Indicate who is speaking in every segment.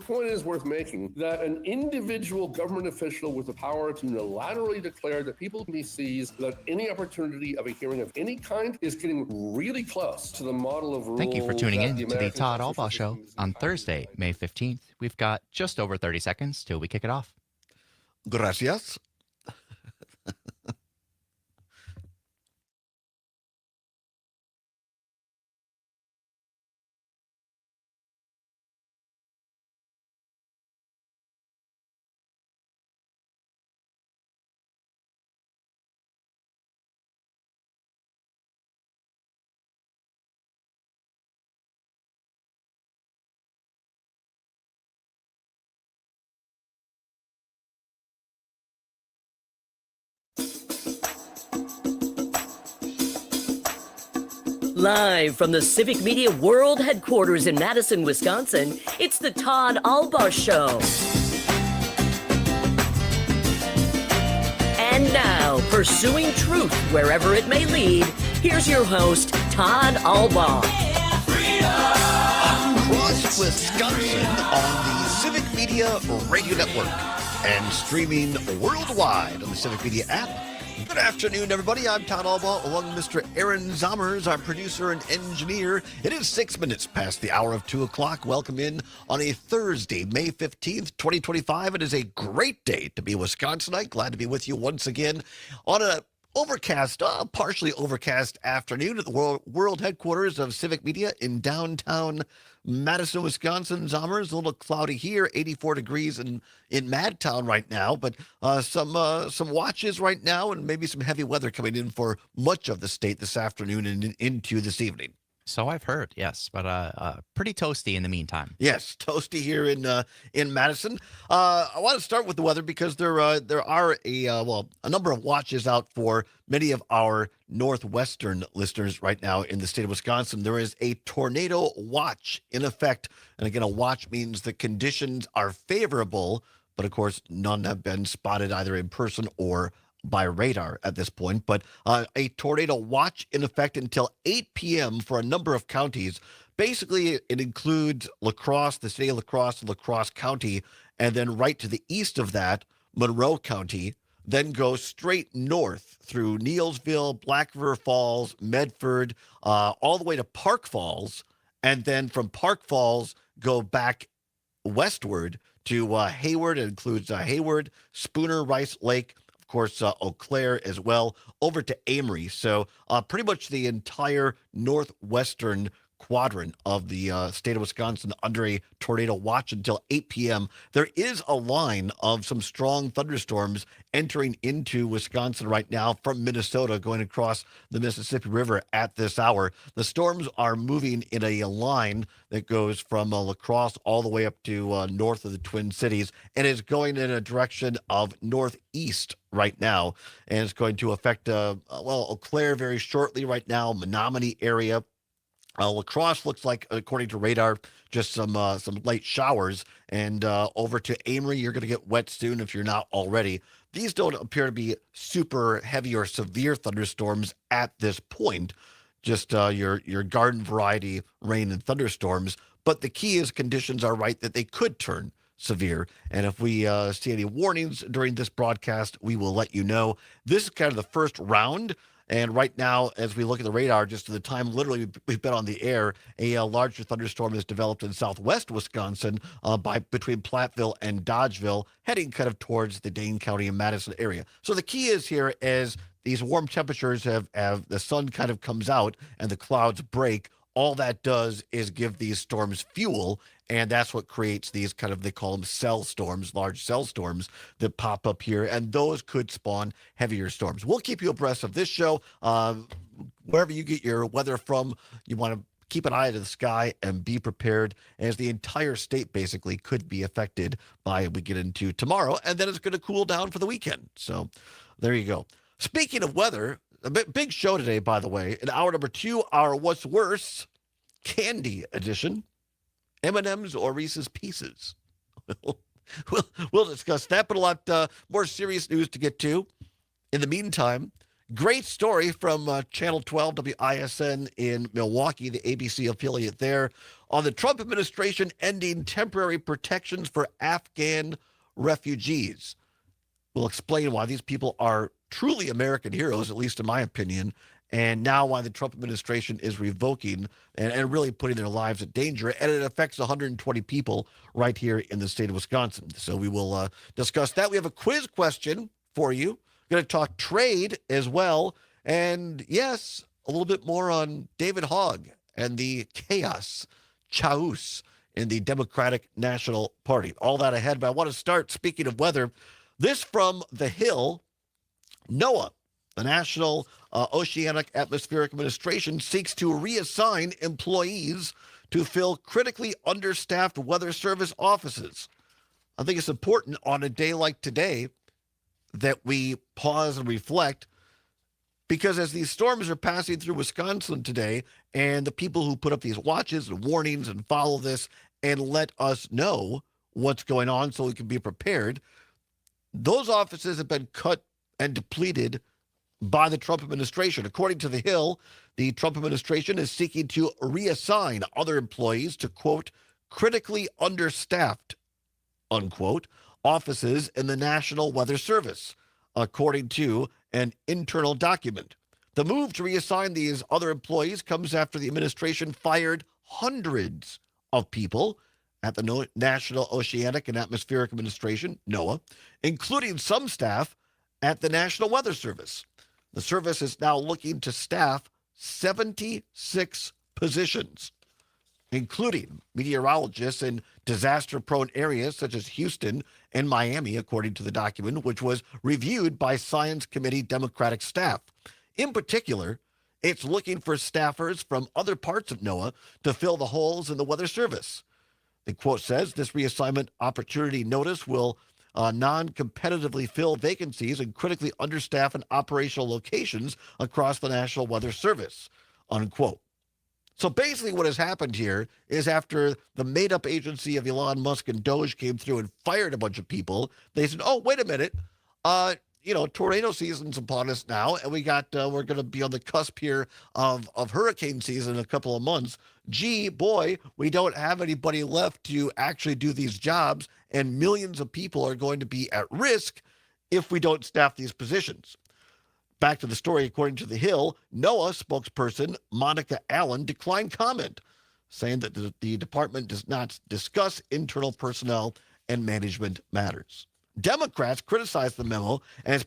Speaker 1: point is worth making that an individual government official with the power to unilaterally declare that people can be seized without any opportunity of a hearing of any kind is getting really close to the model of rule.
Speaker 2: Thank you for tuning
Speaker 1: that
Speaker 2: in
Speaker 1: the
Speaker 2: to the
Speaker 1: American
Speaker 2: Todd
Speaker 1: constitutional
Speaker 2: Allbaugh Show
Speaker 1: system is
Speaker 2: on
Speaker 1: entirely
Speaker 2: Thursday,
Speaker 1: designed.
Speaker 2: May 15th. We've got just over 30 seconds till we kick it off.
Speaker 3: Gracias.
Speaker 4: Live from the Civic Media World Headquarters in Madison, Wisconsin, it's the Todd Allbaugh Show. And now, pursuing truth wherever it may lead, here's your host, Todd Allbaugh.
Speaker 3: Across Wisconsin on the Civic Media Radio Network and streaming worldwide on the Civic Media app. Good afternoon, everybody. I'm Todd Allbaugh, along with Mr. Aaron Zommers, our producer and engineer. It is 6 minutes past the hour of 2 o'clock. Welcome in on a Thursday, May 15th, 2025. It is a great day to be a Wisconsinite. Glad to be with you once again on a overcast, partially overcast afternoon at the world headquarters of Civic Media in downtown Madison, Wisconsin. Zommers, a little cloudy here, 84 degrees in Madtown right now, but some watches right now and maybe some heavy weather coming in for much of the state this afternoon and into this evening.
Speaker 2: So I've heard, yes, but pretty toasty in the meantime.
Speaker 3: Yes, toasty here in Madison. I want to start with the weather because there are a number of watches out for many of our northwestern listeners right now in the state of Wisconsin. There is a tornado watch in effect, and again, a watch means the conditions are favorable, but of course, none have been spotted either in person or by radar at this point, but a tornado watch in effect until 8 p.m. for a number of counties. Basically, it includes La Crosse, the city of La Crosse, and La Crosse County, and then right to the east of that, Monroe County, then goes straight north through Neillsville, Black River Falls, Medford, all the way to Park Falls, and then from Park Falls, go back westward to Hayward. It includes Hayward, Spooner, Rice Lake, of course, Eau Claire as well, over to Amory. So pretty much the entire northwestern quadrant of the state of Wisconsin under a tornado watch until 8 p.m. There is a line of some strong thunderstorms entering into Wisconsin right now from Minnesota, going across the Mississippi River at this hour. The storms are moving in a line that goes from La Crosse all the way up to north of the Twin Cities, and is going in a direction of northeast right now, and it's going to affect Eau Claire very shortly right now, Menominee area. La Crosse looks like, according to radar, just some light showers, and over to Amory, you're going to get wet soon if you're not already. These don't appear to be super heavy or severe thunderstorms at this point, just your garden variety rain and thunderstorms. But the key is conditions are right that they could turn severe. And if we see any warnings during this broadcast, we will let you know. This is kind of the first round. And right now, as we look at the radar, just at the time literally we've been on the air, a larger thunderstorm has developed in southwest Wisconsin between Platteville and Dodgeville, heading kind of towards the Dane County and Madison area. So the key is here as these warm temperatures have the sun kind of comes out and the clouds break. All that does is give these storms fuel, and that's what creates these kind of, they call them cell storms, large cell storms that pop up here, and those could spawn heavier storms. We'll keep you abreast of this show. Wherever you get your weather from, you want to keep an eye to the sky and be prepared, as the entire state basically could be affected by we get into tomorrow, and then it's going to cool down for the weekend. So there you go. Speaking of weather, a big show today, by the way. In hour number 2, our What's Worse Candy edition. M&M's or Reese's Pieces. We'll discuss that, but a lot more serious news to get to. In the meantime, great story from Channel 12 WISN in Milwaukee, the ABC affiliate there, on the Trump administration ending temporary protections for Afghan refugees. We'll explain why these people are truly American heroes, at least in my opinion, and now why the Trump administration is revoking and really putting their lives in danger. And it affects 120 people right here in the state of Wisconsin. So we will discuss that. We have a quiz question for you. Going to talk trade as well. And yes, a little bit more on David Hogg and the chaos in the Democratic National Party. All that ahead. But I want to start, speaking of weather, this from The Hill. NOAA, the National Oceanic Atmospheric Administration, seeks to reassign employees to fill critically understaffed weather service offices. I think it's important on a day like today that we pause and reflect, because as these storms are passing through Wisconsin today, and the people who put up these watches and warnings and follow this and let us know what's going on so we can be prepared, those offices have been cut and depleted by the Trump administration. According to The Hill, the Trump administration is seeking to reassign other employees to, quote, critically understaffed, unquote, offices in the National Weather Service, according to an internal document. The move to reassign these other employees comes after the administration fired hundreds of people at the National Oceanic and Atmospheric Administration, NOAA, including some staff at the National Weather Service. The service is now looking to staff 76 positions, including meteorologists in disaster-prone areas such as Houston and Miami, according to the document, which was reviewed by Science Committee Democratic staff. In particular, it's looking for staffers from other parts of NOAA to fill the holes in the Weather Service. The quote says, this reassignment opportunity notice will non-competitively fill vacancies in critically understaffed and operational locations across the National Weather Service, unquote. So basically what has happened here is after the made-up agency of Elon Musk and Doge came through and fired a bunch of people, they said, oh, wait a minute, tornado season's upon us now, and we're going to be on the cusp here of hurricane season in a couple of months. Gee, boy, we don't have anybody left to actually do these jobs, and millions of people are going to be at risk if we don't staff these positions. Back to the story, according to The Hill, NOAA spokesperson Monica Allen declined comment, saying that the department does not discuss internal personnel and management matters. Democrats criticized the memo as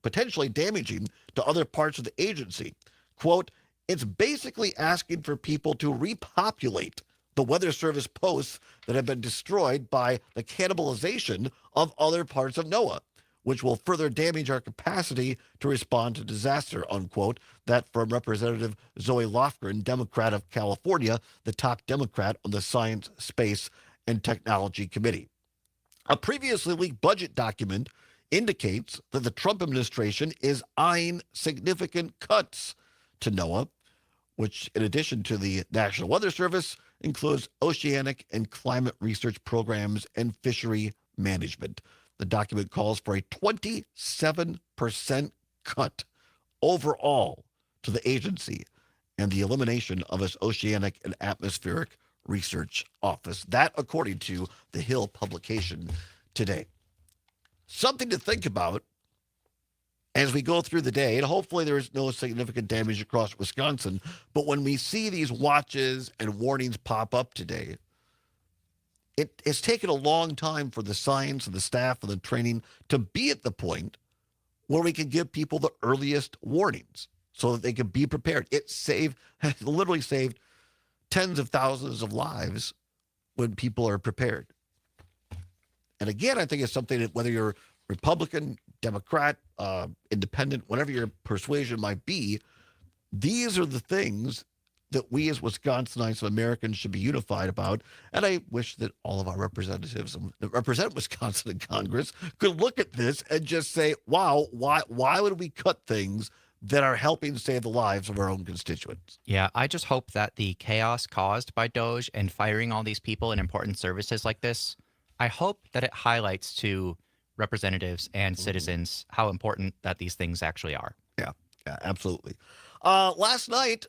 Speaker 3: potentially damaging to other parts of the agency. Quote, it's basically asking for people to repopulate the Weather Service posts that have been destroyed by the cannibalization of other parts of NOAA, which will further damage our capacity to respond to disaster, unquote. That from Representative Zoe Lofgren, Democrat of California, the top Democrat on the Science, Space, and Technology Committee. A previously leaked budget document indicates that the Trump administration is eyeing significant cuts to NOAA, which, in addition to the National Weather Service, includes oceanic and climate research programs and fishery management. The document calls for a 27% cut overall to the agency and the elimination of its Oceanic and Atmospheric Research Office. That, according to the Hill publication today. Something to think about as we go through the day, and hopefully there is no significant damage across Wisconsin, but when we see these watches and warnings pop up today, it's taken a long time for the science and the staff and the training to be at the point where we can give people the earliest warnings so that they can be prepared. It literally saved tens of thousands of lives when people are prepared. And again, I think it's something that whether you're Republican, Democrat, independent, whatever your persuasion might be, these are the things that we as Wisconsinites and Americans should be unified about. And I wish that all of our representatives that represent Wisconsin in Congress could look at this and just say, wow, why would we cut things that are helping save the lives of our own constituents?
Speaker 2: Yeah, I just hope that the chaos caused by Doge and firing all these people in important services like this, I hope that it highlights to representatives and citizens how important that these things actually are.
Speaker 3: Yeah, absolutely. Last night,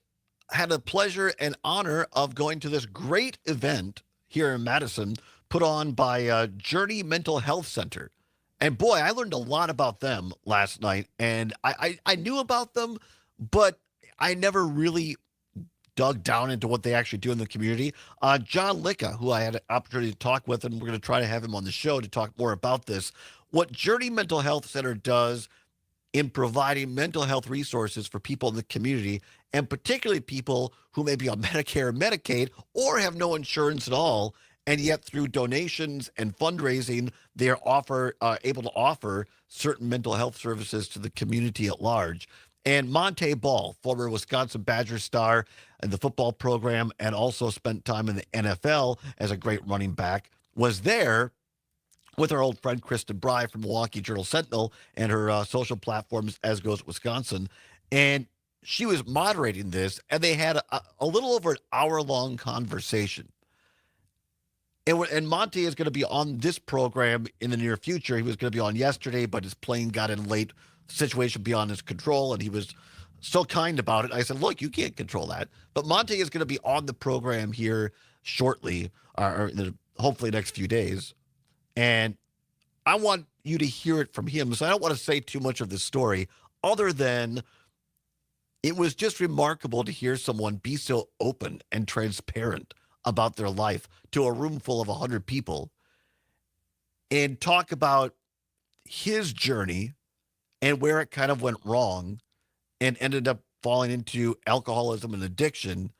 Speaker 3: had the pleasure and honor of going to this great event here in Madison put on by Journey Mental Health Center. And boy, I learned a lot about them last night. And I knew about them, but I never really dug down into what they actually do in the community. John Licka, who I had an opportunity to talk with, and we're going to try to have him on the show to talk more about this. What Journey Mental Health Center does in providing mental health resources for people in the community, and particularly people who may be on Medicare and Medicaid or have no insurance at all, and yet through donations and fundraising, they are able to offer certain mental health services to the community at large. And Monte Ball, former Wisconsin Badger star in the football program and also spent time in the NFL as a great running back, was there with our old friend Kristen Bry from Milwaukee Journal-Sentinel and her social platforms, As Goes Wisconsin. And she was moderating this, and they had a little over an hour-long conversation. And Monte is going to be on this program in the near future. He was going to be on yesterday, but his plane got in late, situation beyond his control, and he was so kind about it. I said, look, you can't control that. But Monte is going to be on the program here shortly, or hopefully next few days. And I want you to hear it from him. So I don't want to say too much of the story other than it was just remarkable to hear someone be so open and transparent about their life to a room full of 100 people and talk about his journey and where it kind of went wrong and ended up falling into alcoholism and addiction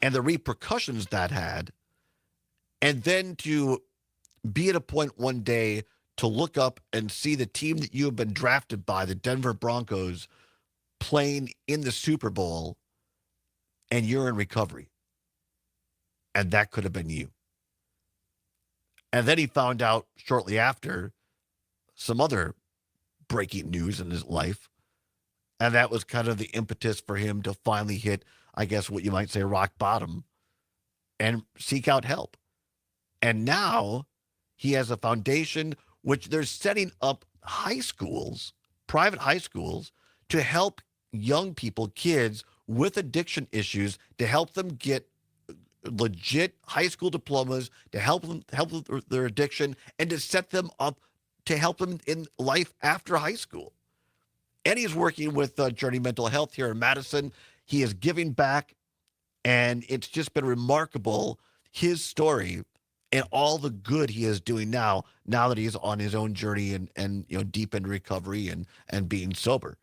Speaker 3: and the repercussions that had. And then to be at a point one day to look up and see the team that you have been drafted by, the Denver Broncos, playing in the Super Bowl, and you're in recovery. And that could have been you. And then he found out shortly after some other breaking news in his life. And that was kind of the impetus for him to finally hit, I guess what you might say, rock bottom and seek out help. And now he has a foundation which they're setting up high schools, private high schools, to help young people, kids with addiction issues, to help them get legit high school diplomas, to help them with their addiction, and to set them up to help them in life after high school. And he's working with Journey Mental Health here in Madison. He is giving back, and it's just been remarkable, his story and all the good he is doing now that he's on his own journey and deep in recovery and being sober.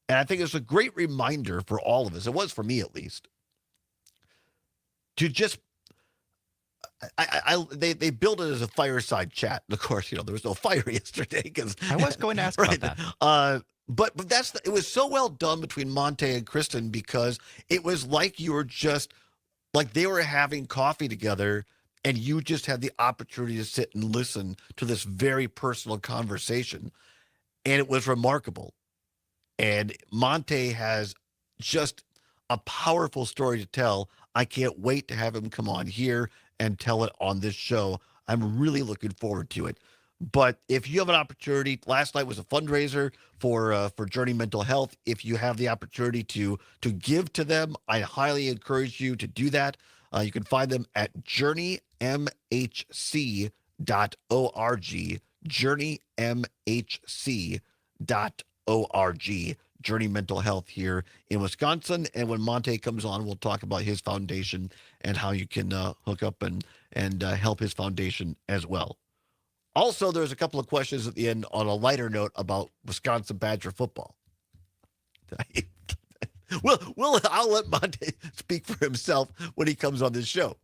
Speaker 3: And I think it's a great reminder for all of us. It was for me, at least, to just they built it as a fireside chat. And of course, there was no fire yesterday because
Speaker 2: I was going to ask about that.
Speaker 3: But it was so well done between Monte and Kristen, because it was like you were just like they were having coffee together, and you just had the opportunity to sit and listen to this very personal conversation, and it was remarkable. And Monte has just a powerful story to tell. I can't wait to have him come on here and tell it on this show. I'm really looking forward to it. But if you have an opportunity, last night was a fundraiser for Journey Mental Health. If you have the opportunity to give to them, I highly encourage you to do that. You can find them at journeymhc.org. journeymhc.org. Journey Mental Health here in Wisconsin. And when Monte comes on, we'll talk about his foundation and how you can hook up and help his foundation as well. Also, there's a couple of questions at the end on a lighter note about Wisconsin Badger football. I'll let Monte speak for himself when he comes on this show.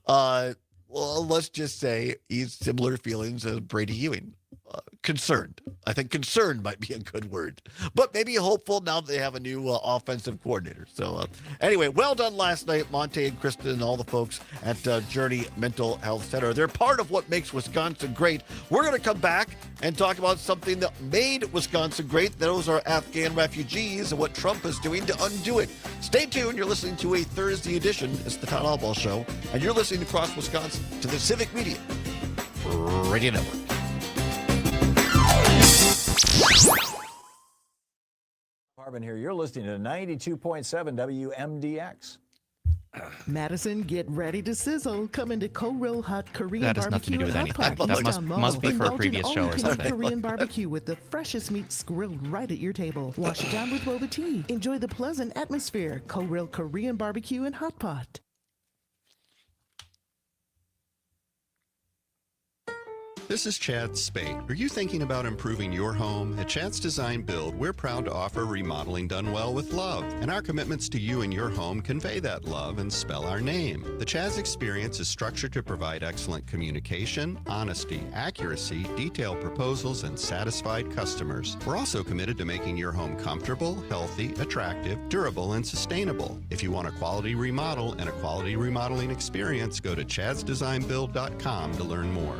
Speaker 3: Well, let's just say he's similar feelings as Brady Ewing. Concerned. I think concerned might be a good word. But maybe hopeful now that they have a new offensive coordinator. So anyway, well done last night, Monte and Kristen and all the folks at Journey Mental Health Center. They're part of what makes Wisconsin great. We're going to come back and talk about something that made Wisconsin great. Those are Afghan refugees and what Trump is doing to undo it. Stay tuned. You're listening to a Thursday edition. It's the Todd Allbaugh Show. And you're listening across Wisconsin to the Civic Media Radio Network.
Speaker 5: Harbin here. You're listening to 92.7 WMDX.
Speaker 6: Madison, get ready to sizzle. Come into Real Hot Korean
Speaker 2: That has nothing to
Speaker 6: Barbecue
Speaker 2: do with
Speaker 6: and Hot
Speaker 2: anything.
Speaker 6: Pot.
Speaker 2: That must be for a previous show or something.
Speaker 6: Korean barbecue with the freshest meats grilled right at your table. Wash it down with boba tea. Enjoy the pleasant atmosphere. Real Korean Barbecue and Hot Pot.
Speaker 7: This is Chad Spate. Are you thinking about improving your home? At Chad's Design Build, we're proud to offer remodeling done well with love. And our commitments to you and your home convey that love and spell our name. The Chad's experience is structured to provide excellent communication, honesty, accuracy, detailed proposals, and satisfied customers. We're also committed to making your home comfortable, healthy, attractive, durable, and sustainable. If you want a quality remodel and a quality remodeling experience, go to chadsdesignbuild.com to learn more.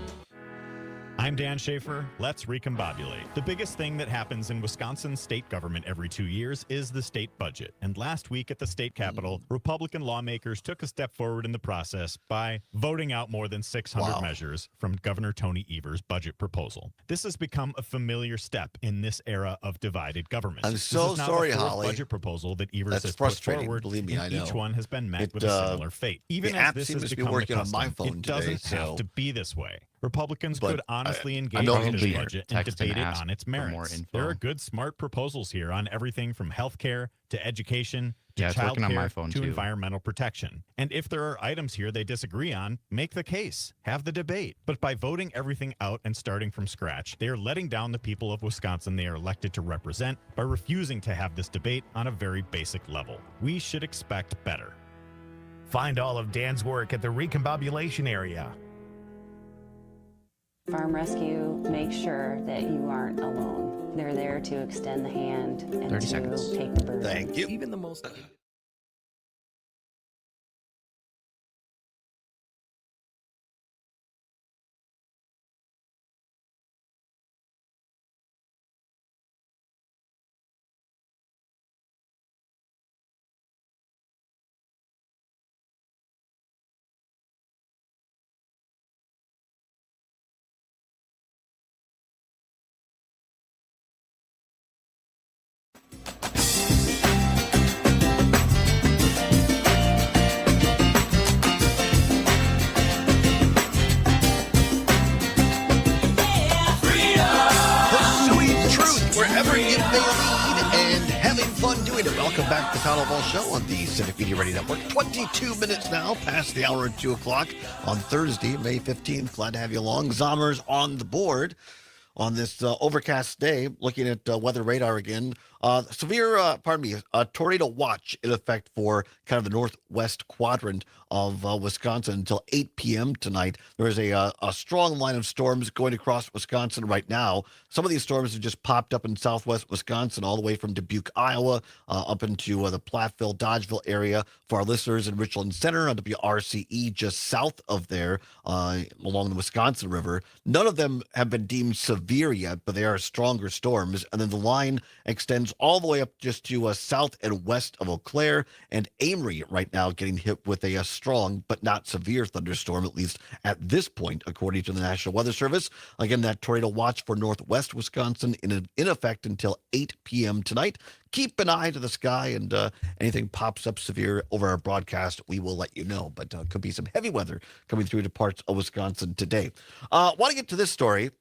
Speaker 8: I'm Dan Schaefer. Let's recombobulate. The biggest thing that happens in Wisconsin state government every 2 years is the state budget. And last week at the state capitol, Republican lawmakers took a step forward in the process by voting out more than 600 measures from Governor Tony Evers' budget proposal. This has become a familiar step in this era of divided government.
Speaker 3: I'm so sorry, Holly.
Speaker 8: Budget proposal that Evers has put
Speaker 3: frustrating.
Speaker 8: forward.
Speaker 3: Believe me, I know.
Speaker 8: Each one has been met with a similar fate. Even
Speaker 3: the
Speaker 8: as
Speaker 3: app
Speaker 8: this
Speaker 3: seems
Speaker 8: has
Speaker 3: to be
Speaker 8: become the
Speaker 3: working on my
Speaker 8: custom,
Speaker 3: phone
Speaker 8: it
Speaker 3: today,
Speaker 8: doesn't have
Speaker 3: so-
Speaker 8: to be this way. Republicans
Speaker 3: But
Speaker 8: could honestly engage
Speaker 3: know
Speaker 8: in this
Speaker 3: him
Speaker 8: budget and
Speaker 2: text and
Speaker 8: debate it
Speaker 2: ask
Speaker 8: on its
Speaker 2: for more
Speaker 8: merits.
Speaker 2: info.
Speaker 8: There are good, smart proposals here on everything from health care to education to
Speaker 2: Yeah, it's
Speaker 8: child
Speaker 2: working on my
Speaker 8: care
Speaker 2: phone,
Speaker 8: to
Speaker 2: too.
Speaker 8: environmental protection. And if there are items here they disagree on, make the case, have the debate. But by voting everything out and starting from scratch, they are letting down the people of Wisconsin they are elected to represent by refusing to have this debate on a very basic level. We should expect better.
Speaker 9: Find all of Dan's work at the recombobulation area.
Speaker 10: Farm Rescue makes sure that you aren't alone. They're there to extend the hand and
Speaker 2: 30
Speaker 10: to
Speaker 2: seconds.
Speaker 10: take the burden.
Speaker 3: Thank you.
Speaker 9: Even the most...
Speaker 3: Pursuing truth wherever it may lead and having fun doing it. Welcome back to the Todd Allbaugh Show on the Civic Media Radio Network. 22 minutes now past the hour of 2 o'clock on Thursday, May 15th. Glad to have you along. Zommers on the board on this overcast day. Looking at weather radar again. Severe tornado watch in effect for kind of the northwest quadrant of Wisconsin until 8 p.m. tonight. There is a strong line of storms going across Wisconsin right now. Some of these storms have just popped up in southwest Wisconsin, all the way from Dubuque, Iowa, up into the Platteville, Dodgeville area. For our listeners in Richland Center on WRCE, just south of there, along the Wisconsin River. None of them have been deemed severe yet, but they are stronger storms. And then the line extends all the way up just to south and west of Eau Claire and Amory right now, getting hit with a strong but not severe thunderstorm, at least at this point, according to the National Weather Service. Again, that tornado watch for northwest Wisconsin in effect until 8 p.m. tonight. Keep an eye to the sky, and anything pops up severe over our broadcast, we will let you know. But could be some heavy weather coming through to parts of Wisconsin today. Want to get to this story.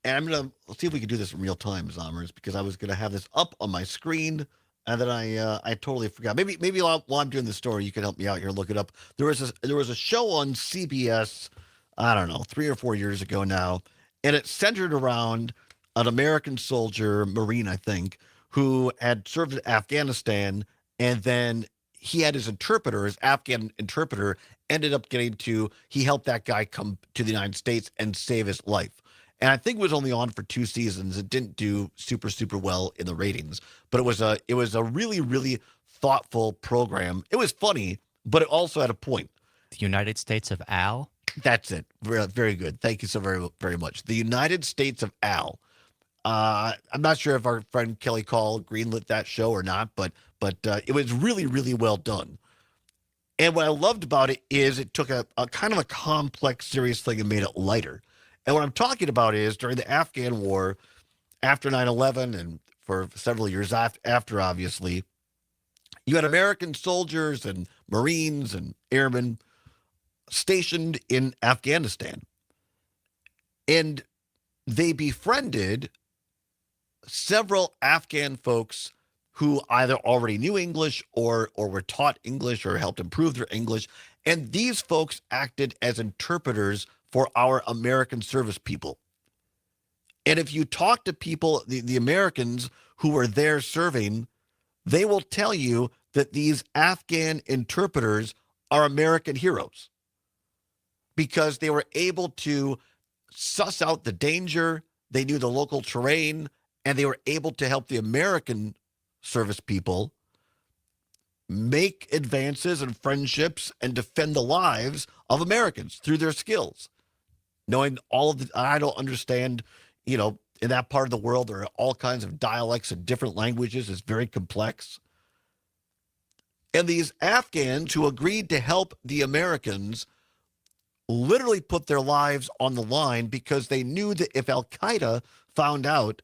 Speaker 3: And I'm going to see if we can do this in real time, Zommers, because I was going to have this up on my screen, and then I totally forgot. Maybe while I'm doing the story, you can help me out here, look it up. There was a show on CBS, I don't know, 3 or 4 years ago now, and it centered around an American soldier, Marine, I think, who had served in Afghanistan, and then he had his interpreter, his Afghan interpreter, ended up he helped that guy come to the United States and save his life. And I think it was only on for 2 seasons. It didn't do super, super well in the ratings, but it was a really, really thoughtful program. It was funny, but it also had a point.
Speaker 2: The United States of Al.
Speaker 3: That's it. Very, very good. Thank you so very, very much. The United States of Al. I'm not sure if our friend Kelly Call greenlit that show or not, but it was really, really well done. And what I loved about it is it took a kind of a complex, serious thing and made it lighter. And what I'm talking about is during the Afghan war, after 9/11 and for several years after, obviously, you had American soldiers and Marines and airmen stationed in Afghanistan. And they befriended several Afghan folks who either already knew English or were taught English or helped improve their English. And these folks acted as interpreters for our American service people. And if you talk to people, the Americans who were there serving, they will tell you that these Afghan interpreters are American heroes because they were able to suss out the danger, they knew the local terrain, and they were able to help the American service people make advances and friendships and defend the lives of Americans through their skills. Knowing all of the, I don't understand, in that part of the world, there are all kinds of dialects and different languages. It's very complex. And these Afghans who agreed to help the Americans literally put their lives on the line because they knew that if Al-Qaeda found out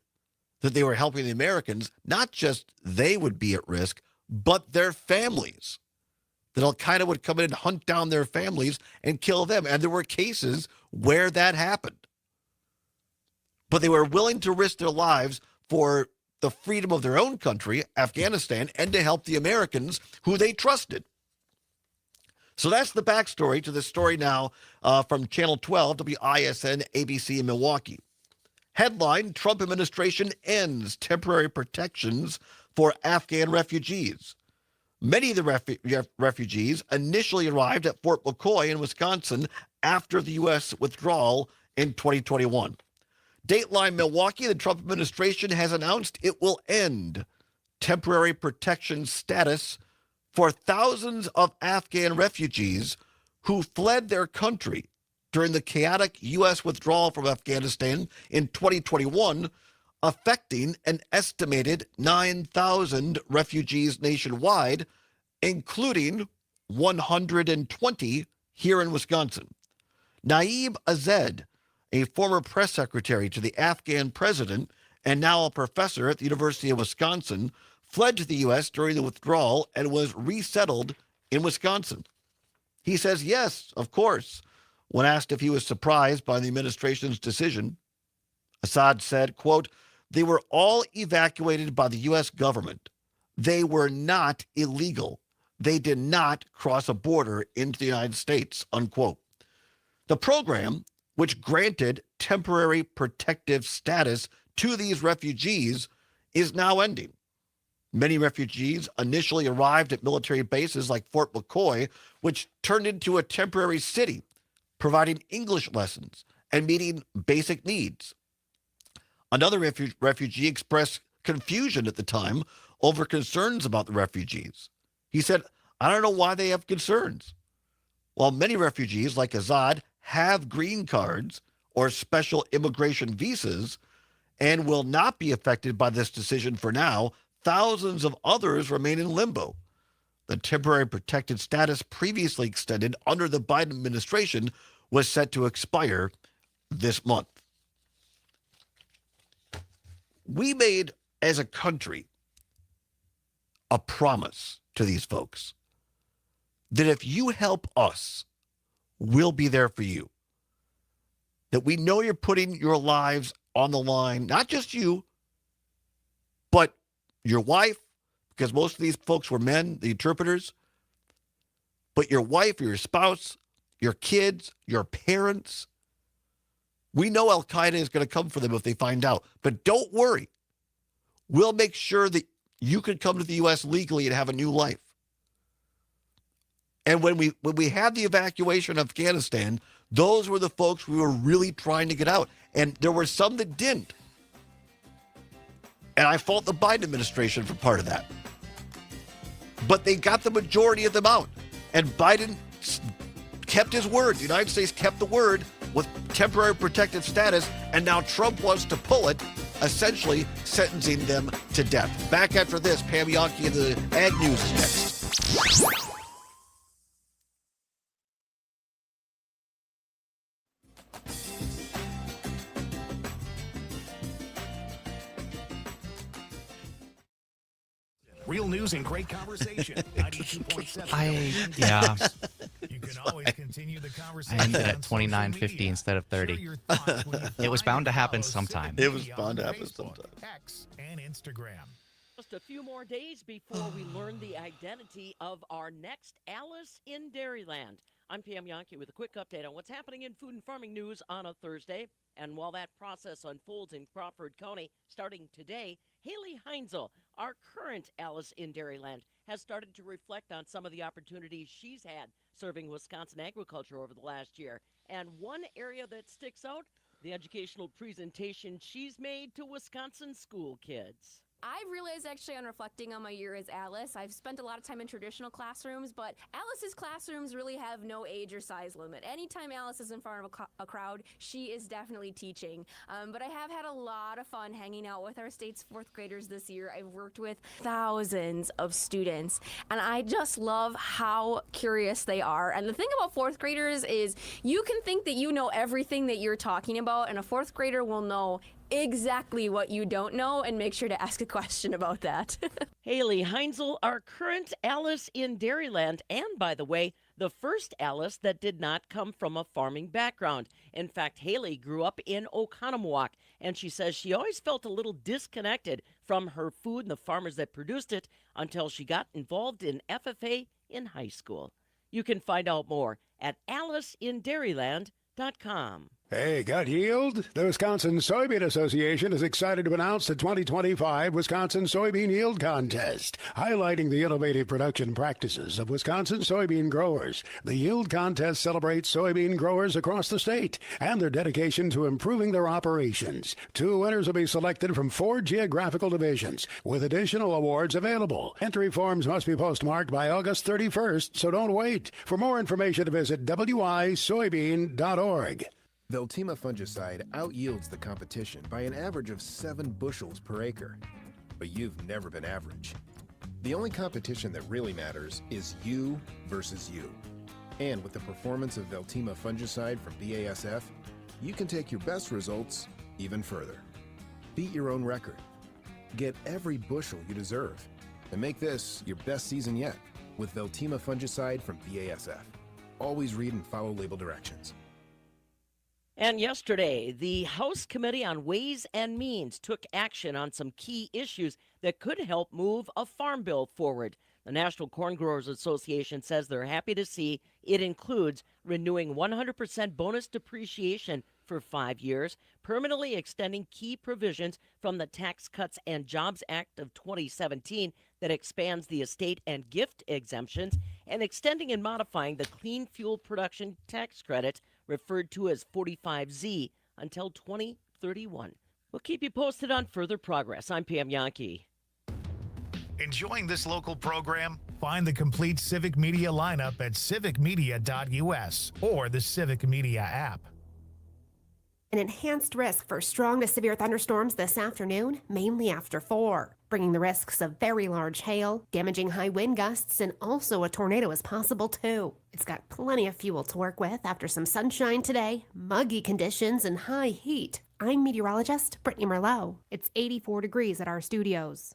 Speaker 3: that they were helping the Americans, not just they would be at risk, but their families. That Al-Qaeda would come in and hunt down their families and kill them. And there were cases where that happened. But they were willing to risk their lives for the freedom of their own country, Afghanistan, and to help the Americans who they trusted. So that's the backstory to this story now from Channel 12, WISN, ABC in Milwaukee. Headline, Trump administration ends temporary protections for Afghan refugees. Many of the refugees initially arrived at Fort McCoy in Wisconsin after the U.S. withdrawal in 2021. Dateline Milwaukee, the Trump administration has announced it will end temporary protection status for thousands of Afghan refugees who fled their country during the chaotic U.S. withdrawal from Afghanistan in 2021, affecting an estimated 9,000 refugees nationwide, including 120 here in Wisconsin. Naeem Azed, a former press secretary to the Afghan president and now a professor at the University of Wisconsin, fled to the U.S. during the withdrawal and was resettled in Wisconsin. He says, yes, of course. When asked if he was surprised by the administration's decision, Assad said, quote, they were all evacuated by the U.S. government. They were not illegal. They did not cross a border into the United States, unquote. The program, which granted temporary protective status to these refugees, is now ending. Many refugees initially arrived at military bases like Fort McCoy, which turned into a temporary city, providing English lessons and meeting basic needs. Another refugee expressed confusion at the time over concerns about the refugees. He said, I don't know why they have concerns. While many refugees, like Azad, have green cards or special immigration visas and will not be affected by this decision for now, thousands of others remain in limbo. The temporary protected status previously extended under the Biden administration was set to expire this month. We made, as a country, a promise to these folks that if you help us, we'll be there for you. That we know you're putting your lives on the line, not just you, but your wife, because most of these folks were men, the interpreters, but your wife, your spouse, your kids, your parents. We know Al-Qaeda is going to come for them if they find out, but don't worry. We'll make sure that you can come to the U.S. legally and have a new life. And when we had the evacuation of Afghanistan, those were the folks we were really trying to get out. And there were some that didn't. And I fault the Biden administration for part of that. But they got the majority of them out. And Biden kept his word. The United States kept the word with temporary protected status. And now Trump wants to pull it, essentially sentencing them to death. Back after this, Pam Yonke and the Ag News is next.
Speaker 9: Real news and great conversation. 92.7.
Speaker 2: Yeah.
Speaker 9: You can always continue the
Speaker 2: I
Speaker 9: conversation.
Speaker 2: ended
Speaker 9: on
Speaker 2: at 29.50
Speaker 9: social media.
Speaker 2: instead of 30.
Speaker 9: Share your thoughts when you
Speaker 2: It was bound to
Speaker 9: find
Speaker 2: happen
Speaker 9: and follow
Speaker 2: sometime.
Speaker 9: Civic
Speaker 3: It was
Speaker 9: Media
Speaker 3: bound to
Speaker 9: on
Speaker 3: happen
Speaker 9: Facebook,
Speaker 3: sometime.
Speaker 9: X, and Instagram.
Speaker 11: Just a few more days before we learn the identity of our next Alice in Dairyland. I'm Pam Yankee with a quick update on what's happening in food and farming news on a Thursday. And while that process unfolds in Crawford County starting today, Haley Heinzel, our current Alice in Dairyland, has started to reflect on some of the opportunities she's had serving Wisconsin agriculture over the last year. And one area that sticks out, the educational presentation she's made to Wisconsin school kids.
Speaker 12: I've realized actually on reflecting on my year as Alice, I've spent a lot of time in traditional classrooms, but Alice's classrooms really have no age or size limit. Anytime Alice is in front of a crowd, she is definitely teaching. But I have had a lot of fun hanging out with our state's fourth graders this year. I've worked with thousands of students, and I just love how curious they are. And the thing about fourth graders is you can think that you know everything that you're talking about, and a fourth grader will know exactly what you don't know and make sure to ask a question about that.
Speaker 11: Haley Heinzel, our current Alice in Dairyland, and by the way, the first Alice that did not come from a farming background. In fact, Haley grew up in Oconomowoc, and she says she always felt a little disconnected from her food and the farmers that produced it until she got involved in FFA in high school. You can find out more at aliceinDairyland.com.
Speaker 13: Hey, got yield? The Wisconsin Soybean Association is excited to announce the 2025 Wisconsin Soybean Yield Contest, highlighting the innovative production practices of Wisconsin soybean growers. The Yield Contest celebrates soybean growers across the state and their dedication to improving their operations. 2 winners will be selected from 4 geographical divisions, with additional awards available. Entry forms must be postmarked by August 31st, so don't wait. For more information, visit wisoybean.org.
Speaker 14: Veltima fungicide outyields the competition by an average of 7 bushels per acre. But you've never been average. The only competition that really matters is you versus you. And with the performance of Veltima fungicide from BASF, you can take your best results even further. Beat your own record. Get every bushel you deserve. And make this your best season yet with Veltima fungicide from BASF. Always read and follow label directions.
Speaker 11: And yesterday, the House Committee on Ways and Means took action on some key issues that could help move a farm bill forward. The National Corn Growers Association says they're happy to see it includes renewing 100% bonus depreciation for 5 years, permanently extending key provisions from the Tax Cuts and Jobs Act of 2017 that expands the estate and gift exemptions, and extending and modifying the Clean Fuel Production Tax Credit, referred to as 45Z, until 2031. We'll keep you posted on further progress. I'm Pam Yankee.
Speaker 9: Enjoying this local program? Find the complete Civic Media lineup at civicmedia.us or the Civic Media app.
Speaker 15: An enhanced risk for strong to severe thunderstorms this afternoon, mainly after 4, bringing the risks of very large hail, damaging high wind gusts, and also a tornado is possible too. It's got plenty of fuel to work with after some sunshine today, muggy conditions, and high heat. I'm meteorologist Brittany Merlot. It's 84 degrees at our studios.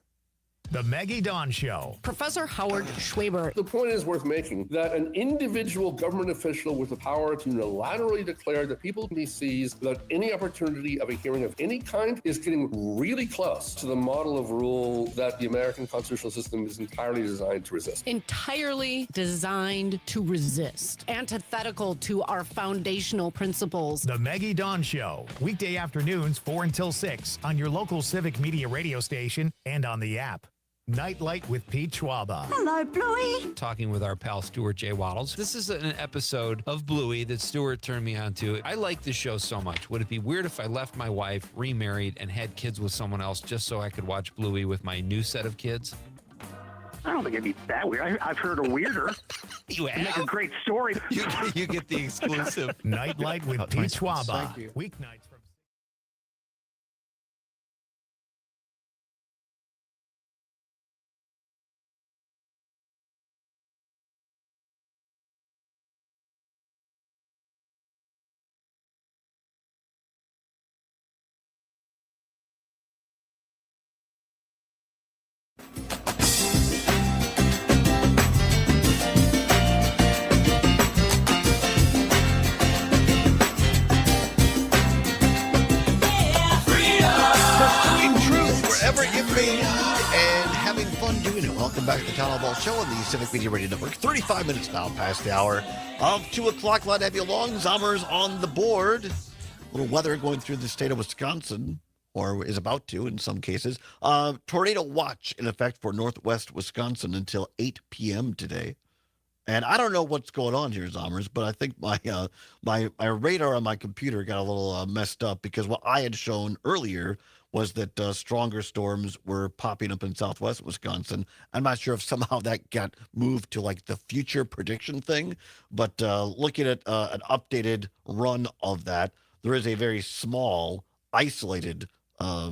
Speaker 9: The Maggie Dawn Show.
Speaker 16: Professor Howard Schwaber.
Speaker 1: The point is worth making that an individual government official with the power to unilaterally declare that people he sees without any opportunity of a hearing of any kind is getting really close to the model of rule that the American constitutional system is entirely designed to resist.
Speaker 16: Entirely designed to resist. Antithetical to our foundational principles.
Speaker 9: The Maggie Dawn Show. Weekday afternoons 4 until 6 on your local Civic Media radio station and on the app. Nightlight with Pete Schwaba.
Speaker 17: Hello, Bluey.
Speaker 18: Talking with our pal Stuart J. Waddles. This is an episode of Bluey that Stuart turned me on to. I like this show so much. Would it be weird if I left my wife, remarried, and had kids with someone else just so I could watch Bluey with my new set of kids?
Speaker 19: I don't think it'd be that weird. I've heard a weirder.
Speaker 18: You have?
Speaker 19: Make a great story.
Speaker 18: You get the exclusive.
Speaker 9: Nightlight with Pete Schwaba. Weeknights.
Speaker 3: Welcome back to the Todd Allbaugh Show on the Civic Media Radio Network. 35 minutes now past the hour of 2 o'clock. Glad to have you along. Zommers on the board. A little weather going through the state of Wisconsin, or is about to in some cases. Tornado watch in effect for northwest Wisconsin until 8 p.m. today. And I don't know what's going on here, Zommers, but I think my radar on my computer got a little messed up, because what I had shown earlier was that stronger storms were popping up in southwest Wisconsin. I'm not sure if somehow that got moved to like the future prediction thing, but looking at an updated run of that, there is a very small, isolated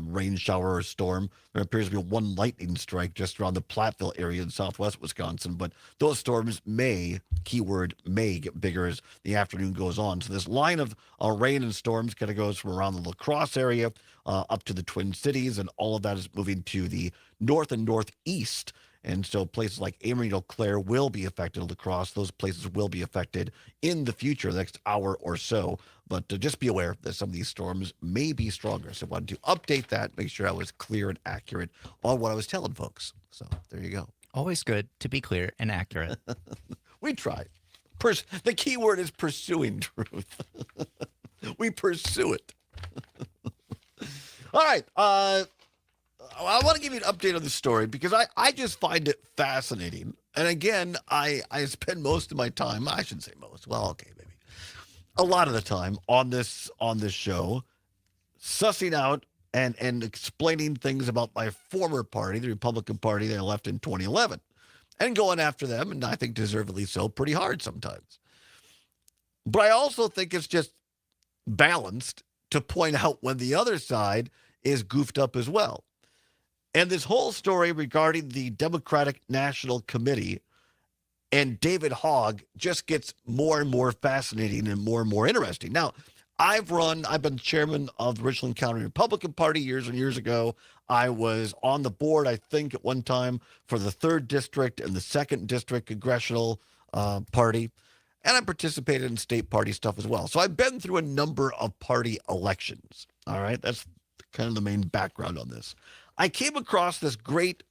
Speaker 3: rain shower or storm. There appears to be one lightning strike just around the Platteville area in southwest Wisconsin, but those storms may, keyword may, get bigger as the afternoon goes on. So this line of rain and storms kind of goes from around the La Crosse area up to the Twin Cities, and all of that is moving to the north and northeast. And so places like Amory, Eau Claire will be affected. La Crosse, those places will be affected in the future, the next hour or so. But just be aware that some of these storms may be stronger. So I wanted to update that, make sure I was clear and accurate on what I was telling folks. So there you go.
Speaker 2: Always good to be clear and accurate.
Speaker 3: We tried. The key word is pursuing truth. We pursue it. All right. I want to give you an update on the story because I just find it fascinating. And again, I spend most of my time, I shouldn't say most, well, okay, maybe a lot of the time on this show, sussing out and explaining things about my former party, the Republican Party that I left in 2011, and going after them, and I think deservedly so, pretty hard sometimes. But I also think it's just balanced to point out when the other side is goofed up as well. And this whole story regarding the Democratic National Committee and David Hogg just gets more and more fascinating and more interesting. Now, I've been chairman of the Richland County Republican Party years and years ago. I was on the board, I think, at one time for the 3rd District and the 2nd District Congressional Party. And I participated in state party stuff as well. So I've been through a number of party elections. All right, that's kind of the main background on this. I came across this great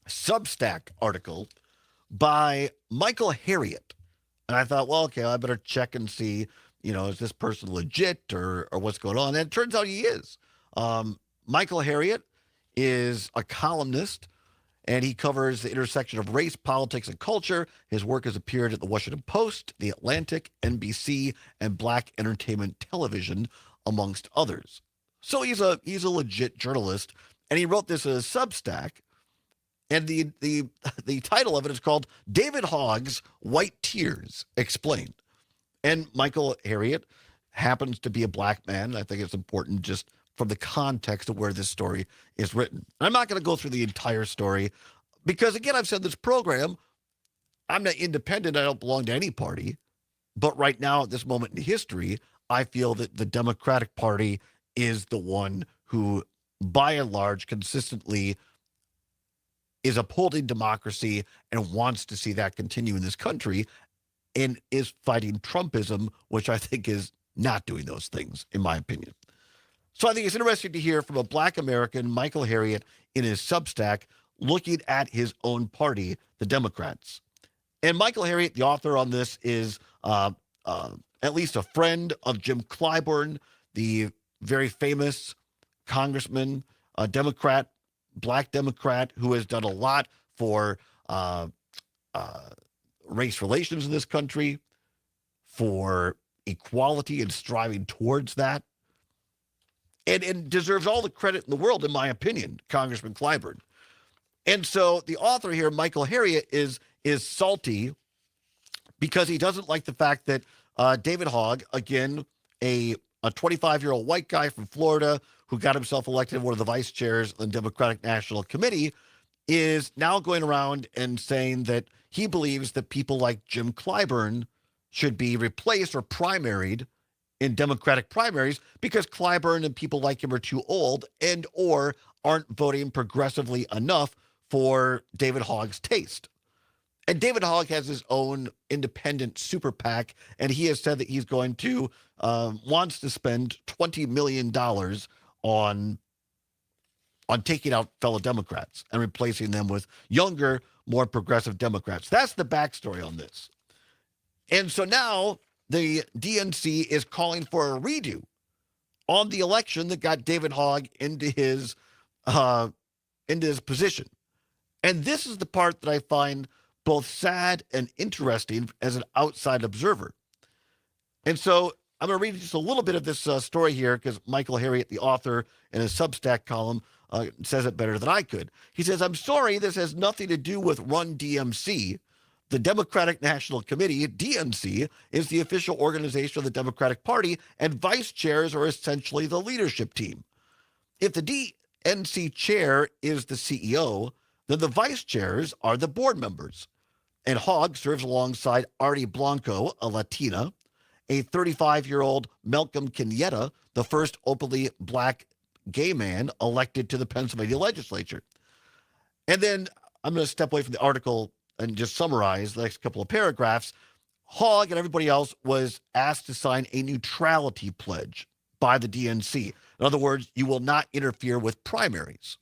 Speaker 3: Substack article by Michael Harriot. And I thought, well, okay, I better check and see, is this person legit or what's going on? And it turns out he is. Michael Harriot is a columnist, and he covers the intersection of race, politics, and culture. His work has appeared at the Washington Post, The Atlantic, NBC, and Black Entertainment Television, amongst others. So he's a legit journalist, and he wrote this as a Substack. And the title of it is called David Hogg's White Tears Explained. And Michael Harriot happens to be a black man. I think it's important just from the context of where this story is written. I'm not going to go through the entire story because, again, I've said this program, I'm not independent. I don't belong to any party. But right now, at this moment in history, I feel that the Democratic Party is the one who, by and large, consistently is upholding democracy and wants to see that continue in this country, and is fighting Trumpism, which I think is not doing those things, in my opinion. So I think it's interesting to hear from a black American, Michael Harriot, in his Substack, looking at his own party, the Democrats. And Michael Harriot, the author on this, is at least a friend of Jim Clyburn, the very famous congressman, a Democrat, black Democrat, who has done a lot for race relations in this country, for equality and striving towards that, and deserves all the credit in the world, in my opinion, Congressman Clyburn. And so the author here, Michael Harriot, is salty because he doesn't like the fact that David Hogg, again, a 25-year-old white guy from Florida who got himself elected one of the vice chairs of the Democratic National Committee, is now going around and saying that he believes that people like Jim Clyburn should be replaced or primaried in Democratic primaries because Clyburn and people like him are too old and or aren't voting progressively enough for David Hogg's taste. And David Hogg has his own independent super PAC, and he has said that he's going to, wants to spend $20 million on on taking out fellow Democrats and replacing them with younger, more progressive Democrats. That's the backstory on this. And so now the DNC is calling for a redo on the election that got David Hogg into his position. And this is the part that I find both sad and interesting as an outside observer. And so I'm going to read just a little bit of this story here because Michael Harriot, the author, in his Substack column, says it better than I could. He says, I'm sorry, this has nothing to do with Run DMC. The Democratic National Committee, DNC, is the official organization of the Democratic Party, and vice chairs are essentially the leadership team. If the DNC chair is the CEO, then the vice chairs are the board members. And Hogg serves alongside Artie Blanco, a Latina, a 35-year-old Malcolm Kenyatta, the first openly black gay man elected to the Pennsylvania legislature. And then I'm going to step away from the article and just summarize the next couple of paragraphs. Hogg and everybody else was asked to sign a neutrality pledge by the DNC. In other words, you will not interfere with primaries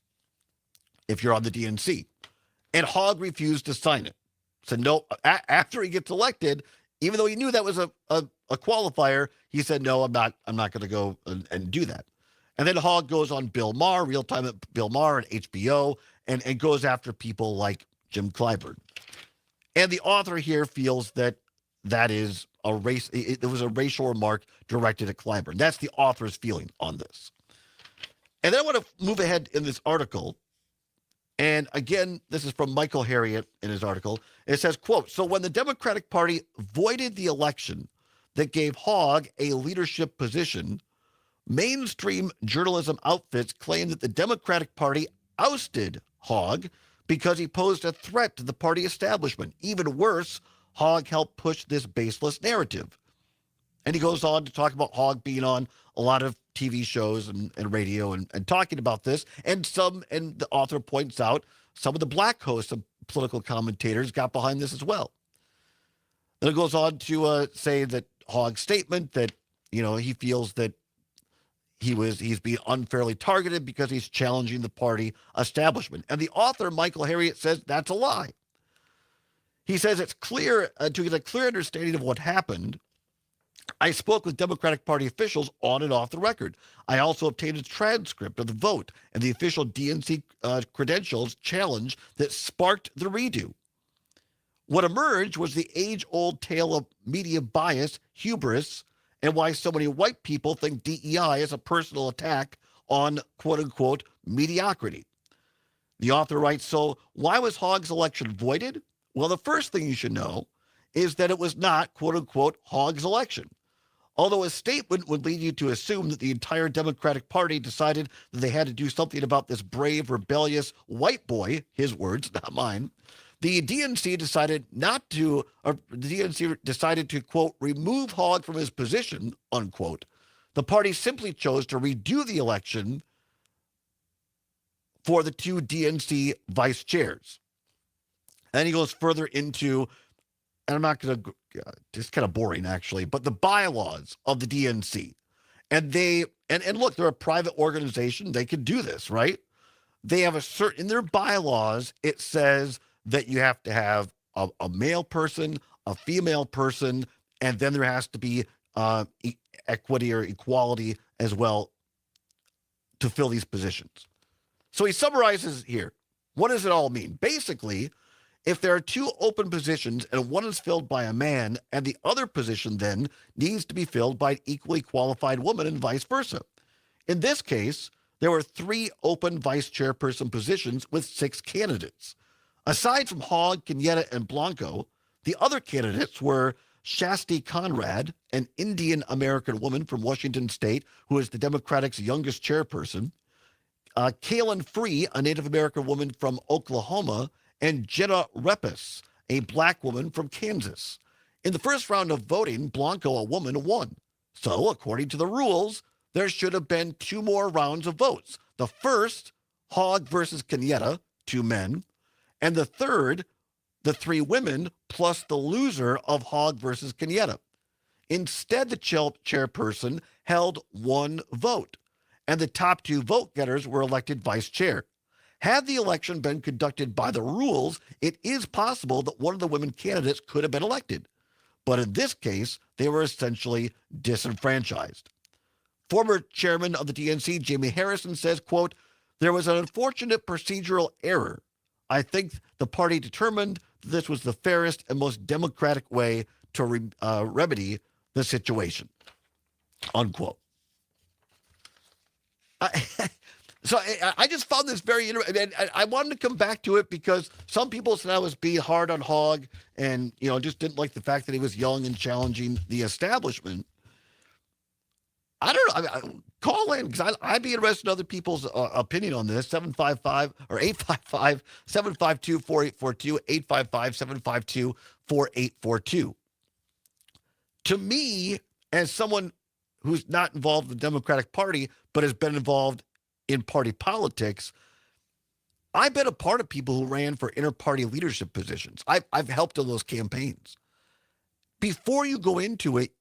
Speaker 3: if you're on the DNC. And Hogg refused to sign it. Said no. After he gets elected, even though he knew that was a qualifier, he said, no, I'm not going to go and do that. And then Hogg goes on Bill Maher, Real Time at Bill Maher and HBO, and goes after people like Jim Clyburn. And the author here feels that is a race. It was a racial remark directed at Clyburn. That's the author's feeling on this. And then I want to move ahead in this article. And again, this is from Michael Harriot in his article. It says, quote, so when the Democratic Party voided the election that gave Hogg a leadership position, mainstream journalism outfits claim that the Democratic Party ousted Hogg because he posed a threat to the party establishment. Even worse, Hogg helped push this baseless narrative. And he goes on to talk about Hogg being on a lot of TV shows and radio and talking about this. And the author points out some of the black hosts and political commentators got behind this as well. Then it goes on to say that Hogg's statement that, he feels that he's being unfairly targeted because he's challenging the party establishment. And the author, Michael Harriot, says that's a lie. He says it's clear, to get a clear understanding of what happened, I spoke with Democratic Party officials on and off the record. I also obtained a transcript of the vote and the official DNC credentials challenge that sparked the redo. What emerged was the age-old tale of media bias, hubris, and why so many white people think DEI is a personal attack on, quote-unquote, mediocrity. The author writes, so why was Hogg's election voided? Well, the first thing you should know is that it was not, quote-unquote, Hogg's election. Although a statement would lead you to assume that the entire Democratic Party decided that they had to do something about this brave, rebellious white boy, his words, not mine, the DNC decided to, quote, remove Hogg from his position, unquote. The party simply chose to redo the election for the two DNC vice chairs. And he goes further into, and I'm not going to, just kind of boring actually, but the bylaws of the DNC. And look, they're a private organization. They could do this, right? They have in their bylaws, it says that you have to have a male person, a female person, and then there has to be equity or equality as well to fill these positions. So he summarizes here. What does it all mean? Basically, if there are two open positions and one is filled by a man and the other position then needs to be filled by an equally qualified woman and vice versa. In this case, there were 3 open vice chairperson positions with 6 candidates. Aside from Hogg, Kenyatta, and Blanco, the other candidates were Shasti Conrad, an Indian-American woman from Washington State who is the Democratic's youngest chairperson, Kaylin Free, a Native American woman from Oklahoma, and Jenna Repis, a black woman from Kansas. In the first round of voting, Blanco, a woman, won. So, according to the rules, there should have been 2 more rounds of votes. The first, Hogg versus Kenyatta, 2 men, and the third, the 3 women, plus the loser of Hogg versus Kenyatta. Instead, the chairperson held 1 vote. and the top 2 vote getters were elected vice chair. Had the election been conducted by the rules, it is possible that one of the women candidates could have been elected. But in this case, they were essentially disenfranchised. Former chairman of the DNC, Jamie Harrison, says, quote, "There was an unfortunate procedural error. I think the party determined this was the fairest and most democratic way to remedy the situation," unquote. So I just found this very interesting. And I wanted to come back to it because some people said I was being hard on Hogg and, just didn't like the fact that he was young and challenging the establishment. I don't know. Call in because I'd be interested in other people's opinion on this. 755 or 855-752-4842, 855-752-4842. To me, as someone who's not involved in the Democratic Party, but has been involved in party politics, I've been a part of people who ran for inter-party leadership positions. I've helped in those campaigns. Before you go into it,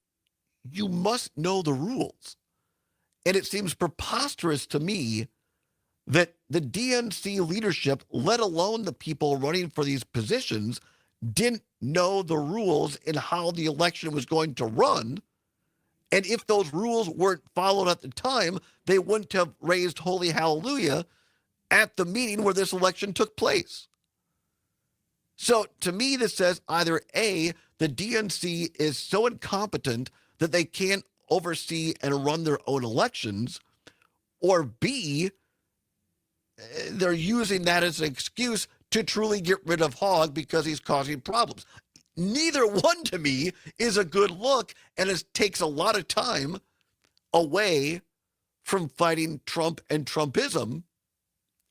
Speaker 3: you must know the rules. And it seems preposterous to me that the DNC leadership, let alone the people running for these positions, didn't know the rules and how the election was going to run. And if those rules weren't followed at the time, they wouldn't have raised holy hallelujah at the meeting where this election took place. So to me, this says either A, the DNC is so incompetent that they can't oversee and run their own elections, or B, they're using that as an excuse to truly get rid of Hogg because he's causing problems. Neither one to me is a good look, and it takes a lot of time away from fighting Trump and Trumpism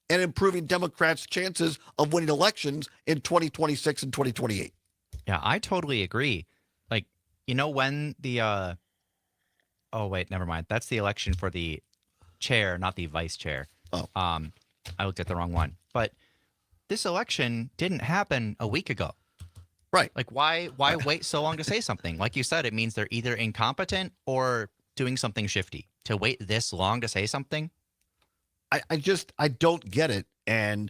Speaker 3: and improving Democrats' chances of winning elections in 2026 and 2028.
Speaker 2: Yeah, I totally agree. Like, when the oh wait, never mind. That's the election for the chair, not the vice chair.
Speaker 3: Oh.
Speaker 2: I looked at the wrong one. But this election didn't happen a week ago.
Speaker 3: Right.
Speaker 2: Like, why wait so long to say something? Like you said, it means they're either incompetent or doing something shifty. To wait this long to say something?
Speaker 3: I don't get it. And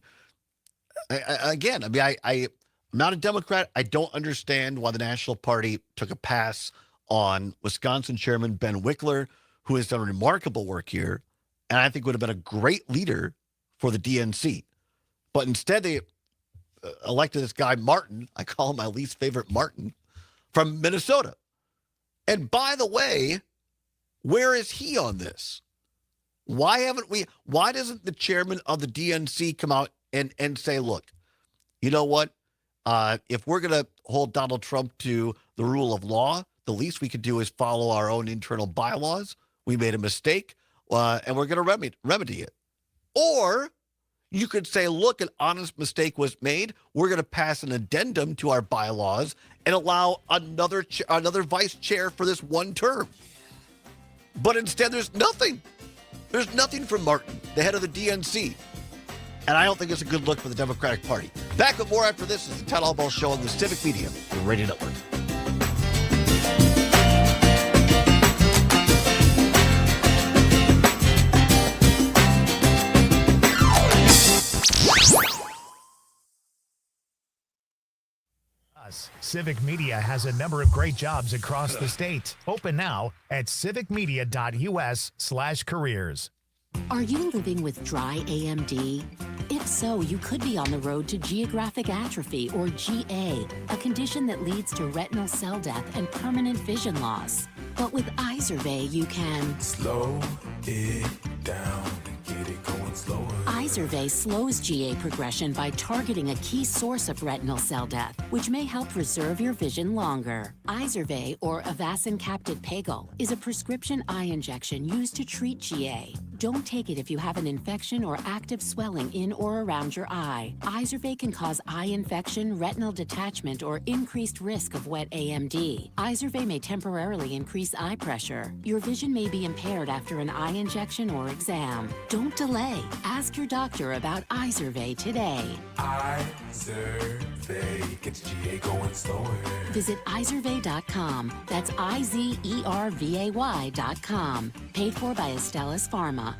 Speaker 3: again, I'm not a Democrat. I don't understand why the National Party took a pass on Wisconsin Chairman Ben Wickler, who has done remarkable work here, and I think would have been a great leader for the DNC. But instead, they elected this guy, Martin. I call him my least favorite Martin, from Minnesota. And by the way, where is he on this? Why doesn't the chairman of the DNC come out and say, look, you know what? If we're going to hold Donald Trump to the rule of law, the least we could do is follow our own internal bylaws. We made a mistake, and we're going to remedy it. Or you could say, look, an honest mistake was made. We're going to pass an addendum to our bylaws and allow another vice chair for this one term. But instead, there's nothing. There's nothing from Martin, the head of the DNC. And I don't think it's a good look for the Democratic Party. Back with more after this is the Todd Allbaugh Show on the Civic Media Radio Network.
Speaker 9: Civic Media has a number of great jobs across the state. Open now at civicmedia.us/careers.
Speaker 17: Are you living with dry AMD? If so, you could be on the road to geographic atrophy, or GA, a condition that leads to retinal cell death and permanent vision loss. But with Izervay, you can
Speaker 20: slow it down and get it going slower.
Speaker 17: Izervay slows GA progression by targeting a key source of retinal cell death, which may help preserve your vision longer. Izervay, or Avastin Capted Pagal, is a prescription eye injection used to treat GA. Don't take it if you have an infection or active swelling in or around your eye. Izervay can cause eye infection, retinal detachment, or increased risk of wet AMD. Izervay may temporarily increase eye pressure. Your vision may be impaired after an eye injection or exam. Don't delay. Ask your doctor about Izervay today.
Speaker 20: Izervay gets GA going slower.
Speaker 17: Visit Izervay.com. That's IZERVAY.com. Paid for by Astellas Pharma.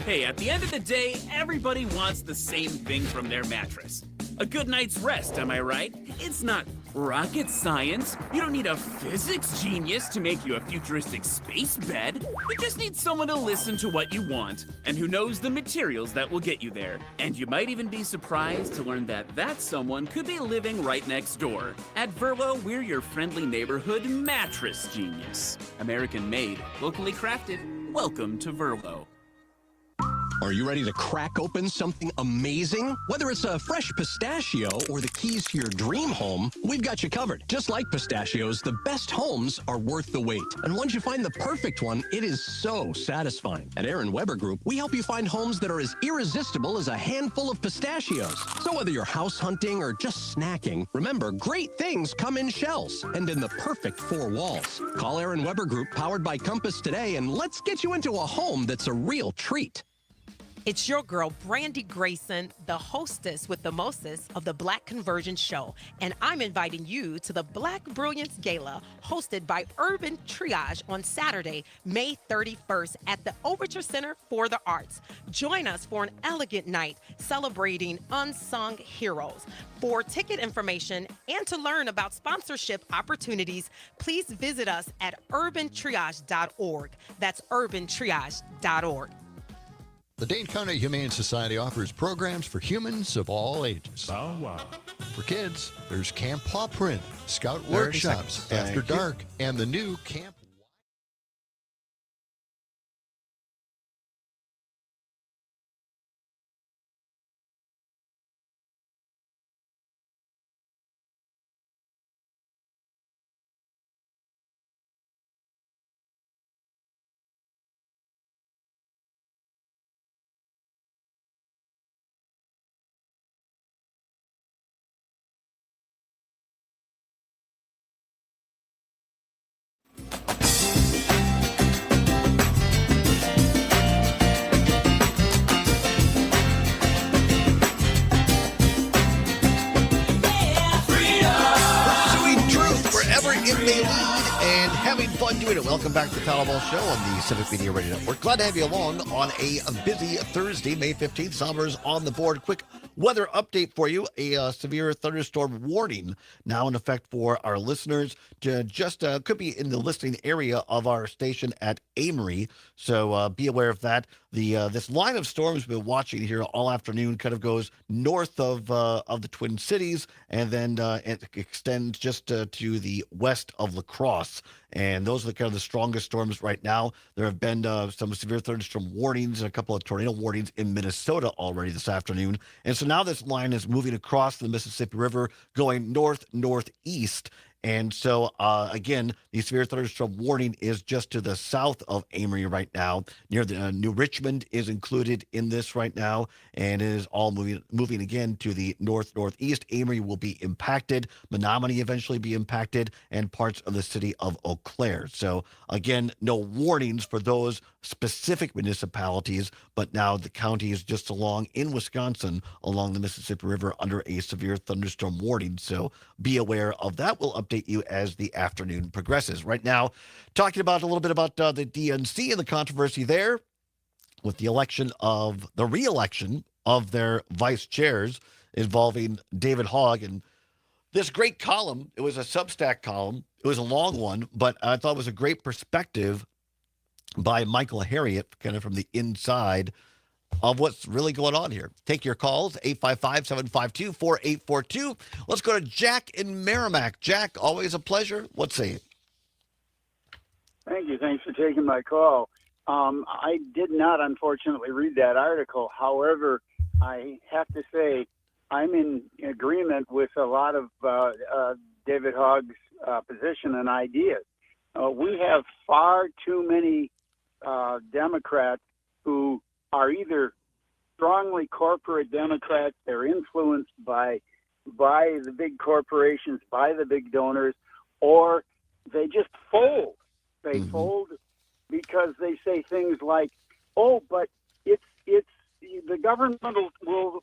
Speaker 21: Hey, at the end of the day, everybody wants the same thing from their mattress. A good night's rest, am I right? It's not rocket science. You don't need a physics genius to make you a futuristic space bed. You just need someone to listen to what you want and who knows the materials that will get you there. And you might even be surprised to learn that that someone could be living right next door. At Verlo, we're your friendly neighborhood mattress genius. American made, locally crafted. Welcome to Verlo.
Speaker 22: Are you ready to crack open something amazing? Whether it's a fresh pistachio or the keys to your dream home, we've got you covered. Just like pistachios, the best homes are worth the wait. And once you find the perfect one, it is so satisfying. At Aaron Weber Group, we help you find homes that are as irresistible as a handful of pistachios. So whether you're house hunting or just snacking, remember, great things come in shells and in the perfect 4 walls. Call Aaron Weber Group, powered by Compass, today, and let's get you into a home that's a real treat.
Speaker 23: It's your girl, Brandy Grayson, the hostess with the mostest of the Black Conversion Show. And I'm inviting you to the Black Brilliance Gala, hosted by Urban Triage on Saturday, May 31st at the Overture Center for the Arts. Join us for an elegant night celebrating unsung heroes. For ticket information and to learn about sponsorship opportunities, please visit us at urbantriage.org. That's urbantriage.org.
Speaker 24: The Dane County Humane Society offers programs for humans of all ages.
Speaker 5: Oh, wow.
Speaker 24: For kids, there's Camp Paw Print, Scout
Speaker 3: 30
Speaker 24: Workshops,
Speaker 3: seconds.
Speaker 24: After
Speaker 3: Thank you.
Speaker 24: Dark, and the new Camp.
Speaker 3: Pursuing truth wherever it may lead and having fun doing it. Welcome back to the Powerball Show on the Civic Media Radio Network. Glad to have you along on a busy Thursday, May 15th. Summer's on the board. Quick weather update for you. A severe thunderstorm warning now in effect for our listeners. Could be in the listening area of our station at Amory. So be aware of that. This line of storms we've been watching here all afternoon kind of goes north of the Twin Cities, and then it extends just to the west of La Crosse. And those are kind of the strongest storms right now. There have been some severe thunderstorm warnings and a couple of tornado warnings in Minnesota already this afternoon. And so now this line is moving across the Mississippi River, going northeast. And so, again, the severe thunderstorm warning is just to the south of Amory right now. Near the New Richmond is included in this right now, and it is all moving again to the northeast. Amory will be impacted. Menominee eventually be impacted, and parts of the city of Eau Claire. So, again, no warnings for those specific municipalities, but now the county is just along in Wisconsin along the Mississippi River under a severe thunderstorm warning. So be aware of that. We'll update you as the afternoon progresses. Right now, talking about a little bit about the DNC and the controversy there with the re-election of their vice chairs involving David Hogg and this great column. It was a Substack column. It was a long one, but I thought it was a great perspective by Michael Harriet, kind of from the inside of what's really going on here. Take your calls, 855-752-4842. Let's go to Jack in Merrimack. Jack, always a pleasure. What say you?
Speaker 25: Thank you. Thanks for taking my call. I did not, unfortunately, read that article. However, I have to say I'm in agreement with a lot of David Hogg's position and ideas. We have far too many Democrats who are either strongly corporate Democrats, they're influenced by the big corporations, by the big donors, or they just fold. They fold because they say things like, "Oh, but it's the government will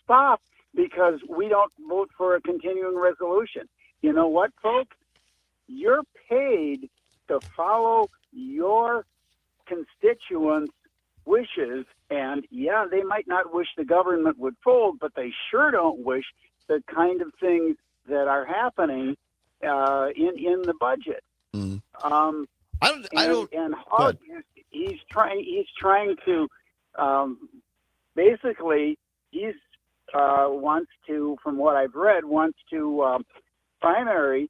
Speaker 25: stop because we don't vote for a continuing resolution." You know what, folks? You're paid to follow your constituents wishes. And yeah, they might not wish the government would fold, but they sure don't wish the kind of things that are happening in the budget.
Speaker 3: Mm.
Speaker 25: And Hogg, he's trying to basically wants to, from what I've read, primary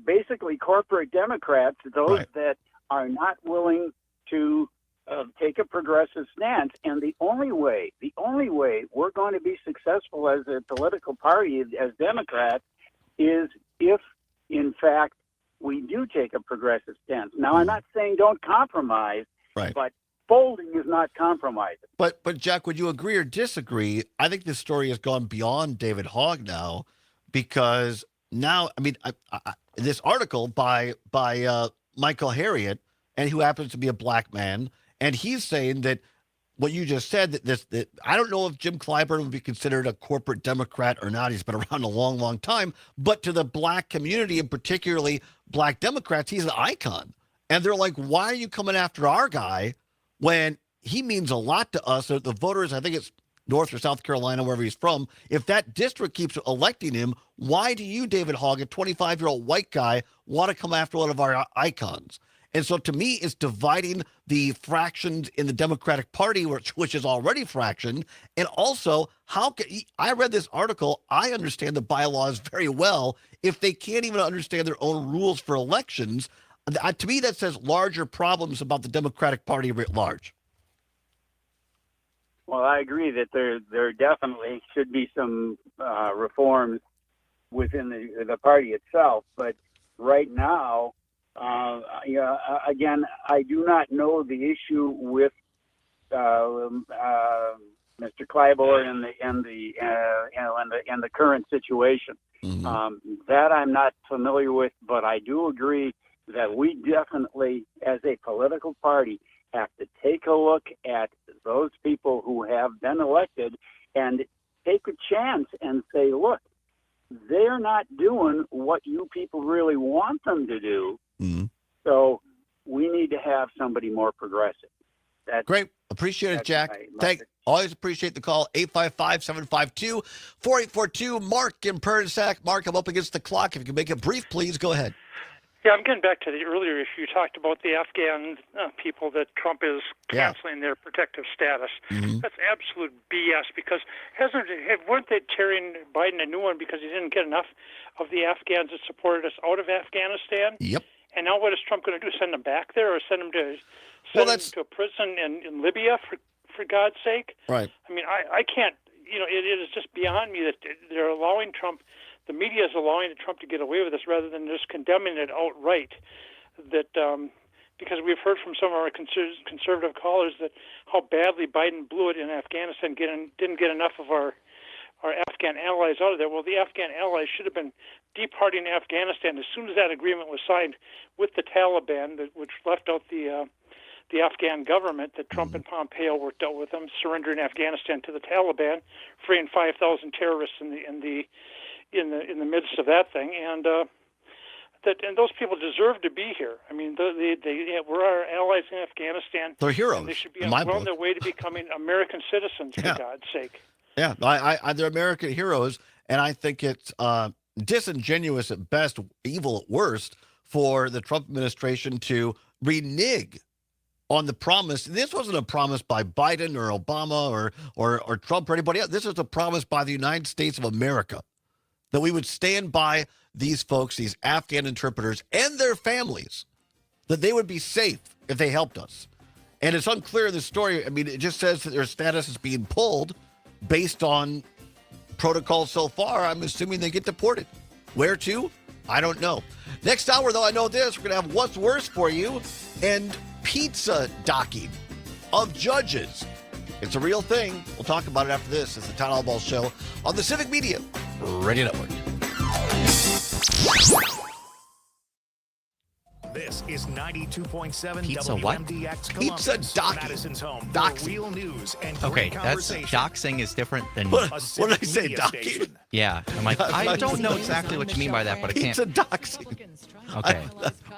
Speaker 25: basically corporate Democrats, those that are not willing to take a progressive stance. And the only way we're going to be successful as a political party, as Democrats, is if, in fact, we do take a progressive stance. Now, I'm not saying don't compromise, but folding is not compromising.
Speaker 3: But Jack, would you agree or disagree? I think this story has gone beyond David Hogg now, because now, I mean, this article by Michael Harriot, and who happens to be a black man, and he's saying that what you just said, that I don't know if Jim Clyburn would be considered a corporate Democrat or not. He's been around a long, long time. But to the black community, and particularly black Democrats, he's an icon. And they're like, why are you coming after our guy when he means a lot to us? The voters, I think it's North or South Carolina, wherever he's from, if that district keeps electing him, why do you, David Hogg, a 25-year-old white guy, want to come after one of our icons? And so to me, it's dividing the fractions in the Democratic Party, which is already fractioned. And also, I read this article. I understand the bylaws very well. If they can't even understand their own rules for elections, to me, that says larger problems about the Democratic Party writ large.
Speaker 25: Well, I agree that there definitely should be some reforms within the party itself. But right now, again, I do not know the issue with Mr. Clyburn and the current situation. Mm-hmm. That I'm not familiar with, but I do agree that we definitely, as a political party, have to take a look at those people who have been elected and take a chance and say, look, they're not doing what you people really want them to do. Mm-hmm. So we need to have somebody more progressive. That's
Speaker 3: great. Appreciate it, Jack. Always appreciate the call. 855-752-4842. Mark in Pernisac. Mark, I'm up against the clock. If you can make it brief, please go ahead.
Speaker 4: Yeah, I'm getting back to the earlier issue. You talked about the Afghan people that Trump is canceling their protective status. Mm-hmm. That's absolute BS, because weren't they tearing Biden a new one because he didn't get enough of the Afghans that supported us out of Afghanistan?
Speaker 3: Yep.
Speaker 4: And now what is Trump going to do? Send them back there, or send them to a prison in Libya, for God's sake?
Speaker 3: Right.
Speaker 4: I mean, I can't, it is just beyond me that they're allowing Trump. The media is allowing Trump to get away with this rather than just condemning it outright. That because we've heard from some of our conservative callers that how badly Biden blew it in Afghanistan, didn't get enough of our Afghan allies out of there. Well, the Afghan allies should have been departing Afghanistan as soon as that agreement was signed with the Taliban, which left out the Afghan government. That Trump and Pompeo worked out with them, surrendering Afghanistan to the Taliban, freeing 5,000 terrorists in the midst of that thing, and those people deserve to be here. I mean, we're our allies in Afghanistan.
Speaker 3: They're heroes.
Speaker 4: And they should be on their way to becoming American citizens, for God's sake.
Speaker 3: Yeah, they're American heroes, and I think it's disingenuous at best, evil at worst, for the Trump administration to renege on the promise. This wasn't a promise by Biden or Obama or Trump or anybody else. This was a promise by the United States of America, that we would stand by these folks, these Afghan interpreters and their families, that they would be safe if they helped us. And it's unclear in the story. I mean, it just says that their status is being pulled based on protocol so far. I'm assuming they get deported. Where to? I don't know. Next hour, though, I know this. We're going to have What's Worse for you and pizza docking of judges. It's a real thing. We'll talk about it after this. It's the Todd Allbaugh Show on the Civic Media Radio Network.
Speaker 9: This is 92.7
Speaker 2: Pizza what?
Speaker 9: WMDX
Speaker 3: Pizza
Speaker 9: Columbus,
Speaker 3: docking.
Speaker 9: Madison's home
Speaker 3: Doxing.
Speaker 9: for real news and
Speaker 2: Okay,
Speaker 9: great
Speaker 2: that's
Speaker 9: conversation.
Speaker 2: doxing is different than.
Speaker 3: What did I say? Docking?
Speaker 2: Yeah, I'm like, I don't know exactly what you mean by that, but I can't.
Speaker 3: Pizza doxing.
Speaker 2: Okay.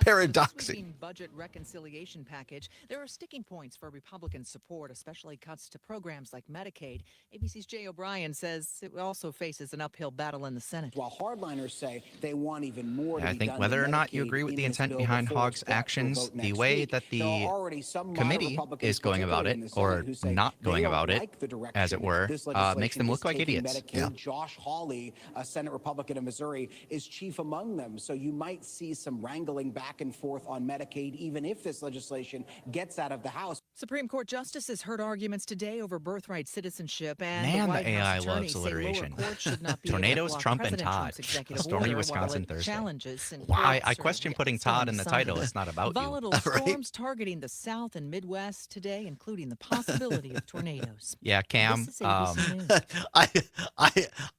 Speaker 3: Paradoxing.
Speaker 6: budget reconciliation package, there are sticking points for Republican support, especially cuts to programs like Medicaid. ABC's Jay O'Brien says it also faces an uphill battle in the Senate.
Speaker 7: While hardliners say they want even more to
Speaker 2: I
Speaker 7: be
Speaker 2: think
Speaker 7: done
Speaker 2: whether
Speaker 7: to
Speaker 2: or not you
Speaker 7: Medicaid
Speaker 2: agree with
Speaker 7: in
Speaker 2: the
Speaker 7: this
Speaker 2: intent
Speaker 7: bill
Speaker 2: behind
Speaker 7: before
Speaker 2: Hogg's
Speaker 7: it's brought to a
Speaker 2: actions,
Speaker 7: vote
Speaker 2: the
Speaker 7: next
Speaker 2: way
Speaker 7: week,
Speaker 2: that
Speaker 7: there are
Speaker 2: the
Speaker 7: already some moderate
Speaker 2: committee
Speaker 7: Republicans,
Speaker 2: is going about
Speaker 7: particularly
Speaker 2: it,
Speaker 7: in the Senate,
Speaker 2: or
Speaker 7: who say
Speaker 2: not
Speaker 7: they
Speaker 2: going
Speaker 7: don't
Speaker 2: about it,
Speaker 7: like the direction
Speaker 2: as it were,
Speaker 7: this
Speaker 2: makes
Speaker 7: legislation
Speaker 2: them look
Speaker 7: is
Speaker 2: like
Speaker 7: taking
Speaker 2: idiots.
Speaker 7: Medicaid. Josh Hawley, a Senate Republican of Missouri, is chief among them. So you might see some wrangling back and forth on Medicaid, even if this legislation gets out of the House.
Speaker 6: Supreme Court justices heard arguments today over birthright citizenship, and
Speaker 2: Man,
Speaker 6: the
Speaker 2: the
Speaker 6: White
Speaker 2: AI
Speaker 6: House attorneys
Speaker 2: loves
Speaker 6: say lower
Speaker 2: alliteration.
Speaker 6: courts should not be
Speaker 2: Tornadoes,
Speaker 6: able to block
Speaker 2: Trump, and
Speaker 6: President
Speaker 2: Todd.
Speaker 6: Trump's executive
Speaker 2: A stormy
Speaker 6: order
Speaker 2: Wisconsin
Speaker 6: while it
Speaker 2: Thursday.
Speaker 6: challenges and
Speaker 2: I
Speaker 6: courts
Speaker 2: question
Speaker 6: are
Speaker 2: putting
Speaker 6: still
Speaker 2: Todd in the title.
Speaker 6: undecided.
Speaker 2: It's not about
Speaker 6: Volatile
Speaker 2: you.
Speaker 6: storms targeting the South and Midwest today, including the possibility of tornadoes.
Speaker 2: Yeah, Cam.
Speaker 6: This is ABC News.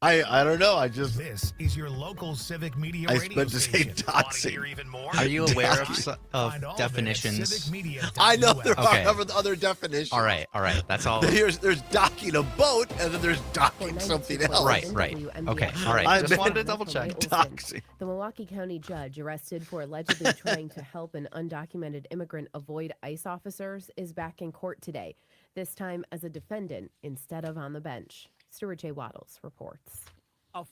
Speaker 3: I don't know. I just.
Speaker 9: This is your local Civic Media
Speaker 3: I
Speaker 9: radio
Speaker 3: meant to say
Speaker 9: station. Want to
Speaker 3: doxing.
Speaker 9: hear even more?
Speaker 2: Are you aware
Speaker 3: Doxing.
Speaker 2: of definitions?
Speaker 3: I know there
Speaker 2: Okay.
Speaker 3: are other definitions.
Speaker 2: All right. That's all.
Speaker 3: There's docking a boat, and then there's docking something else.
Speaker 2: Right. Okay. All right.
Speaker 3: I
Speaker 2: Just wanted to double check.
Speaker 3: Doxing.
Speaker 8: The Milwaukee County judge arrested for allegedly trying to help an undocumented immigrant avoid ICE officers is back in court today, this time as a defendant instead of on the bench. Stuart J. Waddles reports.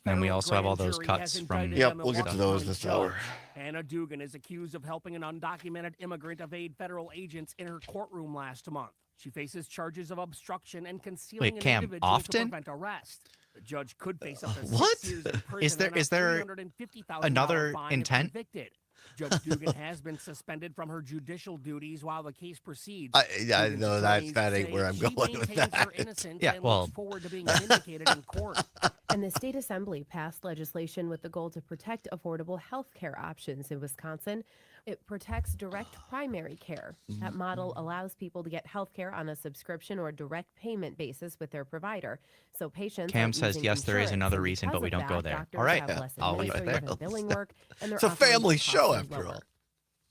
Speaker 2: And we also have all those cuts from.
Speaker 3: Yep, we'll get to those this hour.
Speaker 10: Hannah Dugan is accused of helping an undocumented immigrant evade federal agents in her courtroom last month. She faces charges of obstruction and concealing
Speaker 2: Wait, Cam,
Speaker 10: an individual
Speaker 2: often?
Speaker 10: to prevent arrest. The judge could face up to
Speaker 2: What?
Speaker 10: 6 years in prison
Speaker 2: Is there
Speaker 10: and a $350,000
Speaker 2: another
Speaker 10: fine if
Speaker 2: intent?
Speaker 10: convicted. Judge Dugan has been suspended from her judicial duties while the case proceeds.
Speaker 3: I
Speaker 10: Dugan's
Speaker 3: know
Speaker 10: attorneys
Speaker 3: that ain't
Speaker 10: say
Speaker 3: where I'm
Speaker 10: she
Speaker 3: going with
Speaker 10: maintains her
Speaker 3: that.
Speaker 10: innocence
Speaker 2: Yeah,
Speaker 10: and
Speaker 2: well-
Speaker 10: looks forward to being vindicated in court.
Speaker 8: And the state assembly passed legislation with the goal to protect affordable health care options in Wisconsin. It protects direct primary care. That model allows people to get health care on a subscription or direct payment basis with their provider. So patients
Speaker 2: Cam
Speaker 8: aren't
Speaker 2: says,
Speaker 8: using
Speaker 2: yes, there is
Speaker 8: insurance,
Speaker 2: another
Speaker 8: and
Speaker 2: reason,
Speaker 8: because
Speaker 2: but we
Speaker 8: of
Speaker 2: don't go
Speaker 8: that,
Speaker 2: there.
Speaker 8: doctors
Speaker 2: All right,
Speaker 8: have less
Speaker 2: I'll leave it
Speaker 8: administrative
Speaker 2: there.
Speaker 8: and billing work, and
Speaker 3: It's a
Speaker 8: offering
Speaker 3: family
Speaker 8: costs
Speaker 3: show,
Speaker 8: are
Speaker 3: after
Speaker 8: lower.
Speaker 3: all.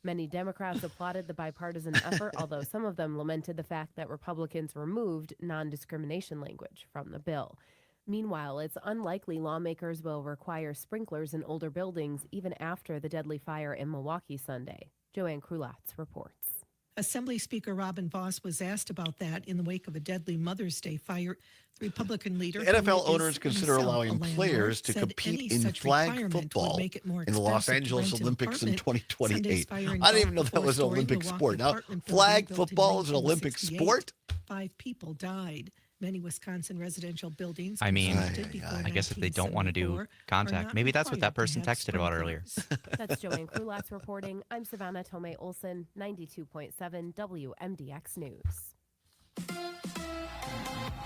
Speaker 8: Many Democrats applauded the bipartisan effort, although some of them lamented the fact that Republicans removed non-discrimination language from the bill. Meanwhile, it's unlikely lawmakers will require sprinklers in older buildings even after the deadly fire in Milwaukee Sunday. Joanne Krulatz reports.
Speaker 12: Assembly Speaker Robin Voss was asked about that in the wake of a deadly Mother's Day fire. The Republican leader,
Speaker 3: NFL
Speaker 12: who is
Speaker 3: owners consider
Speaker 12: himself a
Speaker 3: allowing
Speaker 12: landlord,
Speaker 3: players to
Speaker 12: said
Speaker 3: compete
Speaker 12: any
Speaker 3: in
Speaker 12: such
Speaker 3: flag
Speaker 12: requirement would
Speaker 3: football
Speaker 12: make it more
Speaker 3: in the Los
Speaker 12: expensive to
Speaker 3: Angeles
Speaker 12: rent an
Speaker 3: Olympics in
Speaker 12: apartment.
Speaker 3: 2028.
Speaker 12: Sunday's fire
Speaker 3: I
Speaker 12: in
Speaker 3: didn't even know
Speaker 12: Gulf
Speaker 3: that was an
Speaker 12: four-story
Speaker 3: Olympic
Speaker 12: Milwaukee
Speaker 3: sport. Now,
Speaker 12: apartment building
Speaker 3: flag
Speaker 12: built in
Speaker 3: football is an Olympic
Speaker 12: 1968.
Speaker 3: sport?
Speaker 12: 5 people died. Many Wisconsin residential buildings.
Speaker 2: I mean,
Speaker 12: constructed before
Speaker 2: I guess if they don't want to do
Speaker 12: 1974 are
Speaker 2: contact,
Speaker 12: not
Speaker 2: maybe that's what that
Speaker 12: required to
Speaker 2: person
Speaker 12: have
Speaker 2: texted about earlier.
Speaker 8: That's Joanne Krulatz reporting. I'm Savannah Tomei Olson, 92.7 WMDX News.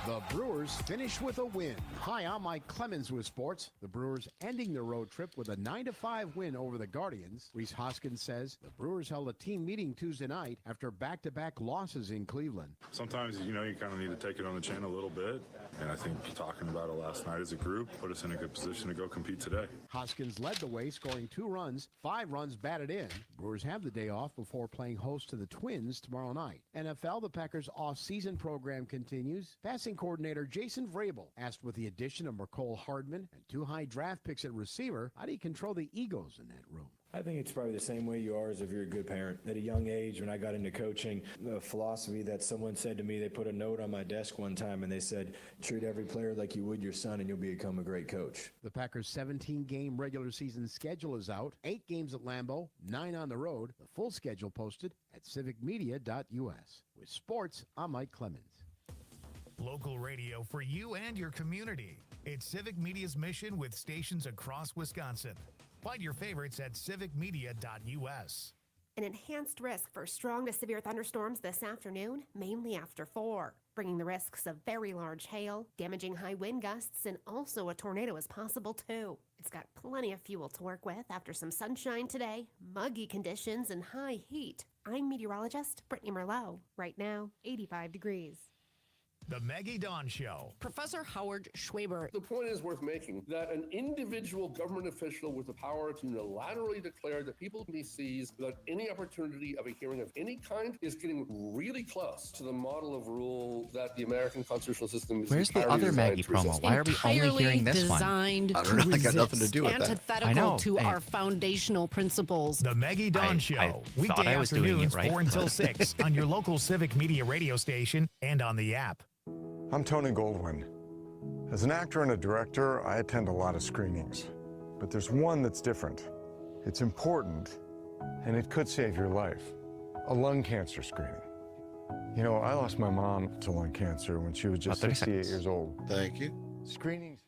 Speaker 13: The Brewers finish with a win. Hi, I'm Mike Clemens with sports. The Brewers ending their road trip with a 9-5 win over the Guardians. Reese Hoskins says the Brewers held a team meeting Tuesday night after back-to-back losses in Cleveland.
Speaker 26: Sometimes, you kind of need to take it on the chin a little bit. And I think talking about it last night as a group put us in a good position to go compete today.
Speaker 13: Hoskins led the way, scoring 2 runs, 5 runs batted in. Brewers have the day off before playing host to the Twins tomorrow night. NFL, the Packers' off-season program continues. Passing coordinator Jason Vrabel asked, with the addition of Mecole Hardman and 2 high draft picks at receiver, how do you control the egos in that room?
Speaker 27: I think it's probably the same way you are as if you're a good parent. At a young age, when I got into coaching, the philosophy that someone said to me, they put a note on my desk one time and they said, treat every player like you would your son and you'll become a great coach.
Speaker 13: The Packers' 17-game regular season schedule is out. 8 games at Lambeau, 9 on the road. The full schedule posted at civicmedia.us. With sports, I'm Mike Clemens.
Speaker 9: Local radio for you and your community. It's Civic Media's mission with stations across Wisconsin. Find your favorites at civicmedia.us.
Speaker 15: An enhanced risk for strong to severe thunderstorms this afternoon, mainly after 4. Bringing the risks of very large hail, damaging high wind gusts, and also a tornado is possible too. It's got plenty of fuel to work with after some sunshine today, muggy conditions, and high heat. I'm meteorologist Brittany Merlot. Right now, 85 degrees.
Speaker 9: The Maggie Dawn Show.
Speaker 1: Professor Howard Schwaber.
Speaker 11: The point is worth making that an individual government official with the power to unilaterally declare that people can be seized without any opportunity of a hearing of any kind is getting really close to the model of rule that the American constitutional system is.
Speaker 2: Where's the
Speaker 11: entirely
Speaker 2: other
Speaker 11: designed
Speaker 2: Maggie
Speaker 11: to resist.
Speaker 2: promo? Why are we only hearing this one?
Speaker 1: Designed
Speaker 3: I don't know.
Speaker 1: to
Speaker 3: I got nothing to
Speaker 1: resist.
Speaker 3: do with that.
Speaker 1: Antithetical
Speaker 2: I know.
Speaker 1: to
Speaker 2: Hey.
Speaker 1: our foundational principles.
Speaker 9: The Maggie Dawn Show.
Speaker 2: I thought
Speaker 9: Weekday
Speaker 2: I was doing it
Speaker 9: afternoons,
Speaker 2: right.
Speaker 9: 4 until 6 on your local Civic Media radio station and on the app.
Speaker 14: I'm Tony Goldwyn. As an actor and a director, I attend a lot of screenings. But there's one that's different. It's important, and it could save your life. A lung cancer screening. You know, I lost my mom to lung cancer when she was just 68 years old.
Speaker 3: Thank you.
Speaker 14: Screenings.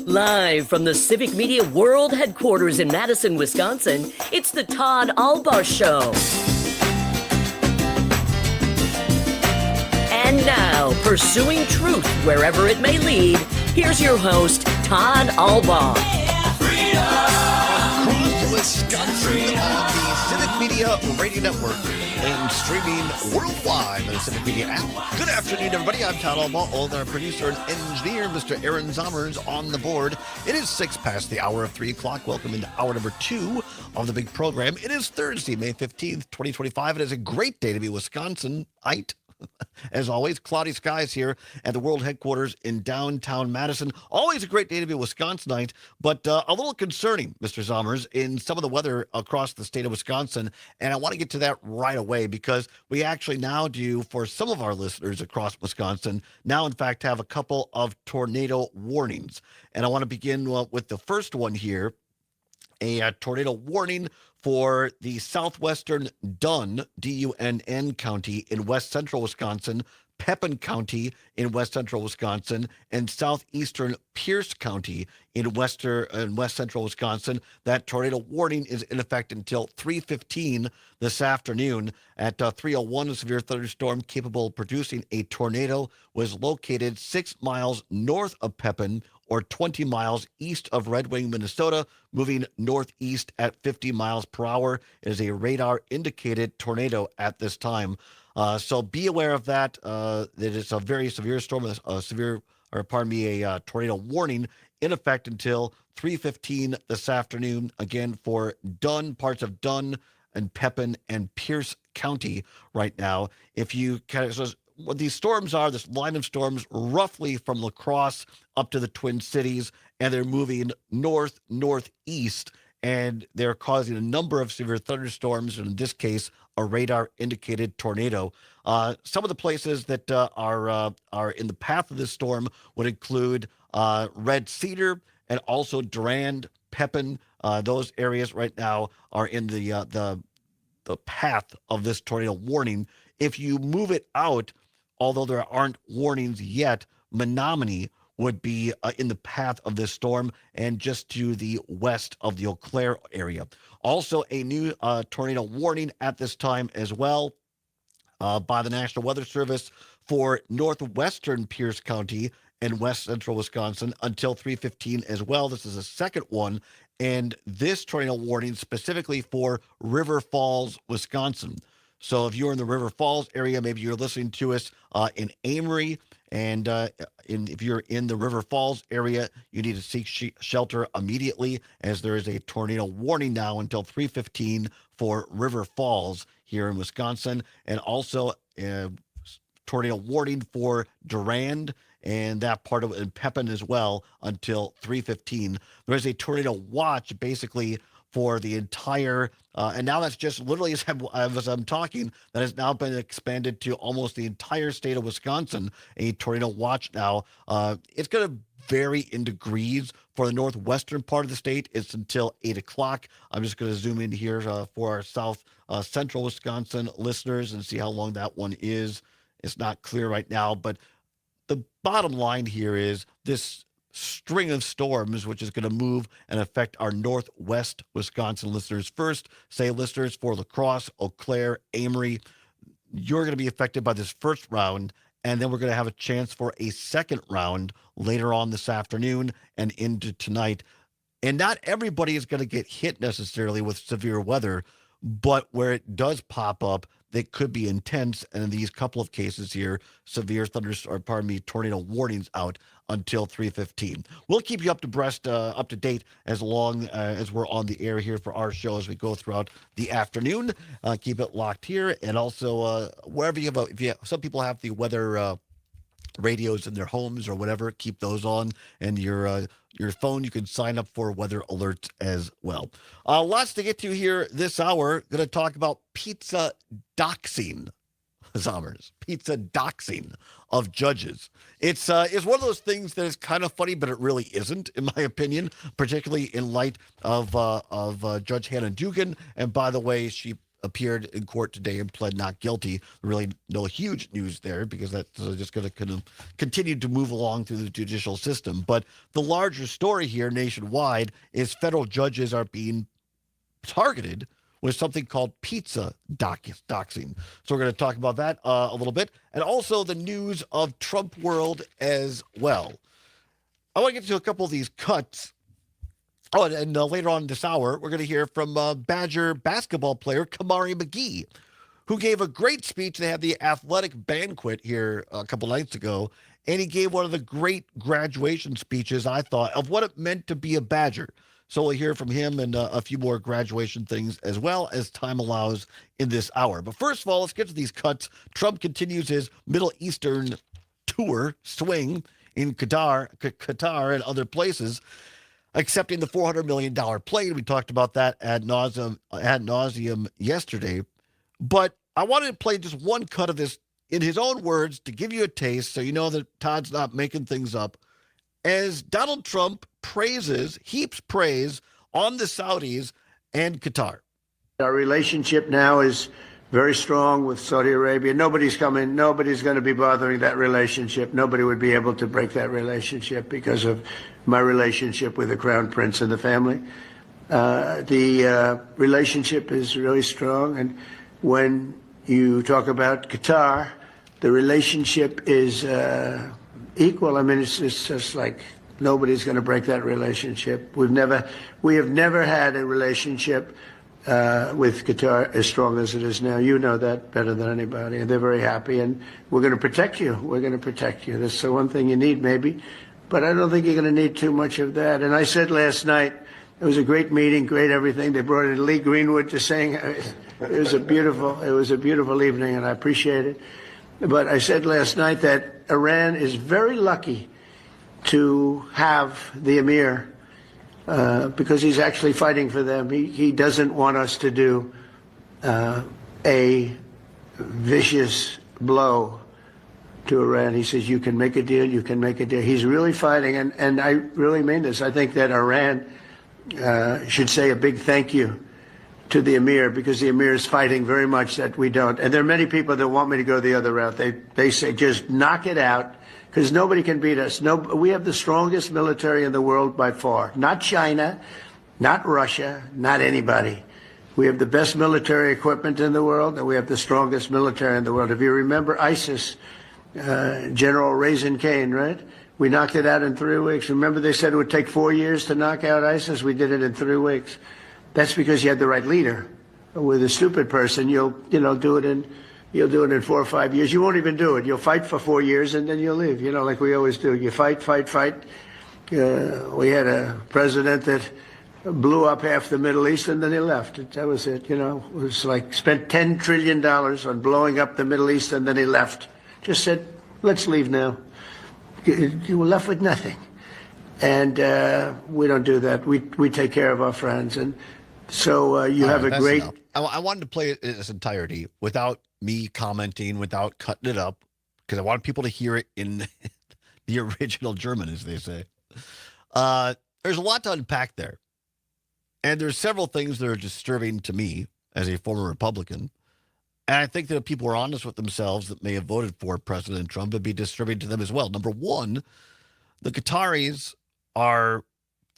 Speaker 16: Live from the Civic Media World Headquarters in Madison, Wisconsin, it's the Todd Allbaugh Show. And now, pursuing truth wherever it may lead, here's your host, Todd Allbaugh.
Speaker 3: Across Wisconsin on the Civic Media Radio Network and streaming worldwide on the Civic Media app. Good afternoon, everybody. I'm Todd Allbaugh, all our producer and engineer, Mr. Aaron Zommers, on the board. It is 6 past the hour of 3 o'clock. Welcome into hour number 2 of the big program. It is Thursday, May 15th, 2025. It is a great day to be Wisconsinite. As always, cloudy skies here at the world headquarters in downtown Madison. Always a great day to be a Wisconsinite, but a little concerning, Mr. Zommers, in some of the weather across the state of Wisconsin. And I want to get to that right away because we actually now do, for some of our listeners across Wisconsin, now in fact have a couple of tornado warnings. And I want to begin with the first one here. A tornado warning for the southwestern Dunn, D-U-N-N County in west central Wisconsin, Pepin County in west central Wisconsin, and southeastern Pierce County in west central Wisconsin. That tornado warning is in effect until 3:15 this afternoon. At 3:01, a severe thunderstorm capable of producing a tornado was located 6 miles north of Pepin, or 20 miles east of Red Wing, Minnesota, moving northeast at 50 miles per hour. It is a radar-indicated tornado at this time. So be aware of that. That it's a very severe storm, a tornado warning in effect until 3:15 this afternoon. Again, for Dunn, parts of Dunn and Pepin and Pierce County right now. If you what these storms are, this line of storms roughly from La Crosse up to the Twin Cities, and they're moving northeast, and they're causing a number of severe thunderstorms, and in this case, a radar-indicated tornado. Some of the places that are in the path of this storm would include Red Cedar and also Durand, Pepin. Those areas right now are in the path of this tornado warning. If you move it out, although there aren't warnings yet, Menominee would be in the path of this storm and just to the west of the Eau Claire area. Also, a new tornado warning at this time as well by the National Weather Service for northwestern Pierce County and west central Wisconsin until 3:15 as well. This is a second one, and this tornado warning specifically for River Falls, Wisconsin. So if you're in the River Falls area, maybe you're listening to us in Amory, and if you're in the River Falls area, you need to seek shelter immediately, as there is a tornado warning now until 3:15 for River Falls here in Wisconsin, and also tornado warning for Durand and that part of in Pepin as well until 3:15. There is a tornado watch basically for the entire, and now that's just literally as I'm talking, that has now been expanded to almost the entire state of Wisconsin, a tornado watch now. It's going to vary in degrees For the northwestern part of the state, it's until 8 o'clock. I'm just going to zoom in here for our south central Wisconsin listeners and see how long that one is. It's not clear right now, but the bottom line here is this string of storms, which is going to move and affect our northwest Wisconsin listeners first. Say listeners for La Crosse, Eau Claire, Amory, you're going to be affected by this first round, and then we're going to have a chance for a second round later on this afternoon and into tonight. And not everybody is going to get hit necessarily with severe weather, but where it does pop up, they could be intense. And in these couple of cases here, severe tornado warnings out until 3:15. We'll keep you up to date as long as we're on the air here for our show as we go throughout the afternoon. Keep it locked here, and also wherever you have, some people have the weather radios in their homes or whatever, keep those on, and your phone, you can sign up for weather alerts as well. Lots to get to here this hour. Going to talk about pizza doxing. Pizza doxing of judges. It's one of those things that is kind of funny, but it really isn't, in my opinion, particularly in light of Judge Hannah Dugan. And by the way, she appeared in court today and pled not guilty. Really no huge news there, because that's just going to kind of continue to move along through the judicial system. But the larger story here nationwide is federal judges are being targeted with something called pizza doxing. So we're going to talk about that a little bit, and also the news of Trump world as well. I want to get to a couple of these cuts. Oh, and later on this hour, we're going to hear from Badger basketball player Kamari McGee, who gave a great speech. They had the athletic banquet here a couple nights ago, and he gave one of the great graduation speeches, I thought, of what it meant to be a Badger. So we'll hear from him and a few more graduation things as well as time allows in this hour. But first of all, let's get to these cuts. Trump continues his Middle Eastern tour swing in Qatar and other places, accepting the $400 million plane. We talked about that ad nauseum yesterday. But I wanted to play just one cut of this in his own words to give you a taste so you know that Todd's not making things up, as Donald Trump heaps praise on the Saudis and Qatar.
Speaker 17: Our relationship now is very strong with Saudi Arabia. Nobody's going to be bothering that relationship. Nobody would be able to break that relationship because of my relationship with the Crown Prince and the family. The relationship is really strong. And when you talk about Qatar, the relationship is equal. I mean, it's just like nobody's going to break that relationship. We have never had a relationship with Qatar as strong as it is now. You know that better than anybody. And they're very happy, and we're going to protect you. We're going to protect you. That's the one thing you need, maybe. But I don't think you're going to need too much of that. And I said last night, it was a great meeting, great everything. They brought in Lee Greenwood to sing. It was a beautiful evening, and I appreciate it. But I said last night that Iran is very lucky to have the Emir because he's actually fighting for them. He doesn't want us to do a vicious blow to Iran. He says, you can make a deal, you can make a deal. He's really fighting, and I really mean this. I think that Iran should say a big thank you to the Emir, because the Emir is fighting very much that we don't. And there are many people that want me to go the other route. They say, just knock it out, because nobody can beat us. We have the strongest military in the world by far. Not China, not Russia, not anybody. We have the best military equipment in the world, and we have the strongest military in the world. If you remember ISIS, General Raisin Kane, right? We knocked it out in 3 weeks. Remember they said it would take 4 years to knock out ISIS? We did it in 3 weeks. That's because you had the right leader. With a stupid person, you'll do it in 4 or 5 years. You won't even do it. You'll fight for 4 years and then you'll leave. Like we always do. You fight. We had a president that blew up half the Middle East and then he left. That was it. It was like spent $10 trillion on blowing up the Middle East and then he left. Just said, let's leave now. You were left with nothing. And we don't do that. We take care of our friends. And so you have a great...
Speaker 3: Enough. I wanted to play it in its entirety without me commenting, without cutting it up, because I want people to hear it in the original German, as they say. there's a lot to unpack there. And there's several things that are disturbing to me as a former Republican. And I think that if people are honest with themselves that may have voted for President Trump, it'd be disturbing to them as well. Number one, the Qataris are,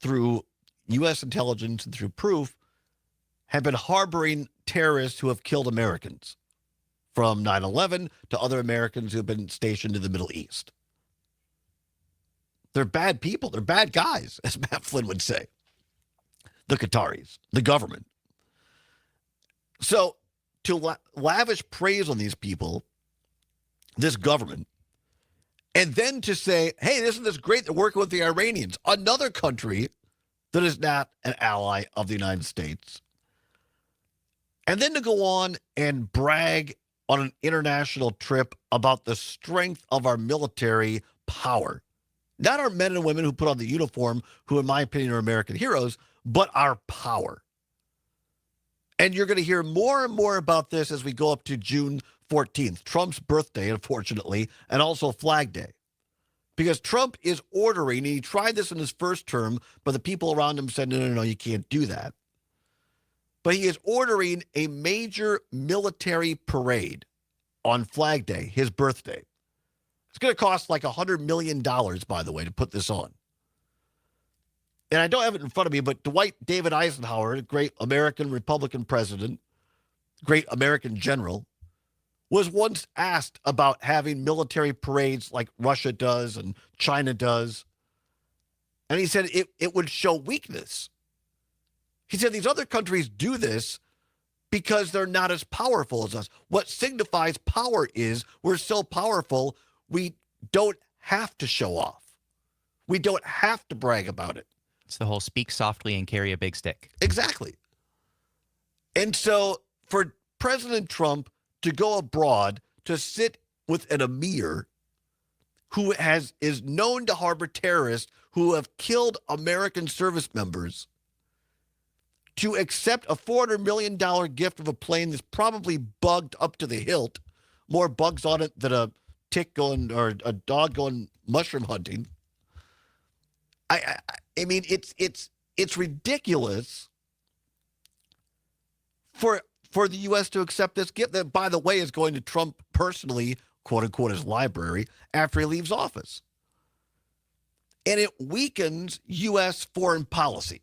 Speaker 3: through U.S. intelligence and through proof, have been harboring terrorists who have killed Americans, from 9/11 to other Americans who have been stationed in the Middle East. They're bad people. They're bad guys, as Matt Flynn would say. The Qataris, the government. So to lavish praise on these people, this government, and then to say, hey, isn't this great? They're working with the Iranians, another country that is not an ally of the United States. And then to go on and brag on an international trip about the strength of our military power. Not our men and women who put on the uniform, who in my opinion are American heroes, but our power. And you're going to hear more and more about this as we go up to June 14th, Trump's birthday, unfortunately, and also Flag Day. Because Trump is ordering, and he tried this in his first term, but the people around him said, no, you can't do that. But he is ordering a major military parade on Flag Day, his birthday. It's going to cost like $100 million, by the way, to put this on. And I don't have it in front of me, but Dwight David Eisenhower, great American Republican president, great American general, was once asked about having military parades like Russia does and China does. And he said it would show weakness. He said these other countries do this because they're not as powerful as us. What signifies power is we're so powerful, we don't have to show off. We don't have to brag about it.
Speaker 2: It's the whole speak softly and carry a big stick.
Speaker 3: Exactly. And so for President Trump to go abroad to sit with an emir who is known to harbor terrorists who have killed American service members, to accept a $400 million gift of a plane that's probably bugged up to the hilt, more bugs on it than a tick going or a dog going mushroom hunting. I mean, it's ridiculous for the U.S. to accept this gift that, by the way, is going to Trump personally, quote unquote, his library after he leaves office. And it weakens U.S. foreign policy.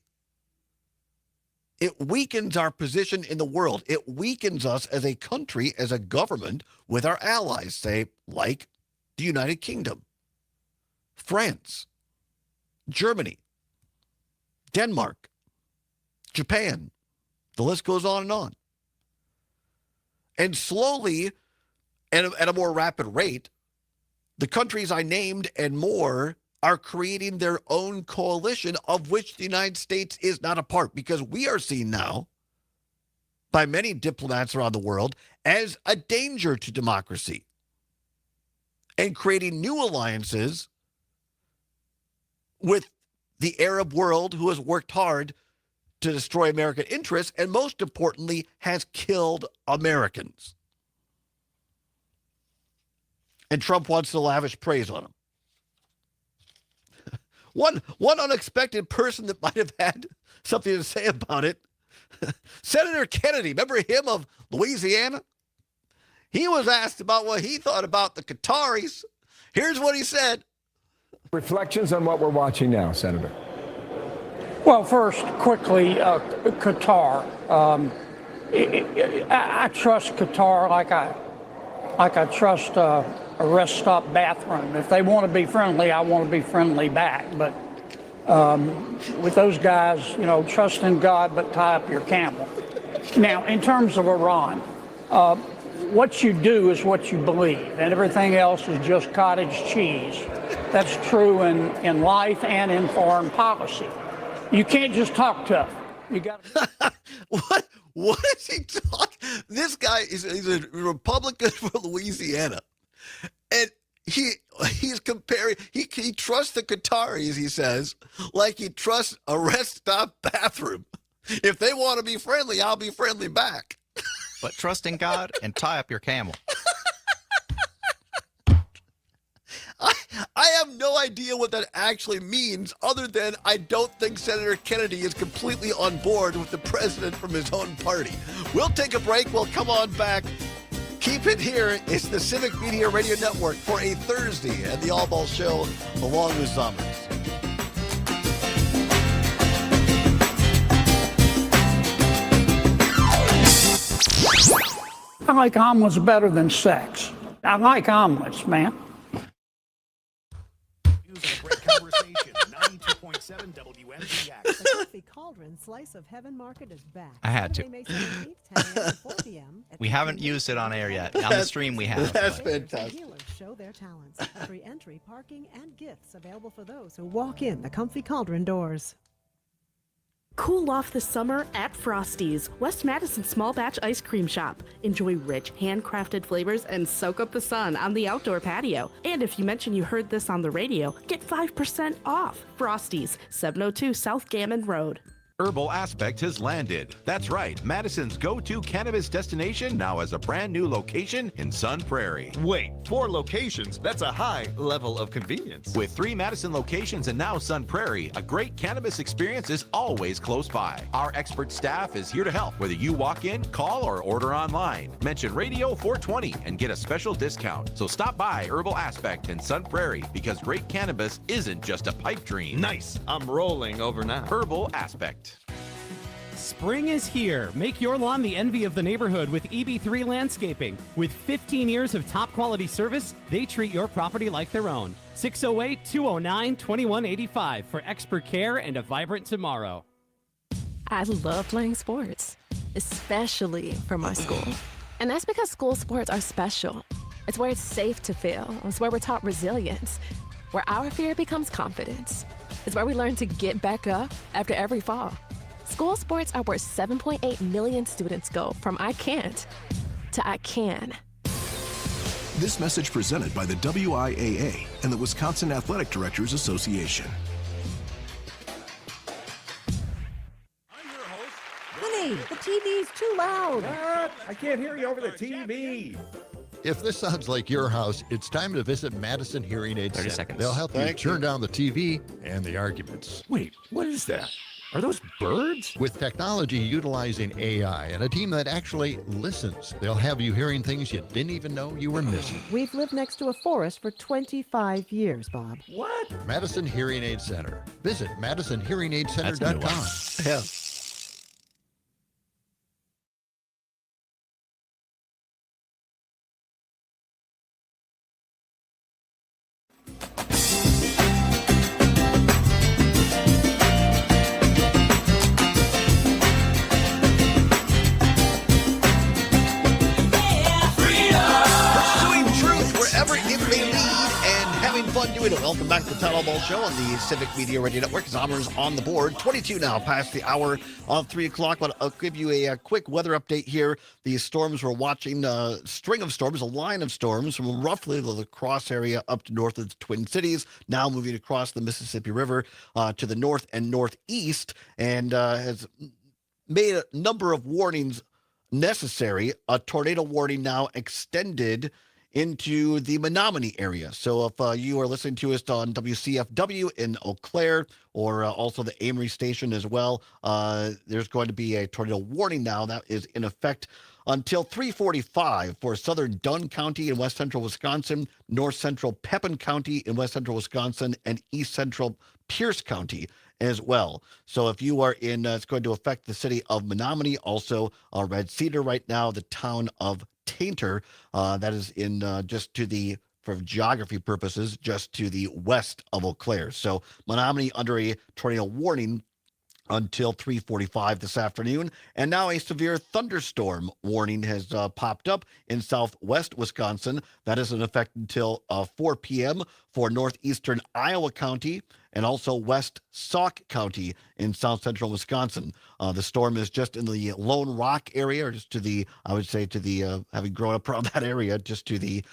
Speaker 3: It weakens our position in the world. It weakens us as a country, as a government, with our allies, say, like the United Kingdom, France, Germany, Denmark, Japan. The list goes on and on. And slowly, at a more rapid rate, the countries I named and more are creating their own coalition of which the United States is not a part, because we are seen now by many diplomats around the world as a danger to democracy, and creating new alliances with the Arab world, who has worked hard to destroy American interests and, most importantly, has killed Americans. And Trump wants to lavish praise on him. One unexpected person that might have had something to say about it, Senator Kennedy, remember him of Louisiana? He was asked about what he thought about the Qataris. Here's what he said.
Speaker 5: Reflections on what we're watching now, Senator.
Speaker 18: Well, first, quickly, Qatar. I trust Qatar like I trust a rest stop bathroom. If they want to be friendly, I want to be friendly back. But with those guys, trust in God, but tie up your camel. Now, in terms of Iran, what you do is what you believe, and everything else is just cottage cheese. That's true in life and in foreign policy. You can't just talk tough. You got to.
Speaker 3: What is he talking? This guy he's a Republican from Louisiana, and he's comparing. He trusts the Qataris, he says, like he trusts a rest stop bathroom. If they want to be friendly, I'll be friendly back.
Speaker 2: But trust in God and tie up your camel.
Speaker 3: I have no idea what that actually means, other than I don't think Senator Kennedy is completely on board with the president from his own party. We'll take a break. We'll come on back. Keep it here. It's the Civic Media Radio Network for a Thursday at the Allbaugh Show, along with Zombers.
Speaker 18: I like omelets better than sex. I like omelets, man.
Speaker 19: The Coffee Cauldron Slice of Heaven Market is back.
Speaker 2: I had to.
Speaker 19: Saturday, May 17th, 10 a.m. to 4 p.m. at
Speaker 2: We
Speaker 19: the
Speaker 2: haven't
Speaker 19: Green
Speaker 2: used it on air yet.
Speaker 19: Room.
Speaker 2: On the stream we have.
Speaker 3: That's
Speaker 19: Bakers and
Speaker 3: fantastic.
Speaker 19: Healers show their talents. Free entry, parking, and gifts available for those who walk in the Comfy Cauldron doors.
Speaker 20: Cool off the summer at Frosty's, West Madison small batch ice cream shop. Enjoy rich, handcrafted flavors and soak up the sun on the outdoor patio. And if you mention you heard this on the radio, get 5% off. Frosty's, 702 South Gammon Road.
Speaker 21: Herbal Aspect has landed. That's right, Madison's go-to cannabis destination now has a brand new location in Sun Prairie.
Speaker 22: Wait, 4 locations? That's a high level of convenience.
Speaker 21: With 3 Madison locations and now Sun Prairie, a great cannabis experience is always close by. Our expert staff is here to help, whether you walk in, call, or order online. Mention Radio 420 and get a special discount. So stop by Herbal Aspect in Sun Prairie, because great cannabis isn't just a pipe dream.
Speaker 22: Nice. I'm rolling over now.
Speaker 21: Herbal Aspect.
Speaker 23: Spring is here. Make your lawn the envy of the neighborhood with EB3 Landscaping. With 15 years of top quality service, they treat your property like their own. 608-209-2185 for expert care and a vibrant tomorrow.
Speaker 24: I love playing sports, especially for my school. And that's because school sports are special. It's where it's safe to fail. It's where we're taught resilience, where our fear becomes confidence. It's where we learn to get back up after every fall. School sports are where 7.8 million students go from I can't to I can.
Speaker 25: This message presented by the WIAA and the Wisconsin Athletic Directors Association.
Speaker 19: Honey, the TV's too loud.
Speaker 28: What? I can't hear you over the TV.
Speaker 29: If this sounds like your house, it's time to visit Madison Hearing Aid
Speaker 2: 30
Speaker 29: Center.
Speaker 2: seconds.
Speaker 29: They'll help you
Speaker 3: Thank you.
Speaker 29: turn down the TV and the arguments.
Speaker 28: Wait, what is that? Are those birds?
Speaker 29: With technology utilizing AI and a team that actually listens, they'll have you hearing things you didn't even know you were missing.
Speaker 19: We've lived next to a forest for 25 years, Bob.
Speaker 28: What?
Speaker 29: Madison Hearing Aid Center. Visit MadisonHearingAidCenter.com.
Speaker 3: Yeah. Pursuing truth wherever it may lead and having fun doing it. Welcome back to the Todd Allbaugh Show on the Civic Media Radio Network. Zombers on the board. 22 now past the hour of 3 o'clock. But I'll give you a quick weather update here. The storms we're watching, string of storms, a line of storms from roughly the La Crosse area up to north of the Twin Cities, now moving across the Mississippi River to the north and northeast, and has made a number of warnings necessary. A tornado warning now extended into the Menominee area. So if you are listening to us on WCFW in Eau Claire, or also the Amory station as well, there's going to be a tornado warning now that is in effect until 3:45 for southern Dunn County in west central Wisconsin, north central Pepin County in west central Wisconsin, and east central Pierce County as well. So if you are in, it's going to affect the city of Menominee, also Red Cedar right now, the town of Tainter, that is in just to the, for geography purposes, just to the west of Eau Claire. So Menominee under a tornado warning until 3:45 this afternoon. And now a severe thunderstorm warning has popped up in southwest Wisconsin. That is in effect until 4 p.m. for northeastern Iowa County and also west Sauk County in south central Wisconsin. The storm is just in the Lone Rock area, or just to the, I would say to the, having grown up around that area, just to the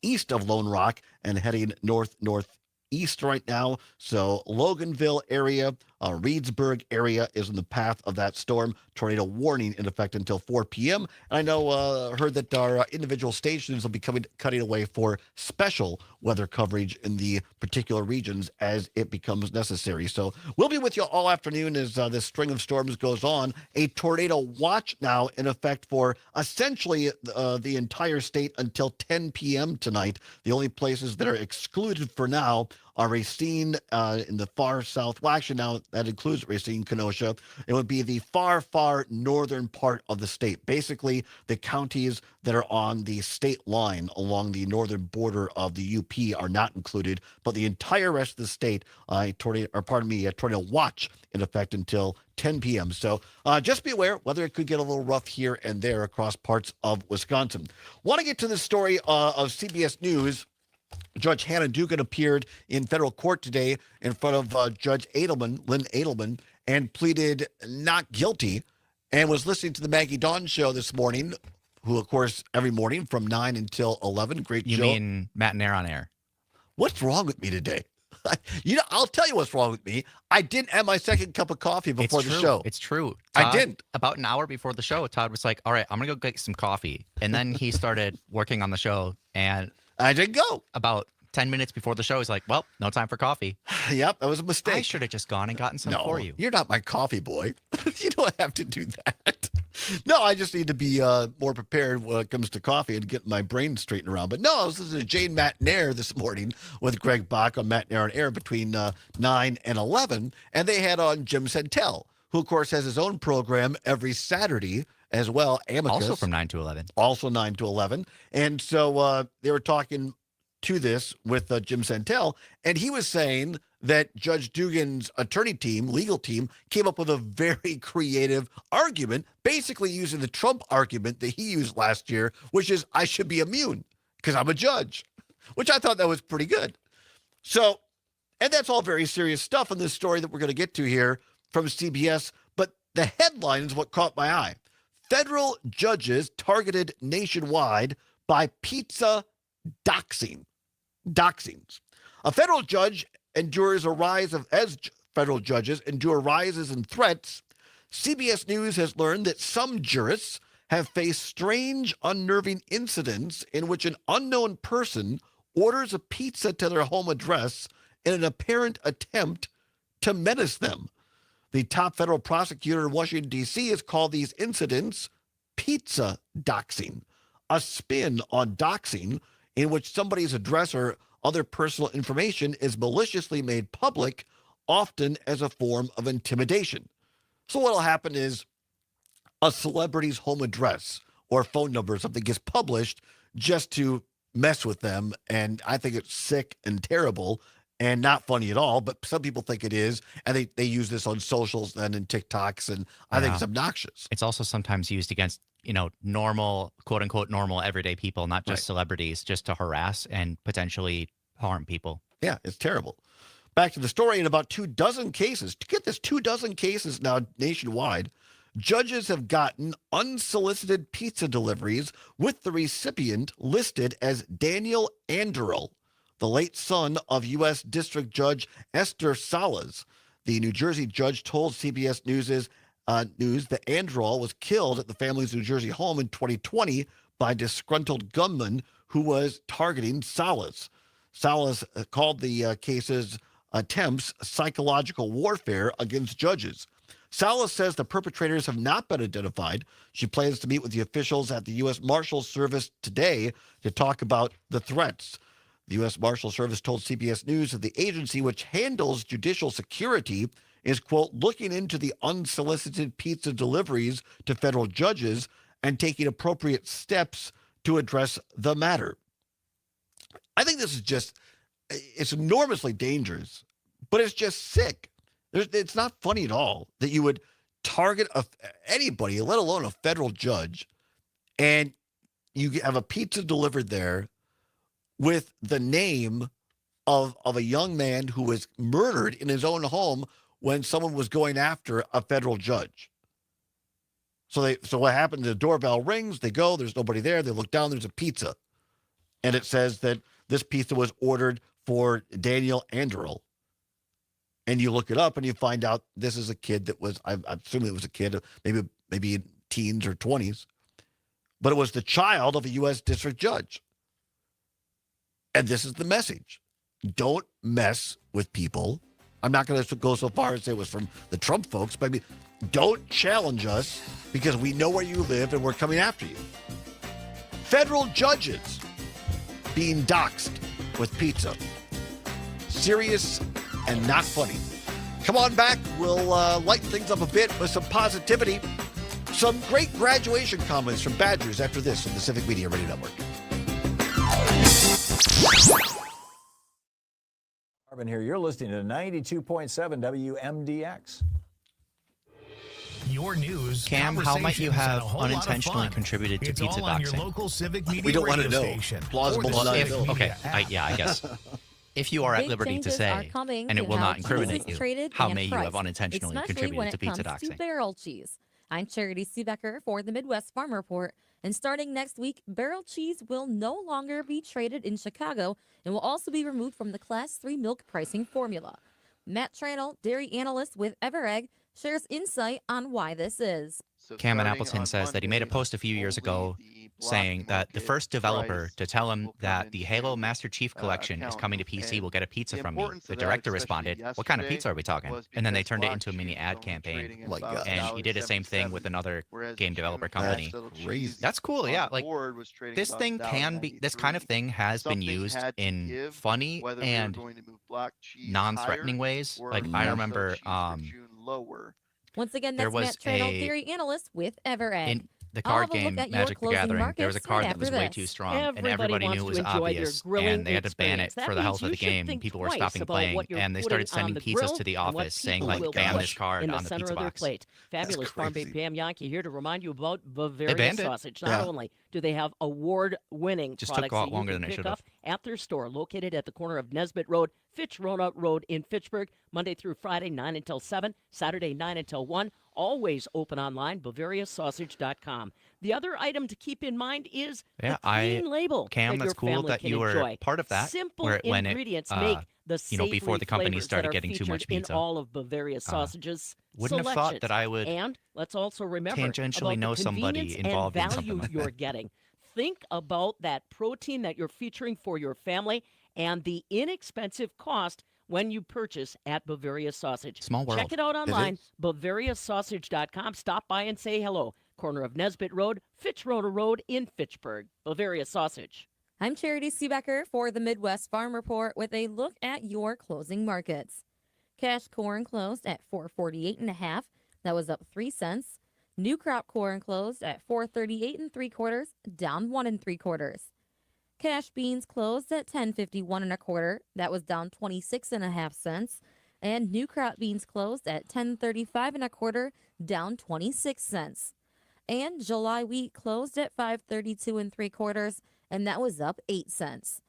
Speaker 3: east of Lone Rock and heading northeast right now. So Loganville area, Reedsburg area is in the path of that storm. Tornado warning in effect until 4 p.m. And I know, heard that our individual stations will be cutting away for special weather coverage in the particular regions as it becomes necessary. So we'll be with you all afternoon as this string of storms goes on. A tornado watch now in effect for essentially the entire state until 10 p.m. tonight. The only places that are excluded for now are Racine in the far south. Well, actually, now that includes Racine, Kenosha. It would be the far, far northern part of the state. Basically, the counties that are on the state line along the northern border of the UP are not included, but the entire rest of the state, a tornado watch in effect until 10 p.m. So just be aware, weather could get a little rough here and there across parts of Wisconsin. Want to get to the story of CBS News. Judge Hannah Dugan appeared in federal court today in front of Judge Lynn Edelman, and pleaded not guilty, and was listening to the Maggie Dawn show this morning, who, of course, every morning from 9 until 11. Great show.
Speaker 2: You mean Matt and Air on Air?
Speaker 3: What's wrong with me today? I'll tell you what's wrong with me. I didn't have my second cup of coffee before the show.
Speaker 2: It's true.
Speaker 3: I
Speaker 2: Todd,
Speaker 3: didn't.
Speaker 2: About an hour before the show, Todd was like, all right, I'm going to go get some coffee. And then he started working on the show, and
Speaker 3: I didn't go.
Speaker 2: About 10 minutes before the show, he's like, well, no time for coffee.
Speaker 3: Yep, that was a mistake.
Speaker 2: I should have just gone and gotten some for you.
Speaker 3: You're not my coffee boy. You don't have to do that. No, I just need to be more prepared when it comes to coffee and get my brain straightened around. But no, I was listening to Jane Matt and Air this morning with Greg Bach on Matt and Air on Air between 9 and 11. And they had on Jim Sentel, who, of course, has his own program every Saturday as well. Amicus.
Speaker 2: Also from 9 to 11.
Speaker 3: Also 9 to 11. And so they were talking to this with Jim Sentel, and he was saying that Judge Dugan's attorney team, legal team, came up with a very creative argument, basically using the Trump argument that he used last year, which is I should be immune because I'm a judge, which I thought that was pretty good. So, and that's all very serious stuff in this story that we're going to get to here from CBS, but the headline is what caught my eye. Federal judges targeted nationwide by pizza doxings. A federal judge endures a rise of, as federal judges endure rises in threats, CBS News has learned that some jurists have faced strange, unnerving incidents in which an unknown person orders a pizza to their home address in an apparent attempt to menace them. The top federal prosecutor in Washington, D.C. has called these incidents pizza doxing, a spin on doxing in which somebody's address or other personal information is maliciously made public, often as a form of intimidation. So what will happen is a celebrity's home address or phone number or something gets published just to mess with them, and I think it's sick and terrible and not funny at all, but some people think it is, and they use this on socials and in TikToks, and I think it's obnoxious.
Speaker 2: It's also sometimes used against, normal, quote unquote, normal everyday people, not just celebrities, just to harass and potentially harm people.
Speaker 3: Yeah, it's terrible. Back to the story. In about 24 cases, to get this, 24 cases now nationwide, judges have gotten unsolicited pizza deliveries with the recipient listed as Daniel Anderl, the late son of U.S. District Judge Esther Salas. The New Jersey judge told CBS News that Anderl was killed at the family's New Jersey home in 2020 by a disgruntled gunman who was targeting Salas. Salas called the cases attempts psychological warfare against judges. Salas says the perpetrators have not been identified. She plans to meet with the officials at the U.S. Marshal Service today to talk about the threats. The U.S. Marshal Service told CBS News that the agency, which handles judicial security, is, quote, looking into the unsolicited pizza deliveries to federal judges and taking appropriate steps to address the matter. I think this is it's enormously dangerous, but it's just sick. It's not funny at all that you would target anybody, let alone a federal judge, and you have a pizza delivered there with the name of a young man who was murdered in his own home when someone was going after a federal judge. So what happened? The doorbell rings, they go, there's nobody there, they look down, there's a pizza. And it says that this pizza was ordered for Daniel Anderl. And you look it up and you find out this is a kid that was, I'm assuming it was a kid, maybe in teens or 20s, but it was the child of a U.S. district judge. And this is the message. Don't mess with people. I'm not going to go so far as say it was from the Trump folks, but I mean, don't challenge us because we know where you live and we're coming after you. Federal judges being doxxed with pizza. Serious and not funny. Come on back. We'll lighten things up a bit with some positivity. Some great graduation comments from Badgers after this on the Civic Media Radio Network.
Speaker 4: Marvin here. You're listening to 92.7 WMDX.
Speaker 9: Your news.
Speaker 2: Cam, how might you have
Speaker 9: and a whole lot of
Speaker 2: unintentionally
Speaker 9: fun.
Speaker 2: contributed to
Speaker 9: It's
Speaker 2: pizza
Speaker 9: all on your
Speaker 2: doxing?
Speaker 9: local Civic Media
Speaker 3: We don't want to
Speaker 9: radio
Speaker 3: know.
Speaker 9: station.
Speaker 3: Plausible
Speaker 9: Or the Civic
Speaker 3: deniability.
Speaker 9: Media
Speaker 2: Okay,
Speaker 9: app.
Speaker 2: I guess. If you are at
Speaker 6: Big
Speaker 2: liberty to
Speaker 6: changes
Speaker 2: say,
Speaker 6: are coming
Speaker 2: and it
Speaker 6: to
Speaker 2: will
Speaker 6: how
Speaker 2: not
Speaker 6: cheese
Speaker 2: incriminate
Speaker 6: is
Speaker 2: you,
Speaker 6: traded
Speaker 2: how
Speaker 6: and
Speaker 2: may you have
Speaker 6: priced,
Speaker 2: unintentionally
Speaker 6: especially when
Speaker 2: contributed to
Speaker 6: it
Speaker 2: pizza
Speaker 6: comes to
Speaker 2: doxing?
Speaker 6: barrel cheese. I'm Charity Seebecker for the Midwest Farm Report, and starting next week, barrel cheese will no longer be traded in Chicago and will also be removed from the Class 3 milk pricing formula. Matt Tranel, dairy analyst with Everegg, shares insight on why this is.
Speaker 2: Cam in Appleton says that he made a post a few years ago saying that the first developer to tell him that the Halo Master Chief Collection is coming to PC will get a pizza from me. The director responded, "What kind of pizza are we talking?" And then they turned it into a mini ad campaign.
Speaker 3: My God.
Speaker 2: And he did the same thing with another game developer company. That's cool, yeah. Like this thing can be, this kind of thing has been used in funny and non-threatening ways. Like I remember,
Speaker 6: Once again,
Speaker 2: there
Speaker 6: that's
Speaker 2: was
Speaker 6: Matt Tranel,
Speaker 2: a-
Speaker 6: dairy analyst with Everegg.
Speaker 2: in the
Speaker 6: I'll
Speaker 2: card
Speaker 6: have a look
Speaker 2: game
Speaker 6: at your
Speaker 2: Magic the
Speaker 6: closing
Speaker 2: Gathering, there was a
Speaker 6: markets
Speaker 2: card
Speaker 6: right
Speaker 2: that was
Speaker 6: after
Speaker 2: way
Speaker 6: this.
Speaker 2: too strong, and
Speaker 6: Everybody
Speaker 2: everybody
Speaker 6: wants
Speaker 2: knew it
Speaker 6: to
Speaker 2: was
Speaker 6: enjoy their
Speaker 2: obvious,
Speaker 6: grilling
Speaker 2: and they had to ban it
Speaker 6: experience. That
Speaker 2: for the health
Speaker 6: means
Speaker 2: of the
Speaker 6: you should
Speaker 2: game.
Speaker 6: think
Speaker 2: People were
Speaker 6: twice
Speaker 2: stopping
Speaker 6: about
Speaker 2: playing,
Speaker 6: what you're
Speaker 2: and they
Speaker 6: putting
Speaker 2: started
Speaker 6: on
Speaker 2: sending
Speaker 6: the
Speaker 2: pizzas
Speaker 6: grill
Speaker 2: to the
Speaker 6: and what
Speaker 2: office saying,
Speaker 6: people
Speaker 2: like,
Speaker 6: will
Speaker 2: ban
Speaker 6: push
Speaker 2: this card
Speaker 6: in
Speaker 2: on
Speaker 6: the
Speaker 2: the
Speaker 6: center
Speaker 2: pizza
Speaker 6: of their
Speaker 2: box.
Speaker 6: plate. Fabulous Farm Babe
Speaker 3: crazy.
Speaker 6: Pam Yankee here to remind you about
Speaker 2: They
Speaker 6: Bavaria
Speaker 2: banned it.
Speaker 6: sausage. Not
Speaker 3: Yeah.
Speaker 6: only do they have award-winning
Speaker 2: Just took
Speaker 6: products
Speaker 2: a lot
Speaker 6: that you
Speaker 2: longer
Speaker 6: can
Speaker 2: than it
Speaker 6: pick
Speaker 2: should
Speaker 6: up
Speaker 2: have.
Speaker 6: at their store located at the corner of Nesbitt Road, Fitch-Rona Road in Fitchburg, Monday through Friday, 9 until 7, Saturday, 9 until 1. Always open online, BavariaSausage.com. The other item to keep in mind is
Speaker 2: Yeah,
Speaker 6: the clean label
Speaker 2: Cam,
Speaker 6: that
Speaker 2: that's
Speaker 6: your
Speaker 2: cool
Speaker 6: family
Speaker 2: that
Speaker 6: can
Speaker 2: you were
Speaker 6: enjoy.
Speaker 2: part of that.
Speaker 6: Simple
Speaker 2: when
Speaker 6: ingredients
Speaker 2: it,
Speaker 6: make the
Speaker 2: before the company
Speaker 6: flavors
Speaker 2: started
Speaker 6: that are
Speaker 2: getting too much
Speaker 6: featured
Speaker 2: pizza.
Speaker 6: in all of Bavaria sausages.
Speaker 2: Wouldn't have thought that I would
Speaker 6: And let's also remember
Speaker 2: tangentially
Speaker 6: about
Speaker 2: know
Speaker 6: the
Speaker 2: somebody
Speaker 6: convenience
Speaker 2: involved in
Speaker 6: and
Speaker 2: something
Speaker 6: value
Speaker 2: like
Speaker 6: you're
Speaker 2: that.
Speaker 6: getting. Think about that protein that you're featuring for your family and the inexpensive cost when you purchase at Bavaria Sausage.
Speaker 2: Small world.
Speaker 6: Check it out online,
Speaker 2: is.
Speaker 6: BavariaSausage.com. Stop by and say hello. Corner of Nesbitt Road, Fitch-Rona Road in Fitchburg. Bavaria Sausage. I'm Charity Seebecker for the Midwest Farm Report with a look at your closing markets. Cash corn closed at $4.48.5. That was up 3 cents. New crop corn closed at $4.38 3/4, down 1 3/4. Cash beans closed at $10.51 1/4. That was down 26.5 cents. And new crop beans closed at $10.35 1/4, down 26 cents. And July wheat closed at $5.32 3/4, and that was up 8 cents.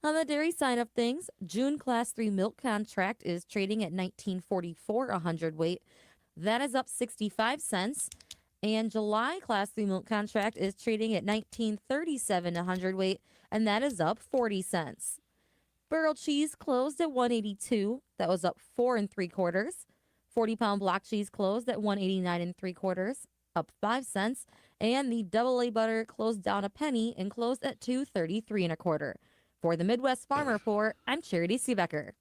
Speaker 6: On the dairy side of things, June Class 3 milk contract is trading at $19.44 a hundredweight. That is up 65 cents. And July Class 3 milk contract is trading at $19.37 a hundredweight, and that is up 40 cents. Barrel cheese closed at $1.82. That was up 4 3/4. 40-pound block cheese closed at $1.89 3/4, up 5 cents. And the AA butter closed down a penny and closed at $2.33 1/4. For the Midwest Farm Report, I'm Charity Seebecker.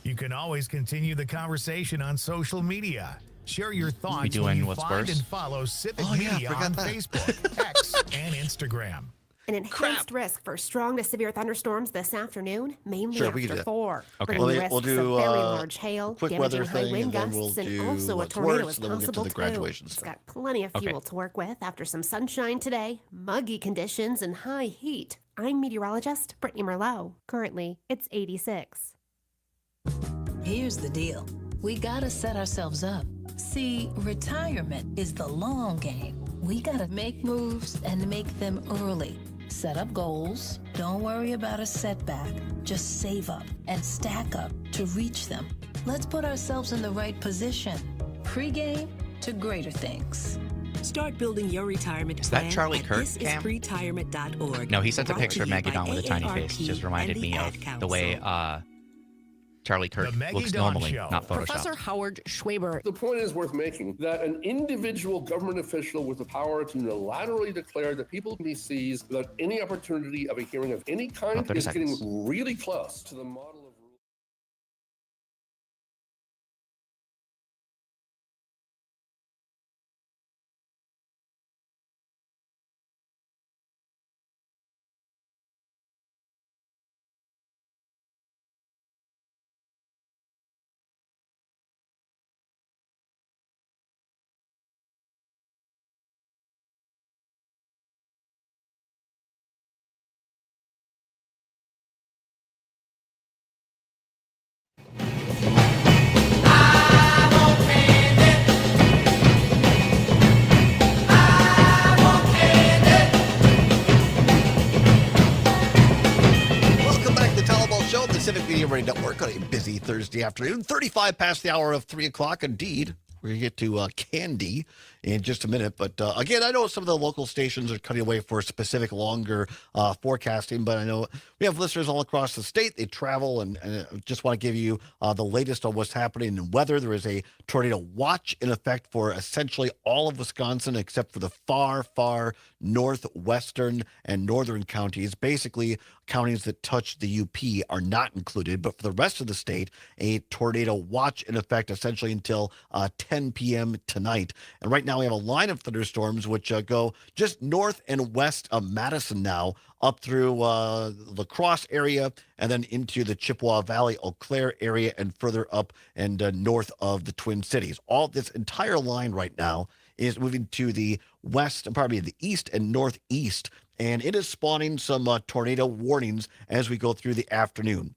Speaker 9: You can always continue the conversation on social media. Share your thoughts
Speaker 2: doing
Speaker 9: when you
Speaker 2: what's
Speaker 9: find
Speaker 2: worse?
Speaker 9: and follow Civic
Speaker 3: Oh, yeah,
Speaker 9: Media
Speaker 3: forgot
Speaker 9: on
Speaker 3: that.
Speaker 9: Facebook, X, and Instagram.
Speaker 15: An enhanced risk for strong to severe thunderstorms this afternoon, mainly
Speaker 3: Sure, we can do
Speaker 15: after
Speaker 3: that.
Speaker 15: 4.
Speaker 2: Okay.
Speaker 15: Bringing
Speaker 3: We'll
Speaker 15: risks
Speaker 3: do,
Speaker 15: of very large hail,
Speaker 3: quick
Speaker 15: damaging
Speaker 3: weather
Speaker 15: high
Speaker 3: thing,
Speaker 15: wind
Speaker 3: and then
Speaker 15: gusts,
Speaker 3: we'll
Speaker 15: and
Speaker 3: do
Speaker 15: also a
Speaker 3: what's
Speaker 15: tornado
Speaker 3: worse,
Speaker 15: is
Speaker 3: then we'll get to
Speaker 15: possible
Speaker 3: the
Speaker 15: too.
Speaker 3: graduation
Speaker 15: It's
Speaker 3: stuff.
Speaker 15: got plenty of
Speaker 2: Okay.
Speaker 15: fuel to work with after some sunshine today, muggy conditions, and high heat. I'm meteorologist Brittany Merlot. Currently, it's 86.
Speaker 7: Here's the deal. We gotta set ourselves up. See, retirement is the long game. We gotta make moves and make them early. Set up goals. Don't worry about a setback. Just save up and stack up to reach them. Let's put ourselves in the right position. Pre-game to greater things.
Speaker 8: Start building your retirement
Speaker 2: Is that
Speaker 8: plan
Speaker 2: Charlie
Speaker 8: at
Speaker 2: Kirk, Cam?
Speaker 8: thisisretirement.org.
Speaker 2: No, he sent a
Speaker 8: Brought
Speaker 2: picture
Speaker 8: to
Speaker 2: of
Speaker 8: you
Speaker 2: Maggie
Speaker 8: by
Speaker 2: Dawn with a tiny
Speaker 8: AARP
Speaker 2: face. Just reminded
Speaker 8: and the
Speaker 2: me
Speaker 8: Ad
Speaker 2: of the way Charlie Kirk
Speaker 9: The Maggie
Speaker 2: looks
Speaker 9: Dawn
Speaker 2: normally,
Speaker 9: Show.
Speaker 2: not photoshopped.
Speaker 1: Professor Howard Schwaber.
Speaker 10: The point is worth making that an individual government official with the power to unilaterally declare that people can be seized without any opportunity of a hearing of any kind is getting really close to the model of rule.
Speaker 3: Welcome back to the Todd Allbaugh Show, the Civic Media Radio Network on a busy Thursday afternoon. 35 past the hour of 3 o'clock. Indeed, we're going to get to Candy in just a minute. But again, I know some of the local stations are cutting away for specific longer forecasting, but I know we have listeners all across the state. They travel, and just want to give you the latest on what's happening in weather. There is a tornado watch in effect for essentially all of Wisconsin, except for the far, far northwestern and northern counties. Basically, counties that touch the UP are not included, but for the rest of the state, a tornado watch in effect essentially until 10 p.m. tonight. And right now we have a line of thunderstorms which go just north and west of Madison now, up through La Crosse area, and then into the Chippewa Valley, Eau Claire area, and further up and north of the Twin Cities. All this entire line right now is moving to the west, probably the east and northeast, and it is spawning some tornado warnings as we go through the afternoon.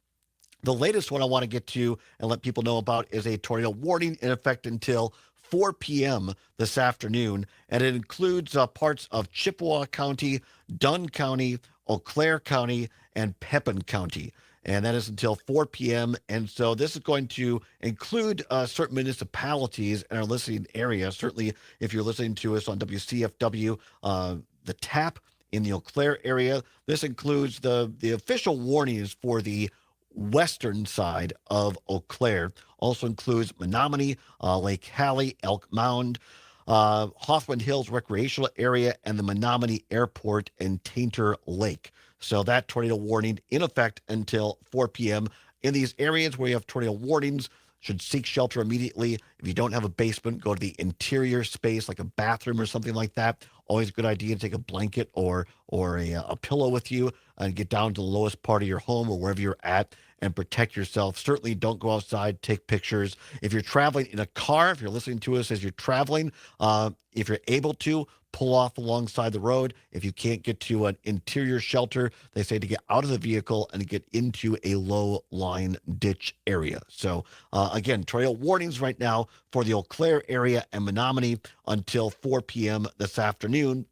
Speaker 3: The latest one I want to get to and let people know about is a tornado warning in effect until 4 p.m. this afternoon, and it includes parts of Chippewa County, Dunn County, Eau Claire County, and Pepin County. And that is until 4 p.m. And so this is going to include certain municipalities in our listening area. Certainly, if you're listening to us on WCFW, the TAP in the Eau Claire area, this includes the official warnings for the western side of Eau Claire. Also includes Menominee, Lake Hallie, Elk Mound, Hoffman Hills Recreational Area, and the Menominee Airport and Tainter Lake. So that tornado warning in effect until 4 p.m. In these areas where you have tornado warnings, should seek shelter immediately. If you don't have a basement, go to the interior space like a bathroom or something like that. Always a good idea to take a blanket or a pillow with you and get down to the lowest part of your home or wherever you're at and protect yourself. Certainly don't go outside, take pictures. If you're traveling in a car, if you're listening to us as you're traveling, if you're able to, pull off alongside the road. If you can't get to an interior shelter, they say to get out of the vehicle and get into a low-lying ditch area. So, again, tornado warnings right now for the Eau Claire area and Menominee until 4 p.m. this afternoon.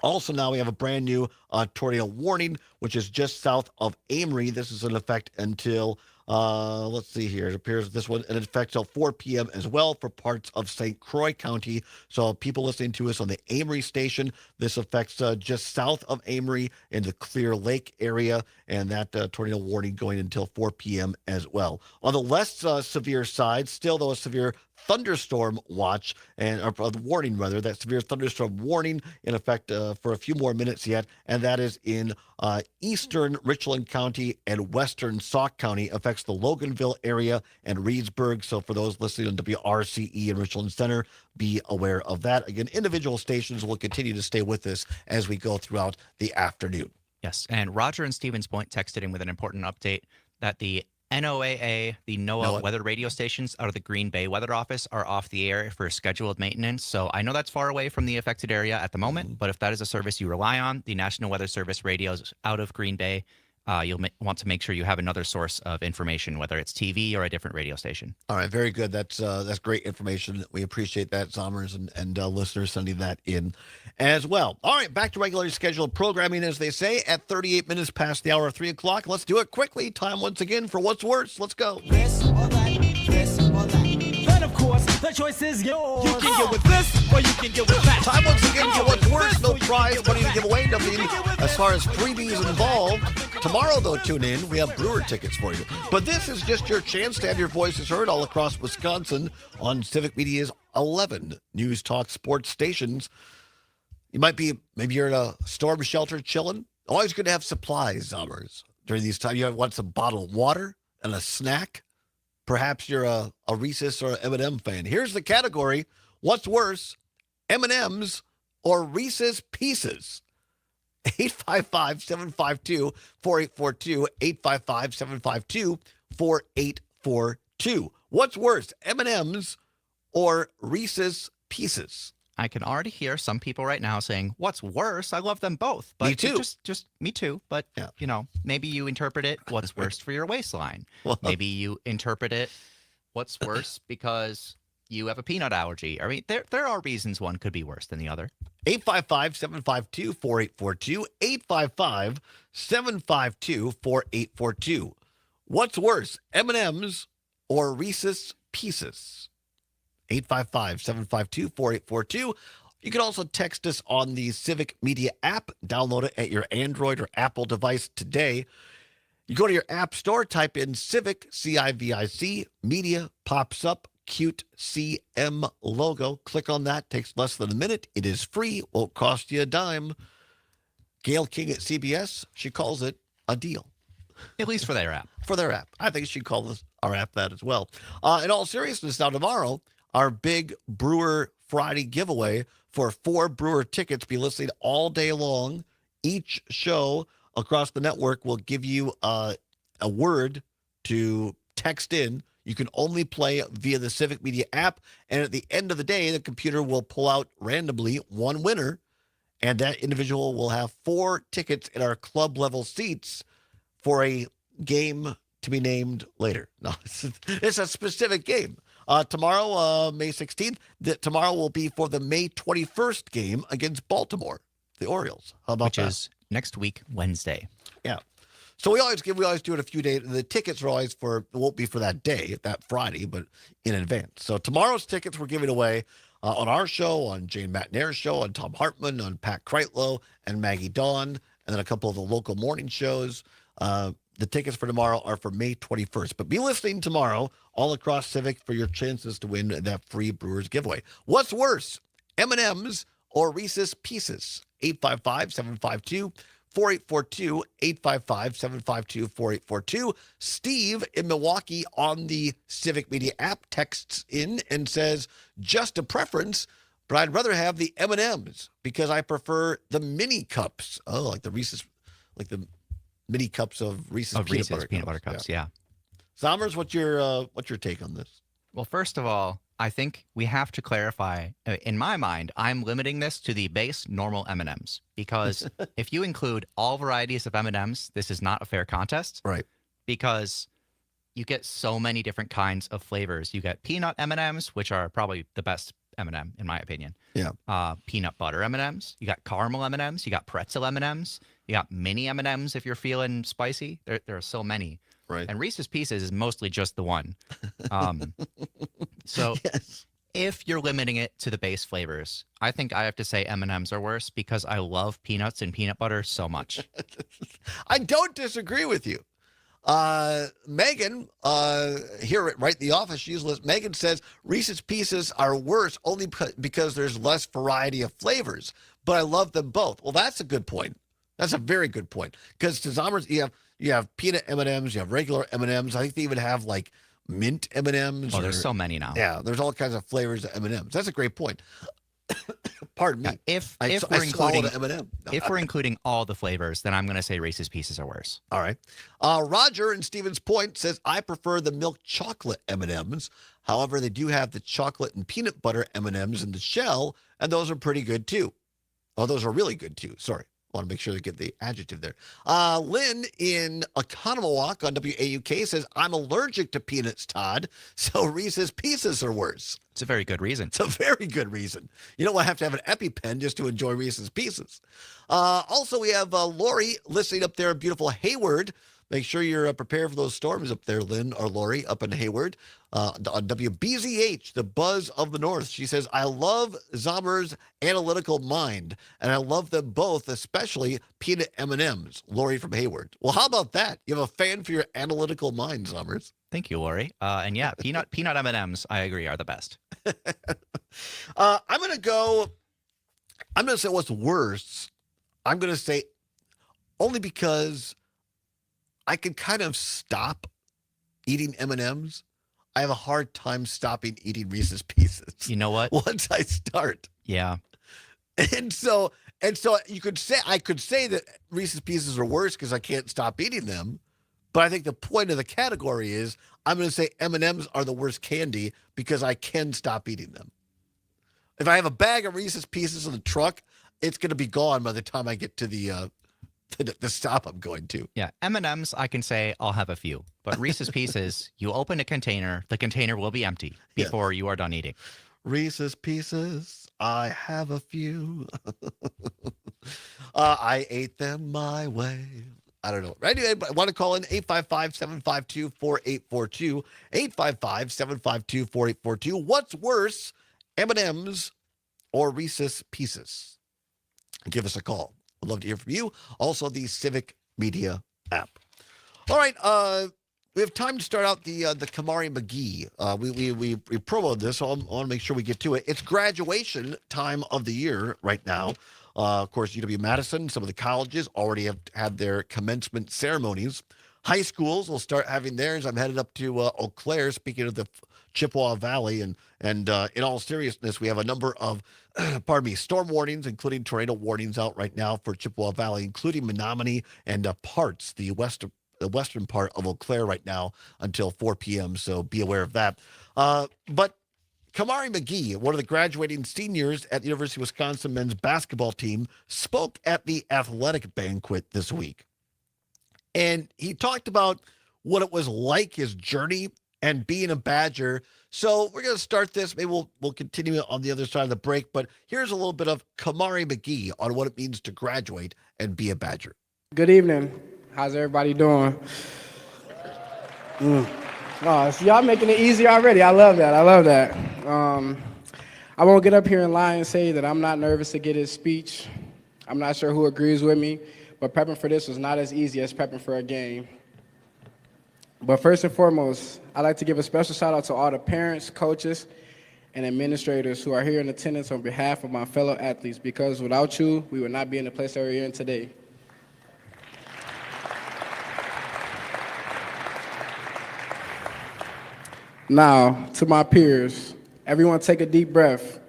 Speaker 3: Also, now we have a brand new tornado warning, which is just south of Amory. This is in effect until, let's see here. It appears this one in effect till 4 p.m. as well for parts of St. Croix County. So people listening to us on the Amory station, this affects just south of Amory in the Clear Lake area, and that tornado warning going until 4 p.m. as well. On the less severe side, still though a severe thunderstorm watch and or warning rather, that severe thunderstorm warning in effect for a few more minutes yet, and that is in eastern Richland County and western Sauk County. Affects the Loganville area and Reedsburg. So for those listening on WRCE and Richland Center, be aware of that. Again, individual stations will continue to stay with us as we go throughout the afternoon.
Speaker 2: Yes, and Roger in Stevens Point texted in with an important update that the NOAA, the NOAA weather radio stations out of the Green Bay Weather Office are off the air for scheduled maintenance. So I know that's far away from the affected area at the moment, but if that is a service you rely on, the National Weather Service radios out of Green Bay, you'll want to make sure you have another source of information, whether it's TV or a different radio station.
Speaker 3: All right, very good. That's great information. We appreciate that, Zommers and listeners sending that in as well. All right, back to regularly scheduled programming, as they say, at 38 minutes past the hour of 3 o'clock. Let's do it quickly. Time once again for What's Worse. Let's go.
Speaker 11: This or that, this or that. Then, of course, the choice is yours. You can get with this or you can get with that.
Speaker 3: Time once again for What's Worse. No prize, money to give away, nothing as far as freebies involved. Tomorrow, though, tune in. We have Brewer tickets for you. But this is just your chance to have your voices heard all across Wisconsin on Civic Media's 11 News Talk sports stations. Maybe you're in a storm shelter chilling. Always good to have supplies, Zommers. During these times, you want some bottled water and a snack. Perhaps you're a Reese's or an M&M fan. Here's the category. What's worse, M&M's or Reese's Pieces? 855-752-4842, 855-752-4842. What's worse, M&M's or Reese's Pieces?
Speaker 2: I can already hear some people right now saying, what's worse? I love them both. But
Speaker 3: me too.
Speaker 2: Just me too. But, maybe you interpret it, what's worse for your waistline? Well, maybe you interpret it, what's worse because you have a peanut allergy. I mean, there are reasons one could be worse than the other.
Speaker 3: 855-752-4842, 855-752-4842. What's worse, M&M's or Reese's Pieces? 855-752-4842. You can also text us on the Civic Media app. Download it at your Android or Apple device today. You go to your app store, type in Civic, C-I-V-I-C, Media, pops up, cute CM logo. Click on that. Takes less than a minute. It is free. Won't cost you a dime. Gail King at CBS, she calls it a deal.
Speaker 2: At least for their app.
Speaker 3: For their app. I think she'd call our app that as well. In all seriousness, now tomorrow, our big Brewer Friday giveaway for 4 Brewer tickets. Be listening all day long. Each show across the network will give you a word to text in. You can only play via the Civic Media app. And at the end of the day, the computer will pull out randomly one winner. And that individual will have 4 tickets in our club level seats for a game to be named later. No, it's a specific game. Tomorrow, May 16th, tomorrow will be for the May 21st game against Baltimore, the Orioles. How about that?
Speaker 2: Which is next week, Wednesday.
Speaker 3: Yeah. So we always do it a few days. The tickets are always won't be for that day, that Friday, but in advance. So tomorrow's tickets we're giving away on our show, on Jane McNair's show, on Tom Hartman, on Pat Kreitlow and Maggie Dawn, and then a couple of the local morning shows. The tickets for tomorrow are for May 21st. But be listening tomorrow all across Civic for your chances to win that free Brewers giveaway. What's worse, M&M's or Reese's Pieces? 855-752-4842, 855-752-4842. Steve in Milwaukee on the Civic Media app texts in and says, just a preference, but I'd rather have the M&M's because I prefer the mini cups. Oh, like the Reese's, like the mini cups of Reese's peanut butter
Speaker 2: cups. Yeah.
Speaker 3: Zommers, what's your take on this?
Speaker 2: Well, first of all, I think we have to clarify. In my mind, I'm limiting this to the base normal M&Ms because if you include all varieties of M&Ms, this is not a fair contest.
Speaker 3: Right.
Speaker 2: Because you get so many different kinds of flavors. You get peanut M&Ms, which are probably the best M&M in my opinion.
Speaker 3: Yeah.
Speaker 2: Peanut butter M&Ms. You got caramel M&Ms. You got pretzel M&Ms. You got mini M&Ms if you're feeling spicy. There are so many.
Speaker 3: Right.
Speaker 2: And Reese's Pieces is mostly just the one. So
Speaker 3: yes.
Speaker 2: If you're limiting it to the base flavors, I think I have to say M&Ms are worse because I love peanuts and peanut butter so much.
Speaker 3: I don't disagree with you. Megan, here at Right in the Office, she's listening. Megan says Reese's Pieces are worse only because there's less variety of flavors, but I love them both. Well, that's a good point. That's a very good point. Because to Zommers, you have peanut M&Ms, you have regular M&Ms. I think they even have like mint M&Ms.
Speaker 2: Oh, there's so many now.
Speaker 3: Yeah, there's all kinds of flavors of M&Ms. That's a great point. Pardon me.
Speaker 2: If we're including all the flavors, then I'm going to say Reese's Pieces are worse.
Speaker 3: All right. Roger in Stevens Point says, I prefer the milk chocolate M&Ms. However, they do have the chocolate and peanut butter M&Ms in the shell, and those are pretty good too. Oh, those are really good too. Sorry. I want to make sure to get the adjective there. Lynn in Oconomowoc on WAUK says, I'm allergic to peanuts, Todd, so Reese's Pieces are worse.
Speaker 2: It's a very good reason.
Speaker 3: It's a very good reason. You don't have to have an EpiPen just to enjoy Reese's Pieces. Also, we have Lori listening up there in beautiful Hayward. Make sure you're prepared for those storms up there, Lynn or Lori, up in Hayward. On WBZH, the buzz of the North. She says, I love Zommer's analytical mind, and I love them both, especially peanut M&Ms. Lori from Hayward. Well, how about that? You have a fan for your analytical mind, Zommers.
Speaker 2: Thank you, Lori. And yeah, peanut M&Ms, I agree, are the best.
Speaker 3: I'm going to say what's worse. I'm going to say only because I can kind of stop eating M&Ms. I have a hard time stopping eating Reese's Pieces.
Speaker 2: You know what?
Speaker 3: Once I start.
Speaker 2: Yeah.
Speaker 3: And so I could say that Reese's Pieces are worse because I can't stop eating them. But I think the point of the category is I'm going to say M&Ms are the worst candy because I can stop eating them. If I have a bag of Reese's Pieces in the truck, it's going to be gone by the time I get to the stop I'm going to.
Speaker 2: Yeah, M&Ms, I can say I'll have a few. But Reese's Pieces, you open a container, the container will be empty before you are done eating.
Speaker 3: Reese's Pieces, I have a few. I ate them my way. I don't know. Anyway, I want to call in 855-752-4842. 855-752-4842. What's worse, M&Ms or Reese's Pieces? Give us a call. I'd love to hear from you. Also, the Civic Media app. All right, we have time to start out the Kamari McGee. We promoted this, so I want to make sure we get to it. It's graduation time of the year right now. Of course, UW-Madison, some of the colleges already have had their commencement ceremonies. High schools will start having theirs. I'm headed up to Eau Claire, speaking of the Chippewa Valley. And in all seriousness, we have a number of, storm warnings, including tornado warnings out right now for Chippewa Valley, including Menominee and the western part of Eau Claire right now until 4 p.m., so be aware of that. But Kamari McGee, one of the graduating seniors at the University of Wisconsin men's basketball team, spoke at the athletic banquet this week. And he talked about what it was like, his journey, and being a Badger. So we're going to start this. Maybe we'll continue it on the other side of the break. But here's a little bit of Kamari McGee on what it means to graduate and be a Badger.
Speaker 1: Good evening. How's everybody doing? Oh, so y'all making it easy already. I love that. I won't get up here and lie and say that I'm not nervous to get his speech. I'm not sure who agrees with me, but prepping for this was not as easy as prepping for a game. But first and foremost, I'd like to give a special shout out to all the parents, coaches, and administrators who are here in attendance on behalf of my fellow athletes, because without you, we would not be in the place that we're in today. Now, to my peers, everyone take a deep breath.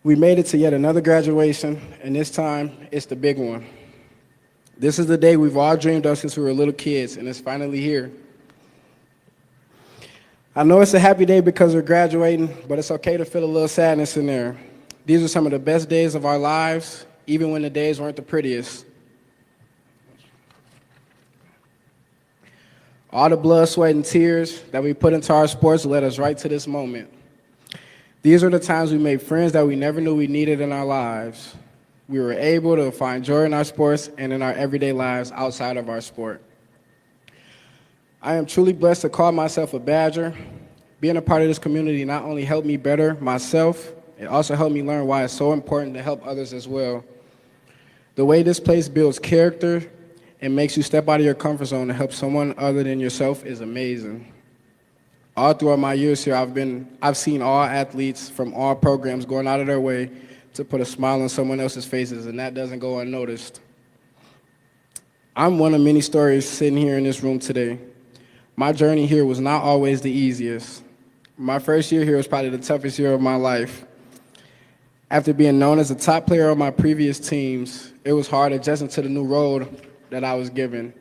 Speaker 1: We made it to yet another graduation, and this time, it's the big one. This is the day we've all dreamed of since we were little kids, and it's finally here. I know it's a happy day because we're graduating, but it's okay to feel a little sadness in there. These are some of the best days of our lives, even when the days weren't the prettiest. All the blood, sweat, and tears that we put into our sports led us right to this moment. These are the times we made friends that we never knew we needed in our lives. We were able to find joy in our sports and in our everyday lives outside of our sport. I am truly blessed to call myself a Badger. Being a part of this community not only helped me better myself, it also helped me learn why it's so important to help others as well. The way this place builds character and makes you step out of your comfort zone to help someone other than yourself is amazing. All throughout my years here, I've seen all athletes from all programs going out of their way to put a smile on someone else's faces, and that doesn't go unnoticed. I'm one of many stories sitting here in this room today. My journey here was not always the easiest. My first year here was probably the toughest year of my life. After being known as a top player on my previous teams, it was hard adjusting to the new role that I was given.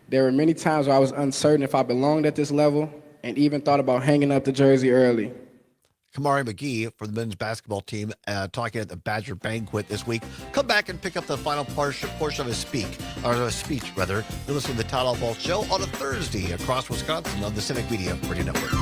Speaker 1: There were many times where I was uncertain if I belonged at this level and even thought about hanging up the jersey early.
Speaker 3: Kamari McGee for the men's basketball team talking at the Badger banquet this week. Come back and pick up the final portion of his speech. You're listening to the Todd Allbaugh Show on a Thursday across Wisconsin on the Civic Media Radio Network.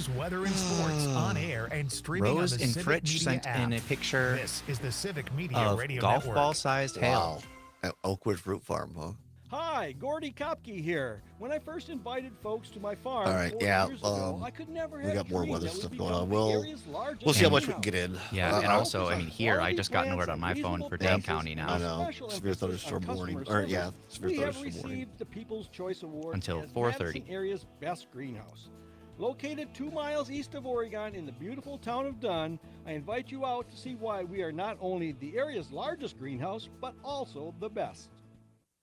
Speaker 9: news, weather, and sports on air and streaming
Speaker 2: Rose
Speaker 9: on the
Speaker 2: in
Speaker 9: Civic
Speaker 2: Fritch
Speaker 9: Media
Speaker 2: sent
Speaker 9: app.
Speaker 2: in a picture
Speaker 9: This is the Civic Media
Speaker 2: of
Speaker 9: Radio
Speaker 2: golf
Speaker 9: Network.
Speaker 2: ball-sized hail.
Speaker 3: Wow. At Oakwood Fruit Farm, huh?
Speaker 5: Hi, Gordy Kopke here. When I first invited folks to my farm
Speaker 3: All right,
Speaker 5: 4
Speaker 3: yeah.
Speaker 5: years ago, I could never
Speaker 3: We
Speaker 5: have
Speaker 3: got more
Speaker 5: dreamed
Speaker 3: weather
Speaker 5: that we'd
Speaker 3: stuff
Speaker 5: be
Speaker 3: going on.
Speaker 5: building the area's largest
Speaker 3: We'll see how much we
Speaker 5: greenhouse.
Speaker 3: can get in.
Speaker 2: Yeah, and also, I mean, here, I just got word on my phone for Dane County now.
Speaker 3: I know. Severe thunderstorm warning. Or, yeah, severe
Speaker 5: We have
Speaker 3: thunderstorm warning.
Speaker 5: received the People's Choice Award
Speaker 2: Until
Speaker 5: as
Speaker 2: 4:30.
Speaker 5: Madison area's best greenhouse. Located 2 miles east of Oregon in the beautiful town of Dunn, I invite you out to see why we are not only the area's largest greenhouse, but also the best.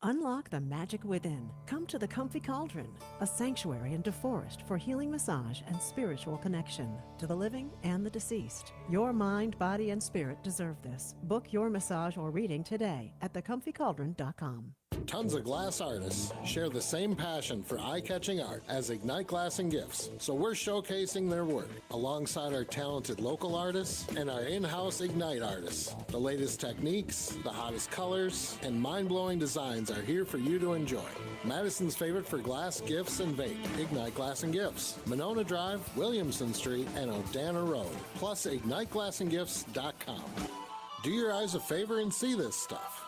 Speaker 19: Unlock the magic within. Come to the Comfy Cauldron, a sanctuary in DeForest for healing massage and spiritual connection to the living and the deceased. Your mind, body, and spirit deserve this. Book your massage or reading today at thecomfycauldron.com.
Speaker 12: Tons of glass artists share the same passion for eye-catching art as Ignite Glass and Gifts, so we're showcasing their work alongside our talented local artists and our in-house Ignite artists. The latest techniques, the hottest colors, and mind-blowing designs are here for you to enjoy. Madison's favorite for glass, gifts, and vape, Ignite Glass and Gifts. Monona Drive, Williamson Street, and Odana Road. Plus, IgniteGlassandGifts.com. Do your eyes a favor and see this stuff.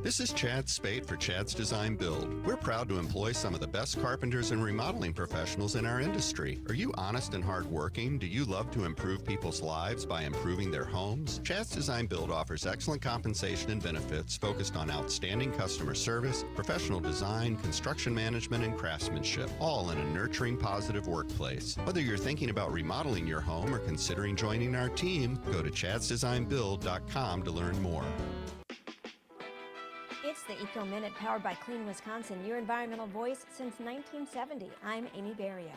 Speaker 13: This is Chad Spate for Chad's Design Build. We're proud to employ some of the best carpenters and remodeling professionals in our industry. Are you honest and hardworking? Do you love to improve people's lives by improving their homes? Chad's Design Build offers excellent compensation and benefits focused on outstanding customer service, professional design, construction management, and craftsmanship, all in a nurturing, positive workplace. Whether you're thinking about remodeling your home or considering joining our team, go to chadsdesignbuild.com to learn more.
Speaker 14: It's the Eco Minute powered by Clean Wisconsin, your environmental voice since 1970. I'm Amy Barrio.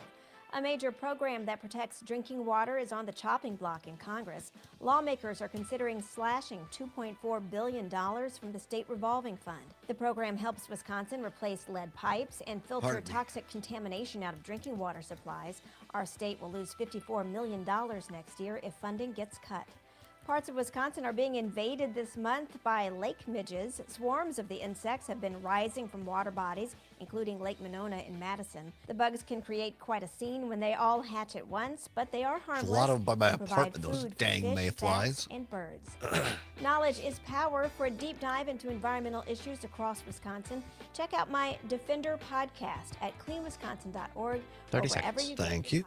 Speaker 14: A major program that protects drinking water is on the chopping block in Congress. Lawmakers are considering slashing $2.4 billion from the state revolving fund. The program helps Wisconsin replace lead pipes and filter toxic contamination out of drinking water supplies. Our state will lose $54 million next year if funding gets cut. Parts of Wisconsin are being invaded this month by lake midges. Swarms of the insects have been rising from water bodies, including Lake Monona in Madison. The bugs can create quite a scene when they all hatch at once, but they are harmless.
Speaker 3: There's a lot of them by my
Speaker 14: and provide
Speaker 3: apartment, those
Speaker 14: food for
Speaker 3: dang
Speaker 14: fish,
Speaker 3: mayflies.
Speaker 14: bats, and birds. Knowledge is power. For a deep dive into environmental issues across Wisconsin, check out my Defender podcast at cleanwisconsin.org.
Speaker 2: 30
Speaker 14: or wherever
Speaker 2: seconds.
Speaker 14: you get
Speaker 3: Thank
Speaker 14: your
Speaker 3: you.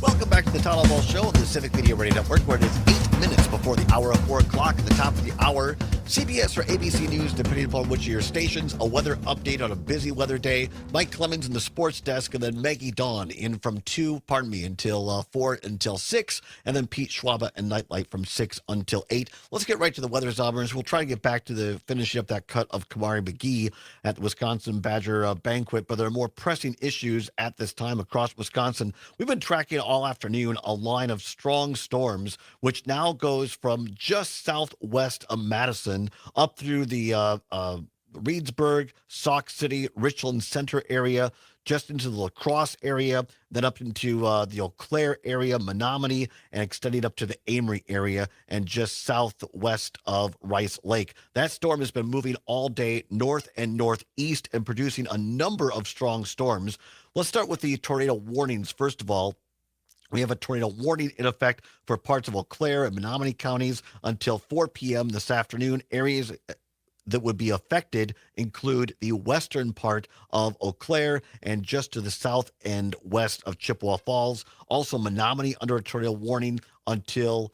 Speaker 3: Welcome back to the Todd Allbaugh Show on the Civic Media Radio Network, where it is 8 minutes before the hour of 4 o'clock. At the top of the hour, CBS or ABC News, depending upon which of your stations, a weather update on a busy weather day. Mike Clemens in the sports desk, and then Maggie Dawn in from 4 until 6, and then Pete Schwaba and Nightlight from 6 until 8. Let's get right to the weather, Zobbers. We'll try to get back to the finishing up that cut of Kamari McGee at the Wisconsin Badger banquet, but there are more pressing issues at this time across Wisconsin. We've been tracking all afternoon a line of strong storms, which now goes from just southwest of Madison up through the Reedsburg, Sauk City, Richland Center area, just into the La Crosse area, then up into the Eau Claire area, Menominee, and extending up to the Amory area and just southwest of Rice Lake. That storm has been moving all day north and northeast and producing a number of strong storms. Let's start with the tornado warnings. First of all, we have a tornado warning in effect for parts of Eau Claire and Menominee counties until 4 p.m. this afternoon. Areas that would be affected include the western part of Eau Claire and just to the south and west of Chippewa Falls. Also, Menominee under a tornado warning until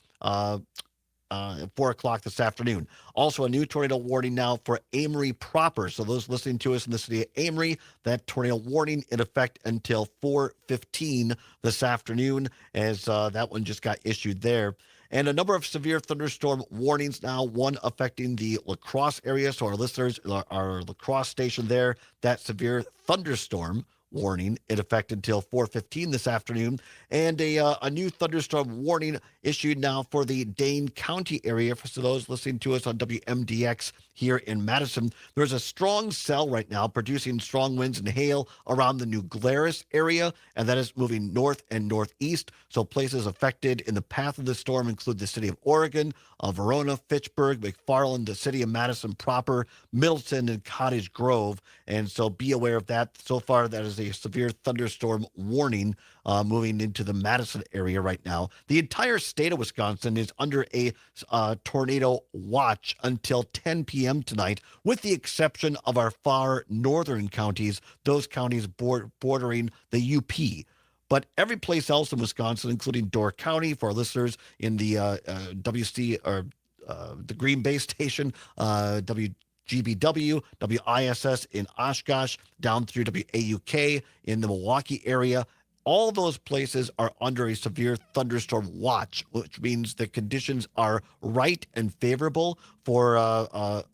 Speaker 3: 4 o'clock this afternoon. Also, a new tornado warning now for Amory proper. So those listening to us in the city of Amory, that tornado warning in effect until 4:15 this afternoon, as that one just got issued there. And a number of severe thunderstorm warnings now, one affecting the La Crosse area. So our listeners, our La Crosse station there, that severe thunderstorm warning in effect until 4:15 this afternoon, and a new thunderstorm warning issued now for the Dane County area. For those listening to us on WMDX here in Madison, there's a strong cell right now producing strong winds and hail around the New Glarus area, and that is moving north and northeast. So places affected in the path of the storm include the city of Oregon, Verona, Fitchburg, McFarland, the city of Madison proper, Middleton, and Cottage Grove. And so be aware of that. So far, that is a severe thunderstorm warning moving into the Madison area right now. The entire state of Wisconsin is under a tornado watch until 10 p.m. tonight, with the exception of our far northern counties, those counties bordering the UP. But every place else in Wisconsin, including Door County, for our listeners in the WC or the Green Bay station, WGBW, WISS in Oshkosh, down through WAUK in the Milwaukee area, all those places are under a severe thunderstorm watch, which means the conditions are right and favorable for a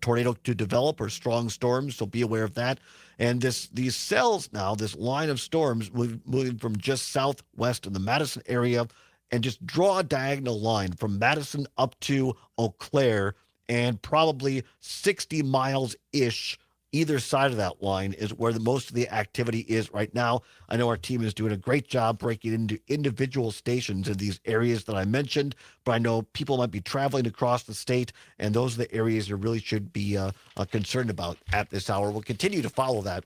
Speaker 3: tornado to develop or strong storms, so be aware of that. And these cells now, this line of storms moving from just southwest in the Madison area, and just draw a diagonal line from Madison up to Eau Claire, and probably 60 miles-ish either side of that line is where most of the activity is right now. I know our team is doing a great job breaking into individual stations in these areas that I mentioned, but I know people might be traveling across the state, and those are the areas you really should be concerned about at this hour. We'll continue to follow that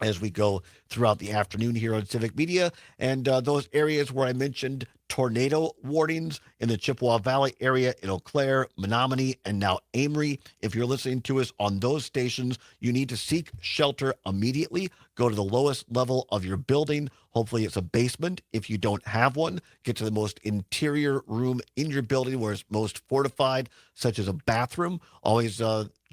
Speaker 3: as we go throughout the afternoon here on Civic Media. And those areas where I mentioned tornado warnings in the Chippewa Valley area, in Eau Claire, Menominee, and now Amory. If you're listening to us on those stations, you need to seek shelter immediately. Go to the lowest level of your building. Hopefully it's a basement. If you don't have one, get to the most interior room in your building where it's most fortified, such as a bathroom. Always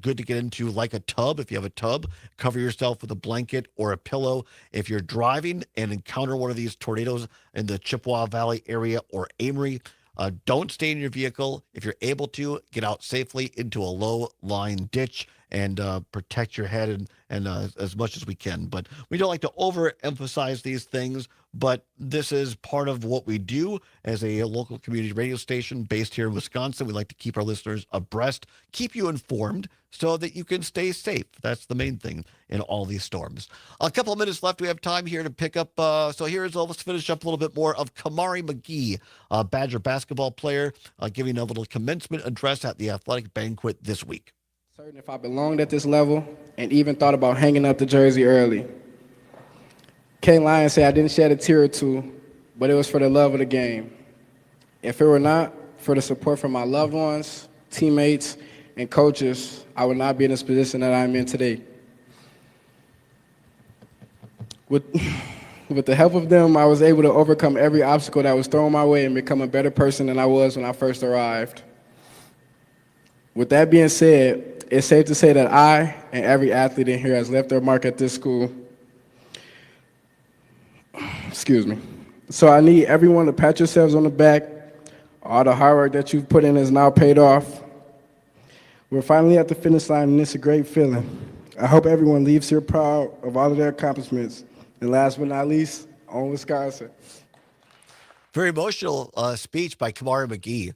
Speaker 3: good to get into, like a tub. If you have a tub, cover yourself with a blanket or a pillow. If you're driving and encounter one of these tornadoes in the Chippewa Valley area or Amory, don't stay in your vehicle. If you're able to, get out safely into a low-lying ditch and protect your head and as much as we can. But we don't like to overemphasize these things, but this is part of what we do as a local community radio station based here in Wisconsin. We like to keep our listeners abreast, keep you informed so that you can stay safe. That's the main thing in all these storms. A couple of minutes left. We have time here to pick up. Let's finish up a little bit more of Kamari McGee, a Badger basketball player, giving a little commencement address at the athletic banquet this week.
Speaker 1: Certain if I belonged at this level, and even thought about hanging up the jersey early. Can't lie and say I didn't shed a tear or two, but it was for the love of the game. If it were not for the support from my loved ones, teammates, and coaches, I would not be in this position that I'm in today. With the help of them, I was able to overcome every obstacle that was thrown my way and become a better person than I was when I first arrived. With that being said, it's safe to say that I and every athlete in here has left their mark at this school. Excuse me. So I need everyone to pat yourselves on the back. All the hard work that you've put in is now paid off. We're finally at the finish line, and it's a great feeling. I hope everyone leaves here proud of all of their accomplishments. And last but not least, on Wisconsin.
Speaker 3: Very emotional speech by Kamari McGee.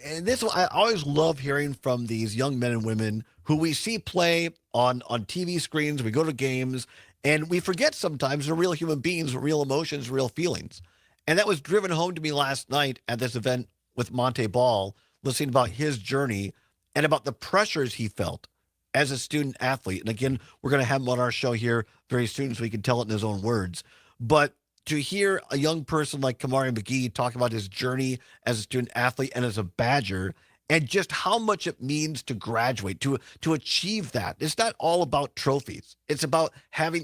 Speaker 3: And this, I always love hearing from these young men and women who we see play on TV screens. We go to games, and we forget sometimes they're real human beings with real emotions, real feelings. And that was driven home to me last night at this event with Monte Ball, listening about his journey and about the pressures he felt as a student athlete. And again, we're going to have him on our show here very soon so he can tell it in his own words. But to hear a young person like Kamari McGee talk about his journey as a student athlete and as a Badger, and just how much it means to graduate, to achieve that. It's not all about trophies. It's about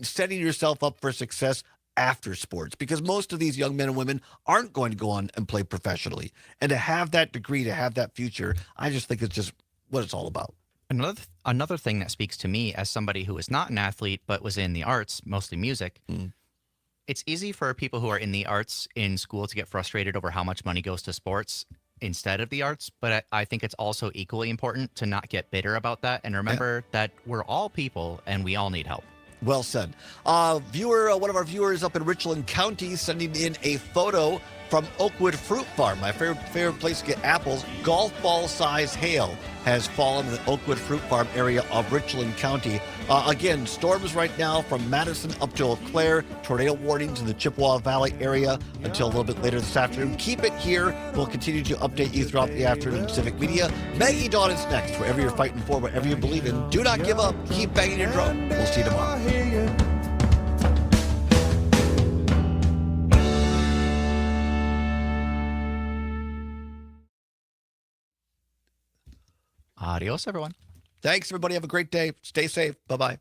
Speaker 3: setting yourself up for success after sports, because most of these young men and women aren't going to go on and play professionally. And to have that degree, to have that future, I just think it's just what it's all about.
Speaker 2: Another thing that speaks to me as somebody who is not an athlete but was in the arts, mostly music, it's easy for people who are in the arts in school to get frustrated over how much money goes to sports instead of the arts, but I think it's also equally important to not get bitter about that and remember that we're all people and we all need help.
Speaker 3: Well said. One of our viewers up in Richland County sending in a photo from Oakwood Fruit Farm, my favorite place to get apples. Golf ball size hail has fallen in the Oakwood Fruit Farm area of Richland County. Again, storms right now from Madison up to Eau Claire, tornado warnings in the Chippewa Valley area until a little bit later this afternoon. Keep it here. We'll continue to update you throughout the afternoon in Civic Media. Maggie Dawn is next. Wherever you're fighting for, whatever you believe in, do not give up. Keep banging your drum. We'll see you tomorrow.
Speaker 2: Adios, everyone.
Speaker 3: Thanks, everybody. Have a great day. Stay safe. Bye-bye.